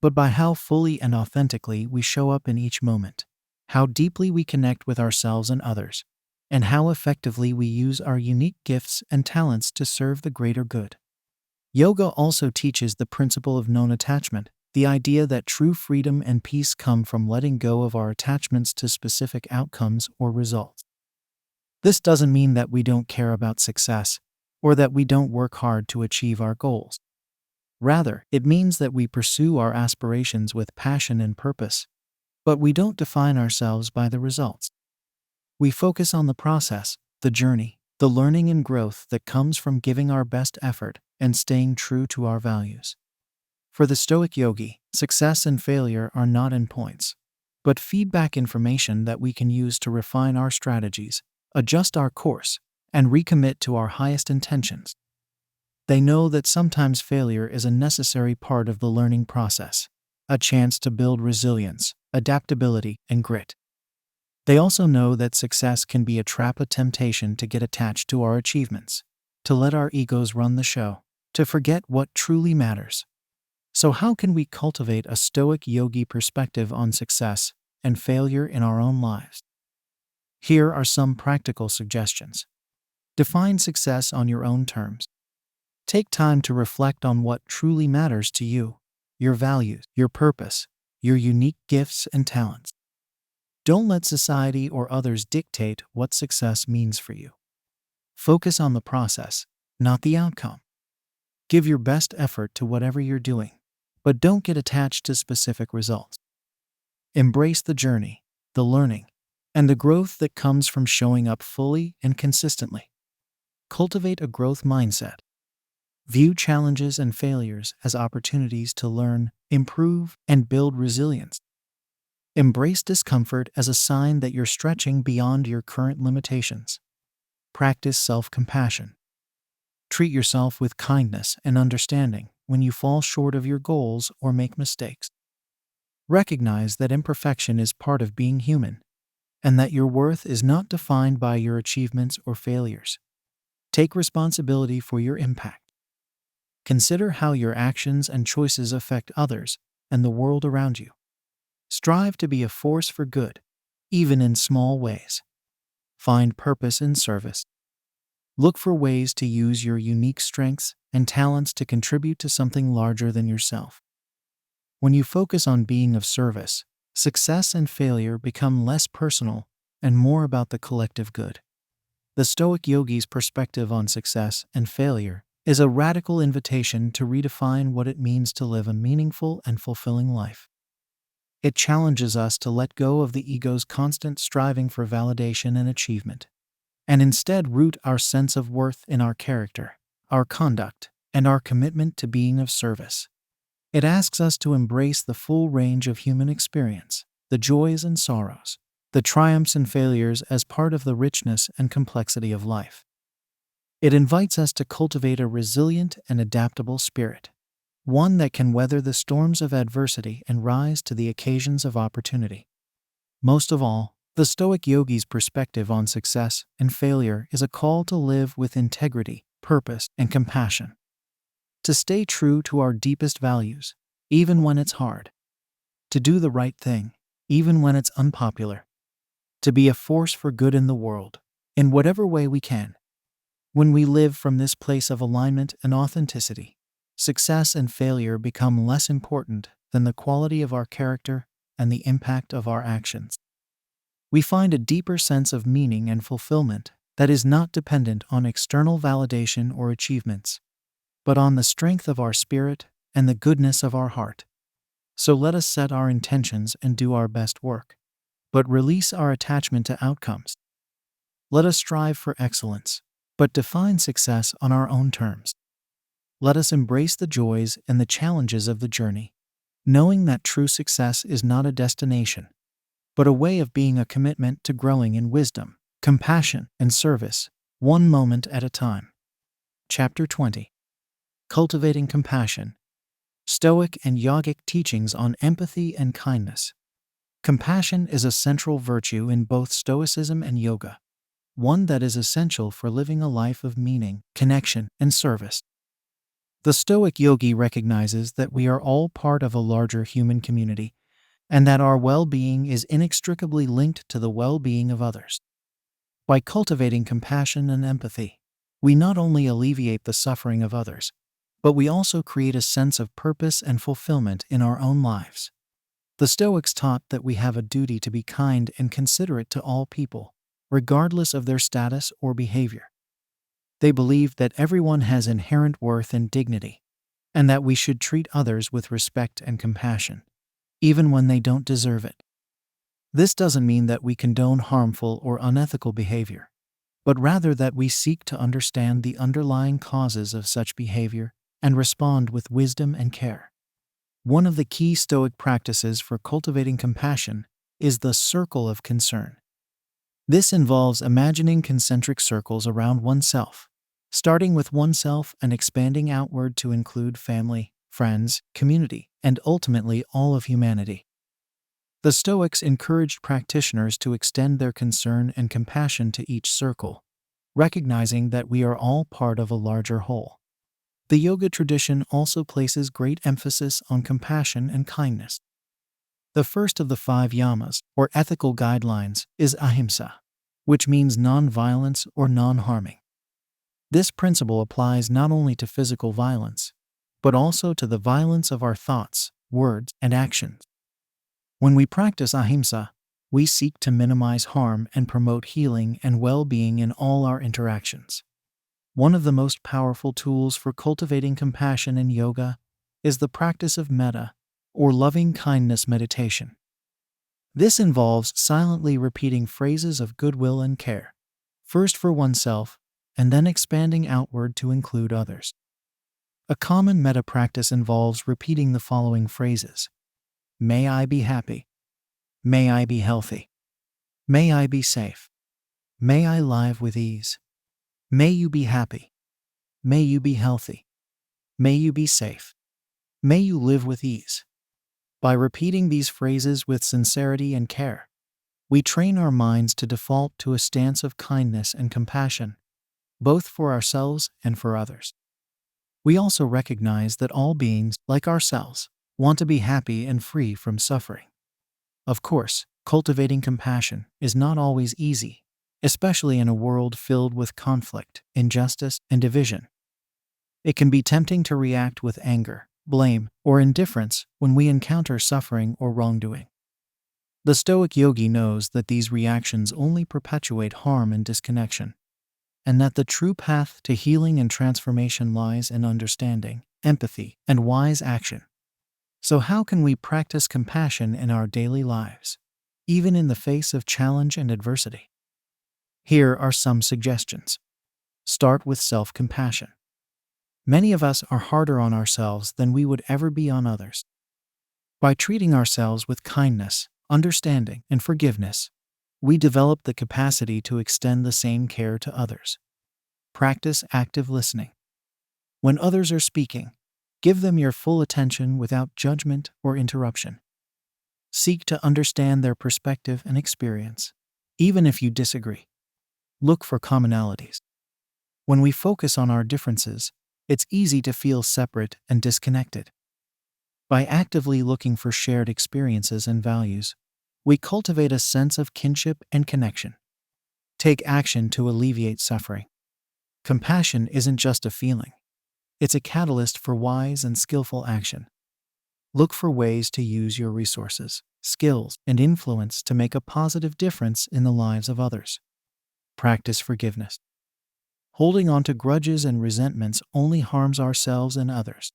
but by how fully and authentically we show up in each moment, how deeply we connect with ourselves and others, and how effectively we use our unique gifts and talents to serve the greater good. Yoga also teaches the principle of non-attachment, the idea that true freedom and peace come from letting go of our attachments to specific outcomes or results. This doesn't mean that we don't care about success, or that we don't work hard to achieve our goals. Rather, it means that we pursue our aspirations with passion and purpose, but we don't define ourselves by the results. We focus on the process, the journey, the learning and growth that comes from giving our best effort and staying true to our values. For the Stoic yogi, success and failure are not endpoints, but feedback information that we can use to refine our strategies, adjust our course, and recommit to our highest intentions. They know that sometimes failure is a necessary part of the learning process, a chance to build resilience, adaptability, and grit. They also know that success can be a trap, a temptation to get attached to our achievements, to let our egos run the show, to forget what truly matters. So how can we cultivate a Stoic yogi perspective on success and failure in our own lives? Here are some practical suggestions. Define success on your own terms. Take time to reflect on what truly matters to you, your values, your purpose, your unique gifts and talents. Don't let society or others dictate what success means for you. Focus on the process, not the outcome. Give your best effort to whatever you're doing, but don't get attached to specific results. Embrace the journey, the learning, and the growth that comes from showing up fully and consistently. Cultivate a growth mindset. View challenges and failures as opportunities to learn, improve, and build resilience. Embrace discomfort as a sign that you're stretching beyond your current limitations. Practice self-compassion. Treat yourself with kindness and understanding when you fall short of your goals or make mistakes. Recognize that imperfection is part of being human, and that your worth is not defined by your achievements or failures. Take responsibility for your impact. Consider how your actions and choices affect others and the world around you. Strive to be a force for good, even in small ways. Find purpose in service. Look for ways to use your unique strengths and talents to contribute to something larger than yourself. When you focus on being of service, success and failure become less personal and more about the collective good. The Stoic yogi's perspective on success and failure is a radical invitation to redefine what it means to live a meaningful and fulfilling life. It challenges us to let go of the ego's constant striving for validation and achievement, and instead root our sense of worth in our character, our conduct, and our commitment to being of service. It asks us to embrace the full range of human experience, the joys and sorrows, the triumphs and failures as part of the richness and complexity of life. It invites us to cultivate a resilient and adaptable spirit, one that can weather the storms of adversity and rise to the occasions of opportunity. Most of all, the Stoic yogi's perspective on success and failure is a call to live with integrity, purpose, and compassion. To stay true to our deepest values, even when it's hard. To do the right thing, even when it's unpopular, to be a force for good in the world, in whatever way we can. When we live from this place of alignment and authenticity, success and failure become less important than the quality of our character and the impact of our actions. We find a deeper sense of meaning and fulfillment that is not dependent on external validation or achievements, but on the strength of our spirit and the goodness of our heart. So let us set our intentions and do our best work, but release our attachment to outcomes. Let us strive for excellence, but define success on our own terms. Let us embrace the joys and the challenges of the journey, knowing that true success is not a destination, but a way of being, a commitment to growing in wisdom, compassion, and service, one moment at a time. Chapter 20. Cultivating Compassion. Stoic and Yogic Teachings on Empathy and Kindness. Compassion is a central virtue in both Stoicism and Yoga, one that is essential for living a life of meaning, connection, and service. The Stoic Yogi recognizes that we are all part of a larger human community, and that our well-being is inextricably linked to the well-being of others. By cultivating compassion and empathy, we not only alleviate the suffering of others, but we also create a sense of purpose and fulfillment in our own lives. The Stoics taught that we have a duty to be kind and considerate to all people, regardless of their status or behavior. They believed that everyone has inherent worth and dignity, and that we should treat others with respect and compassion, even when they don't deserve it. This doesn't mean that we condone harmful or unethical behavior, but rather that we seek to understand the underlying causes of such behavior and respond with wisdom and care. One of the key Stoic practices for cultivating compassion is the circle of concern. This involves imagining concentric circles around oneself, starting with oneself and expanding outward to include family, friends, community, and ultimately all of humanity. The Stoics encouraged practitioners to extend their concern and compassion to each circle, recognizing that we are all part of a larger whole. The yoga tradition also places great emphasis on compassion and kindness. The first of the 5 yamas, or ethical guidelines, is ahimsa, which means non-violence or non-harming. This principle applies not only to physical violence, but also to the violence of our thoughts, words, and actions. When we practice ahimsa, we seek to minimize harm and promote healing and well-being in all our interactions. One of the most powerful tools for cultivating compassion in yoga is the practice of metta, or loving kindness meditation. This involves silently repeating phrases of goodwill and care, first for oneself, and then expanding outward to include others. A common metta practice involves repeating the following phrases: May I be happy. May I be healthy. May I be safe. May I live with ease. May you be happy. May you be healthy. May you be safe. May you live with ease. By repeating these phrases with sincerity and care, we train our minds to default to a stance of kindness and compassion, both for ourselves and for others. We also recognize that all beings, like ourselves, want to be happy and free from suffering. Of course, cultivating compassion is not always easy, especially in a world filled with conflict, injustice, and division. It can be tempting to react with anger, blame, or indifference when we encounter suffering or wrongdoing. The Stoic Yogi knows that these reactions only perpetuate harm and disconnection, and that the true path to healing and transformation lies in understanding, empathy, and wise action. So how can we practice compassion in our daily lives, even in the face of challenge and adversity? Here are some suggestions. Start with self-compassion. Many of us are harder on ourselves than we would ever be on others. By treating ourselves with kindness, understanding, and forgiveness, we develop the capacity to extend the same care to others. Practice active listening. When others are speaking, give them your full attention without judgment or interruption. Seek to understand their perspective and experience, even if you disagree. Look for commonalities. When we focus on our differences, it's easy to feel separate and disconnected. By actively looking for shared experiences and values, we cultivate a sense of kinship and connection. Take action to alleviate suffering. Compassion isn't just a feeling. It's a catalyst for wise and skillful action. Look for ways to use your resources, skills, and influence to make a positive difference in the lives of others. Practice forgiveness. Holding on to grudges and resentments only harms ourselves and others.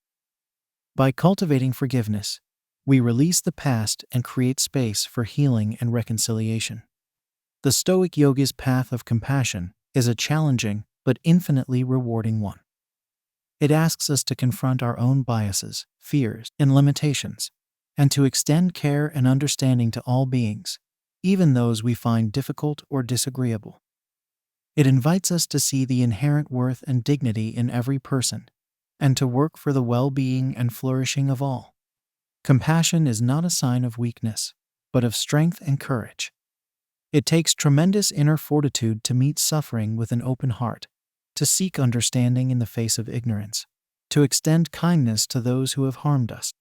By cultivating forgiveness, we release the past and create space for healing and reconciliation. The Stoic Yogi's path of compassion is a challenging but infinitely rewarding one. It asks us to confront our own biases, fears, and limitations, and to extend care and understanding to all beings, even those we find difficult or disagreeable. It invites us to see the inherent worth and dignity in every person, and to work for the well-being and flourishing of all. Compassion is not a sign of weakness, but of strength and courage. It takes tremendous inner fortitude to meet suffering with an open heart, to seek understanding in the face of ignorance, to extend kindness to those who have harmed us.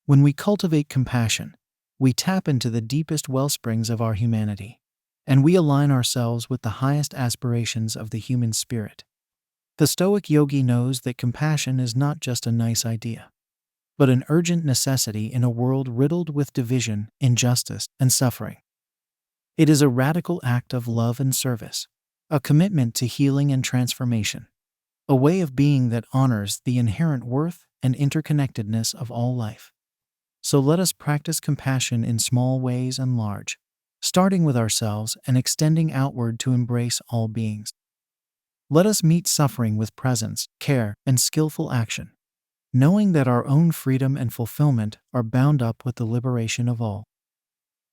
When we cultivate compassion, we tap into the deepest wellsprings of our humanity, and we align ourselves with the highest aspirations of the human spirit. The Stoic Yogi knows that compassion is not just a nice idea, but an urgent necessity in a world riddled with division, injustice, and suffering. It is a radical act of love and service, a commitment to healing and transformation, a way of being that honors the inherent worth and interconnectedness of all life. So let us practice compassion in small ways and large, starting with ourselves and extending outward to embrace all beings. Let us meet suffering with presence, care, and skillful action, knowing that our own freedom and fulfillment are bound up with the liberation of all.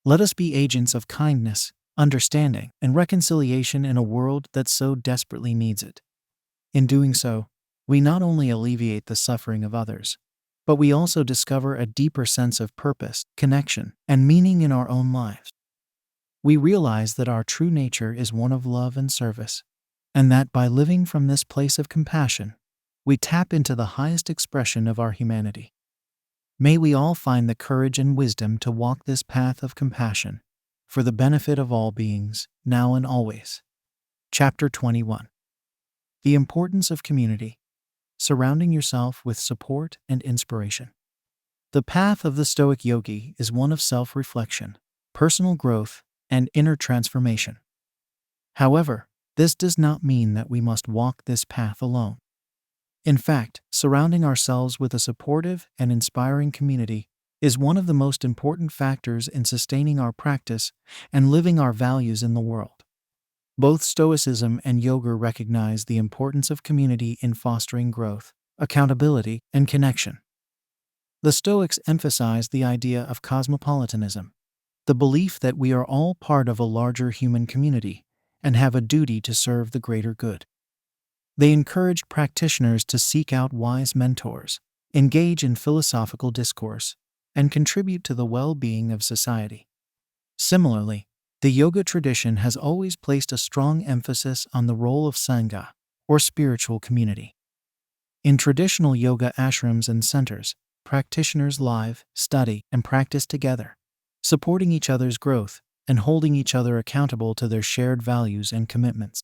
Let us be agents of kindness, understanding, and reconciliation in a world that so desperately needs it. In doing so, we not only alleviate the suffering of others, but we also discover a deeper sense of purpose, connection, and meaning in our own lives. We realize that our true nature is one of love and service, and that by living from this place of compassion, we tap into the highest expression of our humanity. May we all find the courage and wisdom to walk this path of compassion for the benefit of all beings, now and always. Chapter 21. The importance of community. Surrounding yourself with support and inspiration. The path of the Stoic Yogi is one of self-reflection, personal growth, and inner transformation. However, this does not mean that we must walk this path alone. In fact, surrounding ourselves with a supportive and inspiring community is one of the most important factors in sustaining our practice and living our values in the world. Both Stoicism and Yoga recognize the importance of community in fostering growth, accountability, and connection. The Stoics emphasize the idea of cosmopolitanism, the belief that we are all part of a larger human community and have a duty to serve the greater good. They encouraged practitioners to seek out wise mentors, engage in philosophical discourse, and contribute to the well-being of society. Similarly, the yoga tradition has always placed a strong emphasis on the role of sangha, or spiritual community. In traditional yoga ashrams and centers, practitioners live, study, and practice together, supporting each other's growth and holding each other accountable to their shared values and commitments.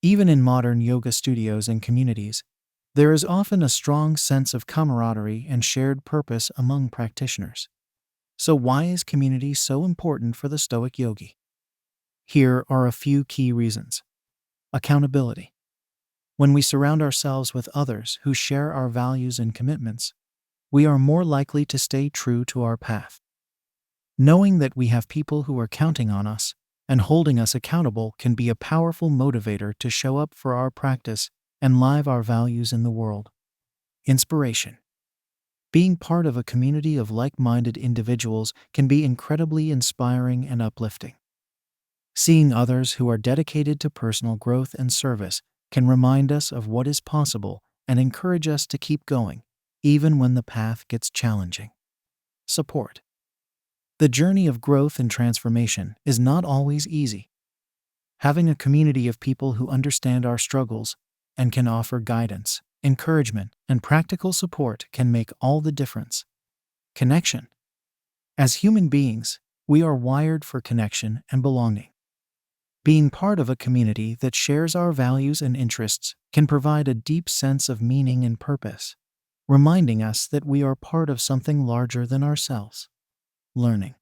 Even in modern yoga studios and communities, there is often a strong sense of camaraderie and shared purpose among practitioners. So why is community so important for the Stoic Yogi? Here are a few key reasons. Accountability. When we surround ourselves with others who share our values and commitments, we are more likely to stay true to our path. Knowing that we have people who are counting on us and holding us accountable can be a powerful motivator to show up for our practice and live our values in the world. Inspiration. Being part of a community of like-minded individuals can be incredibly inspiring and uplifting. Seeing others who are dedicated to personal growth and service can remind us of what is possible and encourage us to keep going, even when the path gets challenging. Support. The journey of growth and transformation is not always easy. Having a community of people who understand our struggles and can offer guidance, encouragement, and practical support can make all the difference. Connection. As human beings, We are wired for connection and belonging. Being part of a community that shares our values and interests can provide a deep sense of meaning and purpose, reminding us that we are part of something larger than ourselves. Learning.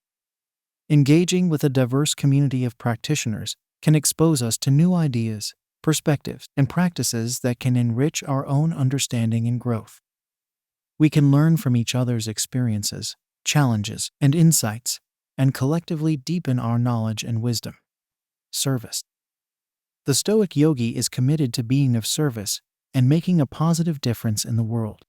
Engaging with a diverse community of practitioners can expose us to new ideas, perspectives, and practices that can enrich our own understanding and growth. We can learn from each other's experiences, challenges, and insights, and collectively deepen our knowledge and wisdom. Service. The Stoic Yogi is committed to being of service and making a positive difference in the world.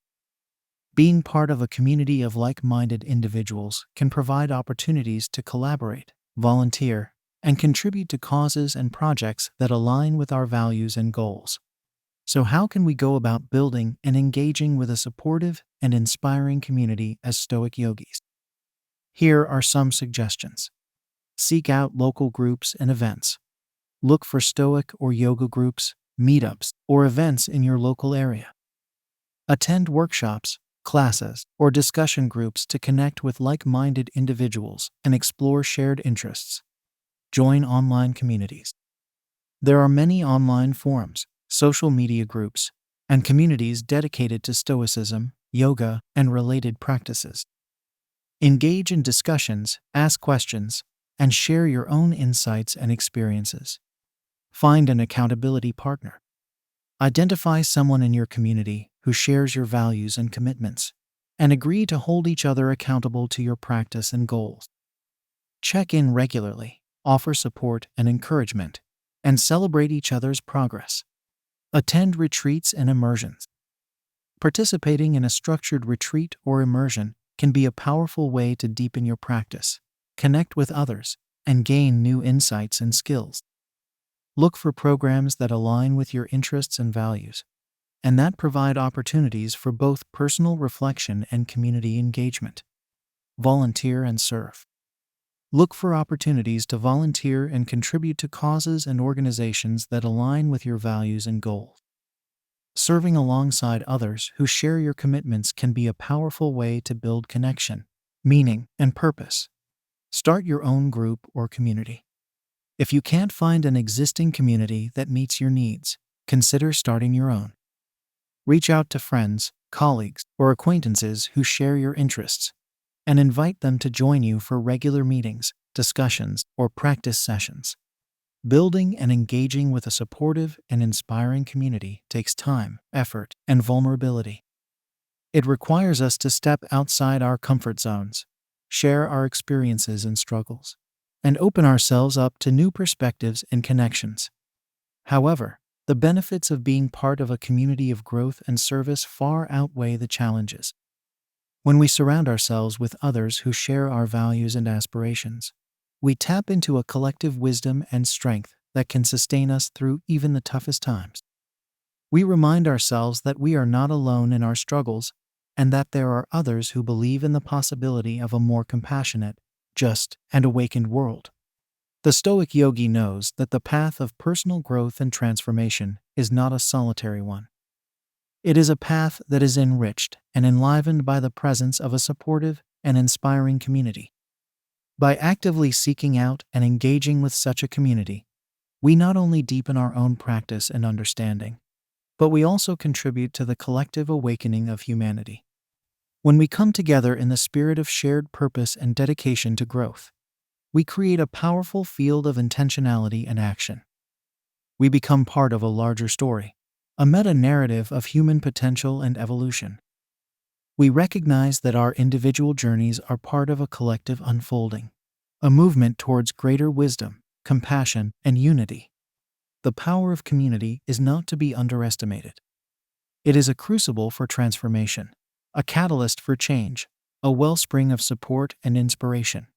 Being part of a community of like-minded individuals can provide opportunities to collaborate, volunteer, and contribute to causes and projects that align with our values and goals. So how can we go about building and engaging with a supportive and inspiring community as Stoic Yogis? Here are some suggestions. Seek out local groups and events. Look for Stoic or yoga groups, meetups, or events in your local area. Attend workshops, classes, or discussion groups to connect with like-minded individuals and explore shared interests. Join online communities. There are many online forums, social media groups, and communities dedicated to Stoicism, yoga, and related practices. Engage in discussions, ask questions, and share your own insights and experiences. Find an accountability partner. Identify someone in your community who shares your values and commitments, and agree to hold each other accountable to your practice and goals. Check in regularly, offer support and encouragement, and celebrate each other's progress. Attend retreats and immersions. Participating in a structured retreat or immersion can be a powerful way to deepen your practice, connect with others, and gain new insights and skills. Look for programs that align with your interests and values, and that provide opportunities for both personal reflection and community engagement. Volunteer and serve. Look for opportunities to volunteer and contribute to causes and organizations that align with your values and goals. Serving alongside others who share your commitments can be a powerful way to build connection, meaning, and purpose. Start your own group or community. If you can't find an existing community that meets your needs, consider starting your own. Reach out to friends, colleagues, or acquaintances who share your interests, and invite them to join you for regular meetings, discussions, or practice sessions. Building and engaging with a supportive and inspiring community takes time, effort, and vulnerability. It requires us to step outside our comfort zones, share our experiences and struggles, and open ourselves up to new perspectives and connections. However, the benefits of being part of a community of growth and service far outweigh the challenges. When we surround ourselves with others who share our values and aspirations, we tap into a collective wisdom and strength that can sustain us through even the toughest times. We remind ourselves that we are not alone in our struggles and that there are others who believe in the possibility of a more compassionate, just, and awakened world. The Stoic Yogi knows that the path of personal growth and transformation is not a solitary one. It is a path that is enriched and enlivened by the presence of a supportive and inspiring community. By actively seeking out and engaging with such a community, we not only deepen our own practice and understanding, but we also contribute to the collective awakening of humanity. When we come together in the spirit of shared purpose and dedication to growth, we create a powerful field of intentionality and action. We become part of a larger story, a meta-narrative of human potential and evolution. We recognize that our individual journeys are part of a collective unfolding, a movement towards greater wisdom, compassion, and unity. The power of community is not to be underestimated. It is a crucible for transformation, a catalyst for change, a wellspring of support and inspiration.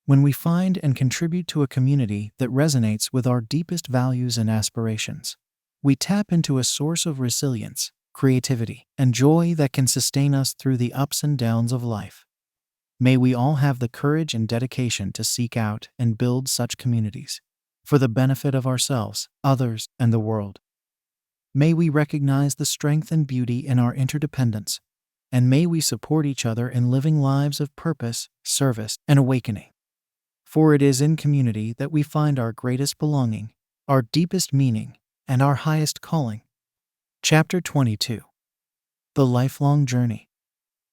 When we find and contribute to a community that resonates with our deepest values and aspirations, we tap into a source of resilience, creativity, and joy that can sustain us through the ups and downs of life. May we all have the courage and dedication to seek out and build such communities, for the benefit of ourselves, others, and the world. May we recognize the strength and beauty in our interdependence, and may we support each other in living lives of purpose, service, and awakening. For it is in community that we find our greatest belonging, our deepest meaning, and our highest calling. Chapter 22. The Lifelong Journey.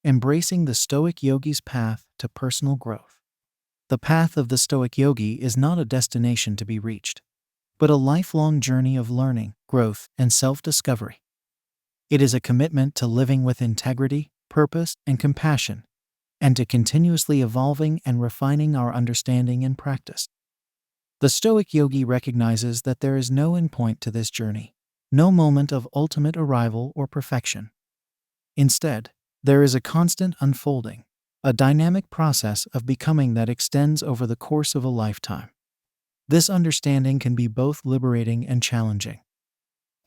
Embracing the Stoic Yogi's Path to Personal Growth. The path of the Stoic Yogi is not a destination to be reached, but a lifelong journey of learning, growth, and self-discovery. It is a commitment to living with integrity, purpose, and compassion, and to continuously evolving and refining our understanding and practice. The Stoic Yogi recognizes that there is no endpoint to this journey, no moment of ultimate arrival or perfection. Instead, there is a constant unfolding, a dynamic process of becoming that extends over the course of a lifetime. This understanding can be both liberating and challenging.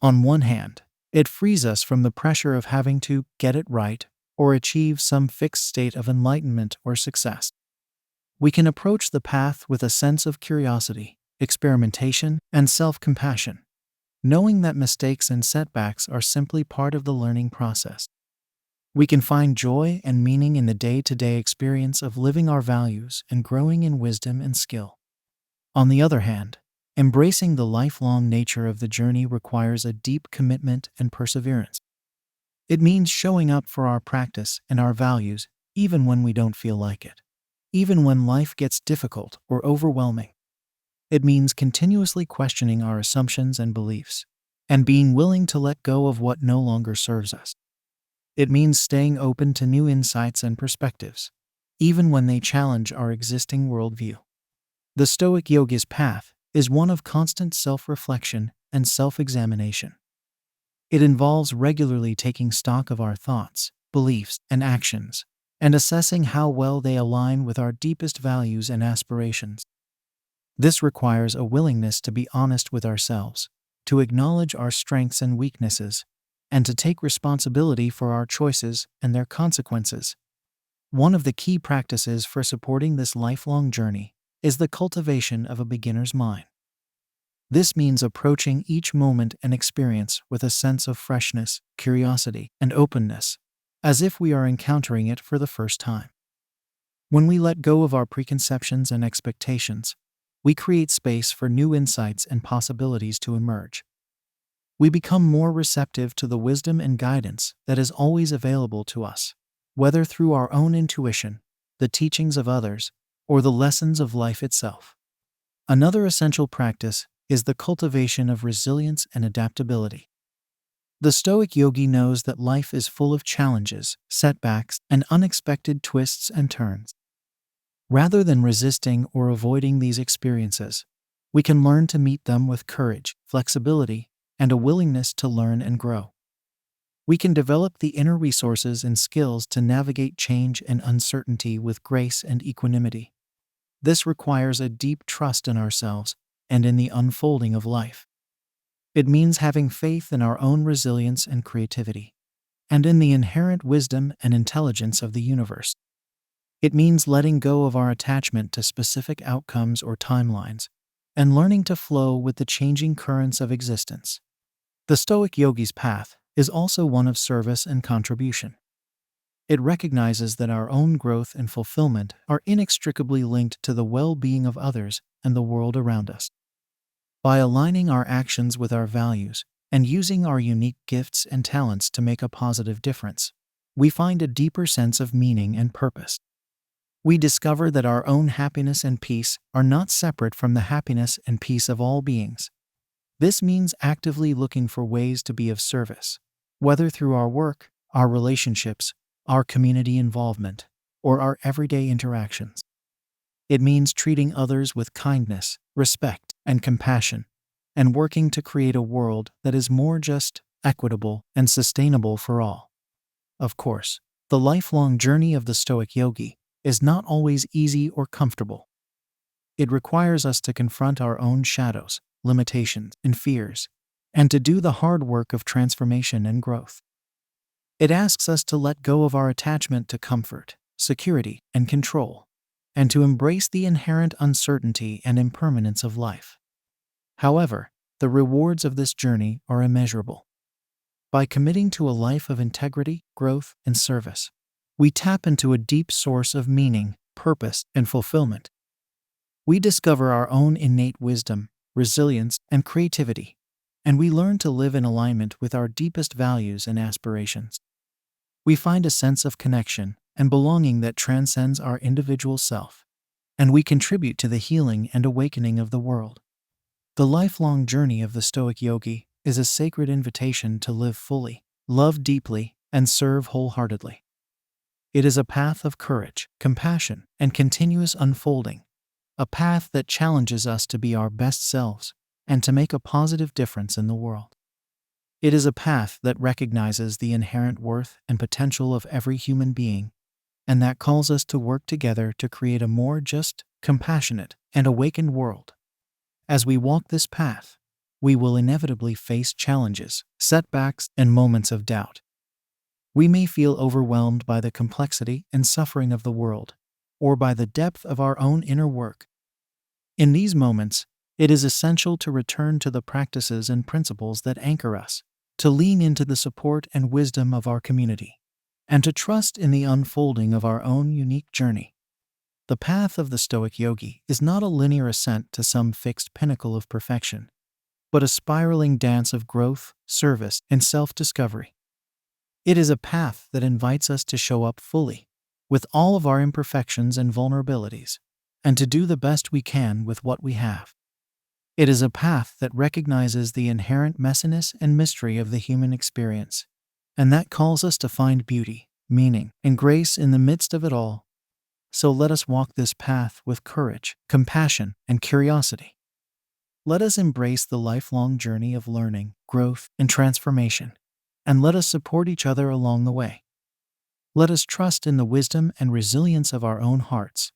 On one hand, it frees us from the pressure of having to get it right or achieve some fixed state of enlightenment or success. We can approach the path with a sense of curiosity, experimentation, and self-compassion, knowing that mistakes and setbacks are simply part of the learning process. We can find joy and meaning in the day-to-day experience of living our values and growing in wisdom and skill. On the other hand, embracing the lifelong nature of the journey requires a deep commitment and perseverance. It means showing up for our practice and our values even when we don't feel like it, even when life gets difficult or overwhelming. It means continuously questioning our assumptions and beliefs, and being willing to let go of what no longer serves us. It means staying open to new insights and perspectives, even when they challenge our existing worldview. The Stoic Yogi's path is one of constant self-reflection and self-examination. It involves regularly taking stock of our thoughts, beliefs, and actions, and assessing how well they align with our deepest values and aspirations. This requires a willingness to be honest with ourselves, to acknowledge our strengths and weaknesses, and to take responsibility for our choices and their consequences. One of the key practices for supporting this lifelong journey is the cultivation of a beginner's mind. This means approaching each moment and experience with a sense of freshness, curiosity, and openness, as if we are encountering it for the first time. When we let go of our preconceptions and expectations, we create space for new insights and possibilities to emerge. We become more receptive to the wisdom and guidance that is always available to us, whether through our own intuition, the teachings of others, or the lessons of life itself. Another essential practice is the cultivation of resilience and adaptability. The Stoic Yogi knows that life is full of challenges, setbacks, and unexpected twists and turns. Rather than resisting or avoiding these experiences, we can learn to meet them with courage, flexibility, and a willingness to learn and grow. We can develop the inner resources and skills to navigate change and uncertainty with grace and equanimity. This requires a deep trust in ourselves and in the unfolding of life. It means having faith in our own resilience and creativity, and in the inherent wisdom and intelligence of the universe. It means letting go of our attachment to specific outcomes or timelines, and learning to flow with the changing currents of existence. The Stoic Yogi's path is also one of service and contribution. It recognizes that our own growth and fulfillment are inextricably linked to the well-being of others and the world around us. By aligning our actions with our values and using our unique gifts and talents to make a positive difference, we find a deeper sense of meaning and purpose. We discover that our own happiness and peace are not separate from the happiness and peace of all beings. This means actively looking for ways to be of service, whether through our work, our relationships, our community involvement, or our everyday interactions. It means treating others with kindness, respect, and compassion, and working to create a world that is more just, equitable, and sustainable for all. Of course, the lifelong journey of the Stoic Yogi is not always easy or comfortable. It requires us to confront our own shadows, limitations, and fears, and to do the hard work of transformation and growth. It asks us to let go of our attachment to comfort, security, and control, and to embrace the inherent uncertainty and impermanence of life. However, the rewards of this journey are immeasurable. By committing to a life of integrity, growth, and service, we tap into a deep source of meaning, purpose, and fulfillment. We discover our own innate wisdom, resilience, and creativity, and we learn to live in alignment with our deepest values and aspirations. We find a sense of connection and belonging that transcends our individual self, and we contribute to the healing and awakening of the world. The lifelong journey of the Stoic Yogi is a sacred invitation to live fully, love deeply, and serve wholeheartedly. It is a path of courage, compassion, and continuous unfolding, a path that challenges us to be our best selves and to make a positive difference in the world. It is a path that recognizes the inherent worth and potential of every human being, and that calls us to work together to create a more just, compassionate, and awakened world. As we walk this path, we will inevitably face challenges, setbacks, and moments of doubt. We may feel overwhelmed by the complexity and suffering of the world, or by the depth of our own inner work. In these moments, it is essential to return to the practices and principles that anchor us, to lean into the support and wisdom of our community, and to trust in the unfolding of our own unique journey. The path of the Stoic Yogi is not a linear ascent to some fixed pinnacle of perfection, but a spiraling dance of growth, service, and self-discovery. It is a path that invites us to show up fully, with all of our imperfections and vulnerabilities, and to do the best we can with what we have. It is a path that recognizes the inherent messiness and mystery of the human experience, and that calls us to find beauty, meaning, and grace in the midst of it all. So let us walk this path with courage, compassion, and curiosity. Let us embrace the lifelong journey of learning, growth, and transformation, and let us support each other along the way. Let us trust in the wisdom and resilience of our own hearts,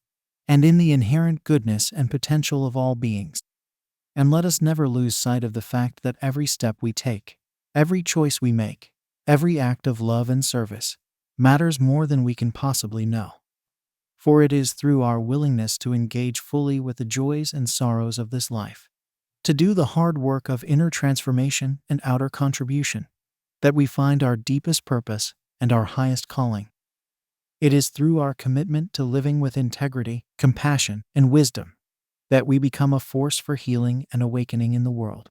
and in the inherent goodness and potential of all beings. And let us never lose sight of the fact that every step we take, every choice we make, every act of love and service, matters more than we can possibly know. For it is through our willingness to engage fully with the joys and sorrows of this life, to do the hard work of inner transformation and outer contribution, that we find our deepest purpose and our highest calling. It is through our commitment to living with integrity, compassion, and wisdom that we become a force for healing and awakening in the world.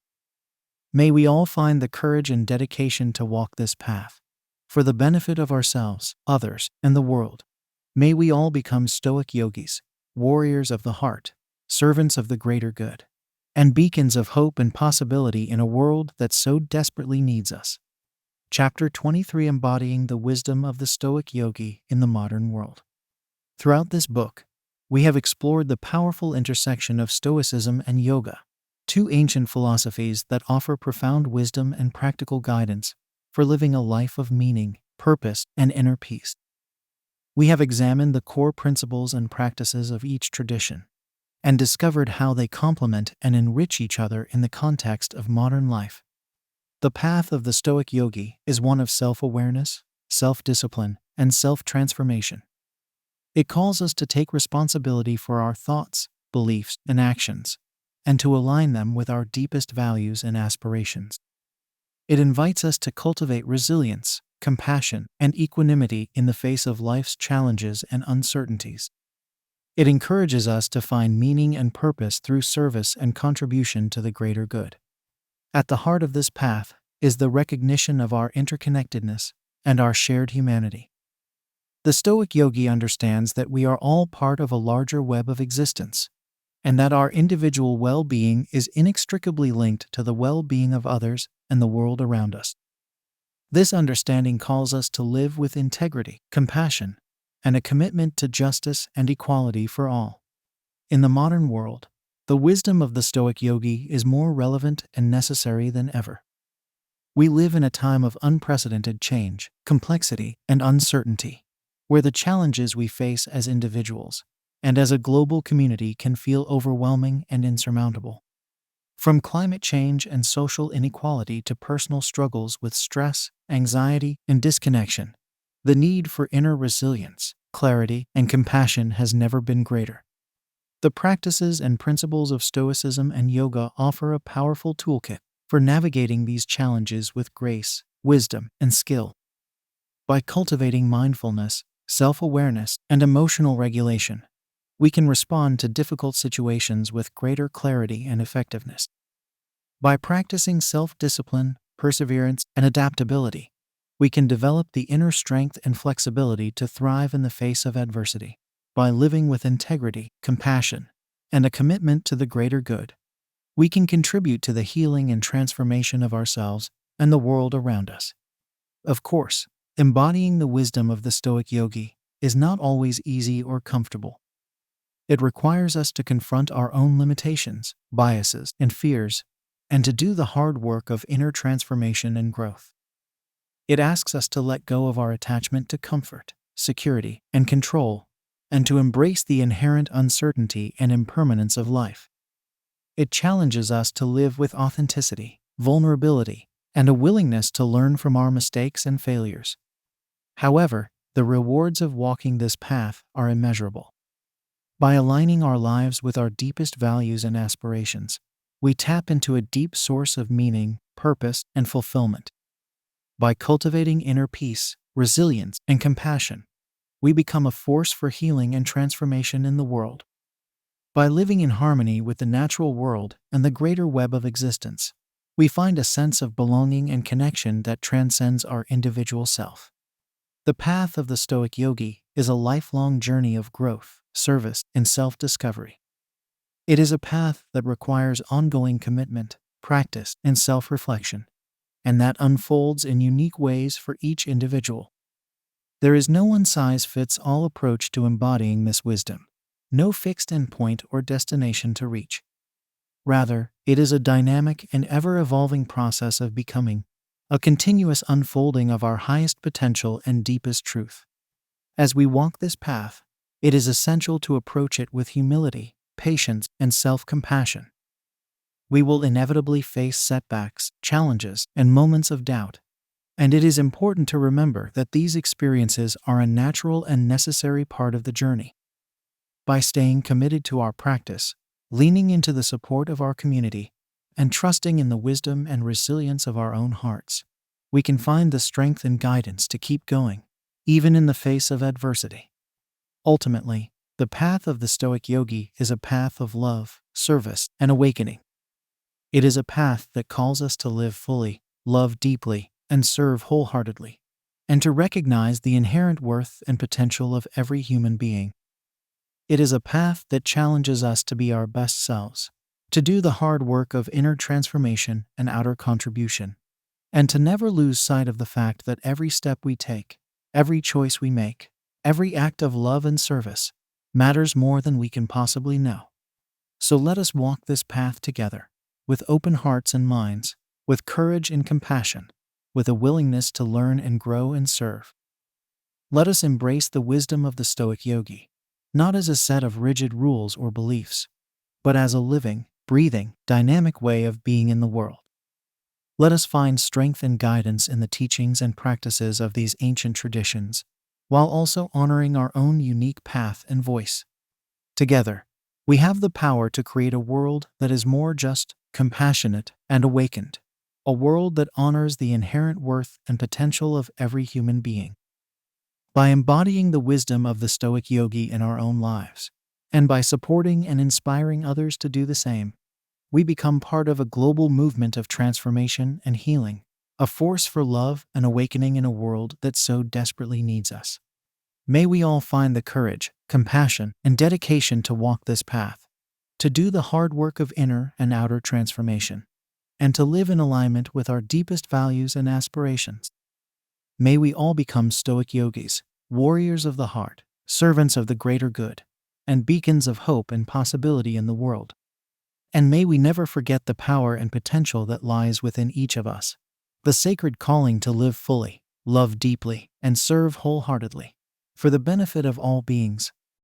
May we all find the courage and dedication to walk this path, for the benefit of ourselves, others, and the world. May we all become Stoic Yogis, warriors of the heart, servants of the greater good, and beacons of hope and possibility in a world that so desperately needs us. Chapter 23, Embodying the Wisdom of the Stoic Yogi in the Modern World. Throughout this book, we have explored the powerful intersection of Stoicism and yoga, two ancient philosophies that offer profound wisdom and practical guidance for living a life of meaning, purpose, and inner peace. We have examined the core principles and practices of each tradition, and discovered how they complement and enrich each other in the context of modern life. The path of the Stoic Yogi is one of self-awareness, self-discipline, and self-transformation. It calls us to take responsibility for our thoughts, beliefs, and actions, and to align them with our deepest values and aspirations. It invites us to cultivate resilience, compassion, and equanimity in the face of life's challenges and uncertainties. It encourages us to find meaning and purpose through service and contribution to the greater good. At the heart of this path is the recognition of our interconnectedness and our shared humanity. The Stoic Yogi understands that we are all part of a larger web of existence, and that our individual well-being is inextricably linked to the well-being of others and the world around us. This understanding calls us to live with integrity, compassion, and a commitment to justice and equality for all. In the modern world, the wisdom of the Stoic Yogi is more relevant and necessary than ever. We live in a time of unprecedented change, complexity, and uncertainty, where the challenges we face as individuals and as a global community can feel overwhelming and insurmountable. From climate change and social inequality to personal struggles with stress, anxiety, and disconnection, the need for inner resilience, clarity, and compassion has never been greater. The practices and principles of Stoicism and yoga offer a powerful toolkit for navigating these challenges with grace, wisdom, and skill. By cultivating mindfulness, self-awareness, and emotional regulation, we can respond to difficult situations with greater clarity and effectiveness. By practicing self-discipline, perseverance, and adaptability, we can develop the inner strength and flexibility to thrive in the face of adversity. By living with integrity, compassion, and a commitment to the greater good, we can contribute to the healing and transformation of ourselves and the world around us. Of course, embodying the wisdom of the Stoic Yogi is not always easy or comfortable. It requires us to confront our own limitations, biases, and fears, and to do the hard work of inner transformation and growth. It asks us to let go of our attachment to comfort, security, and control, and to embrace the inherent uncertainty and impermanence of life. It challenges us to live with authenticity, vulnerability, and a willingness to learn from our mistakes and failures. However, the rewards of walking this path are immeasurable. By aligning our lives with our deepest values and aspirations, we tap into a deep source of meaning, purpose, and fulfillment. By cultivating inner peace, resilience, and compassion, we become a force for healing and transformation in the world. By living in harmony with the natural world and the greater web of existence, we find a sense of belonging and connection that transcends our individual self. The path of the Stoic Yogi is a lifelong journey of growth, service, and self-discovery. It is a path that requires ongoing commitment, practice, and self-reflection, and that unfolds in unique ways for each individual. There is no one-size-fits-all approach to embodying this wisdom, no fixed endpoint or destination to reach. Rather, it is a dynamic and ever-evolving process of becoming, a continuous unfolding of our highest potential and deepest truth. As we walk this path, it is essential to approach it with humility, patience, and self-compassion. We will inevitably face setbacks, challenges, and moments of doubt, and it is important to remember that these experiences are a natural and necessary part of the journey. By staying committed to our practice, leaning into the support of our community, and trusting in the wisdom and resilience of our own hearts, we can find the strength and guidance to keep going, even in the face of adversity. Ultimately, the path of the Stoic Yogi is a path of love, service, and awakening. It is a path that calls us to live fully, love deeply, and serve wholeheartedly, and to recognize the inherent worth and potential of every human being. It is a path that challenges us to be our best selves, to do the hard work of inner transformation and outer contribution, and to never lose sight of the fact that every step we take, every choice we make, every act of love and service matters more than we can possibly know. So let us walk this path together, with open hearts and minds, with courage and compassion, with a willingness to learn and grow and serve. Let us embrace the wisdom of the Stoic Yogi, not as a set of rigid rules or beliefs, but as a living, breathing, dynamic way of being in the world. Let us find strength and guidance in the teachings and practices of these ancient traditions, while also honoring our own unique path and voice. Together, we have the power to create a world that is more just, compassionate, and awakened, a world that honors the inherent worth and potential of every human being. By embodying the wisdom of the Stoic Yogi in our own lives, and by supporting and inspiring others to do the same, we become part of a global movement of transformation and healing, a force for love and awakening in a world that so desperately needs us. May we all find the courage, compassion, and dedication to walk this path, to do the hard work of inner and outer transformation, and to live in alignment with our deepest values and aspirations. May we all become Stoic Yogis, warriors of the heart, servants of the greater good, and beacons of hope and possibility in the world. And may we never forget the power and potential that lies within each of us, the sacred calling to live fully, love deeply, and serve wholeheartedly, for the benefit of all beings,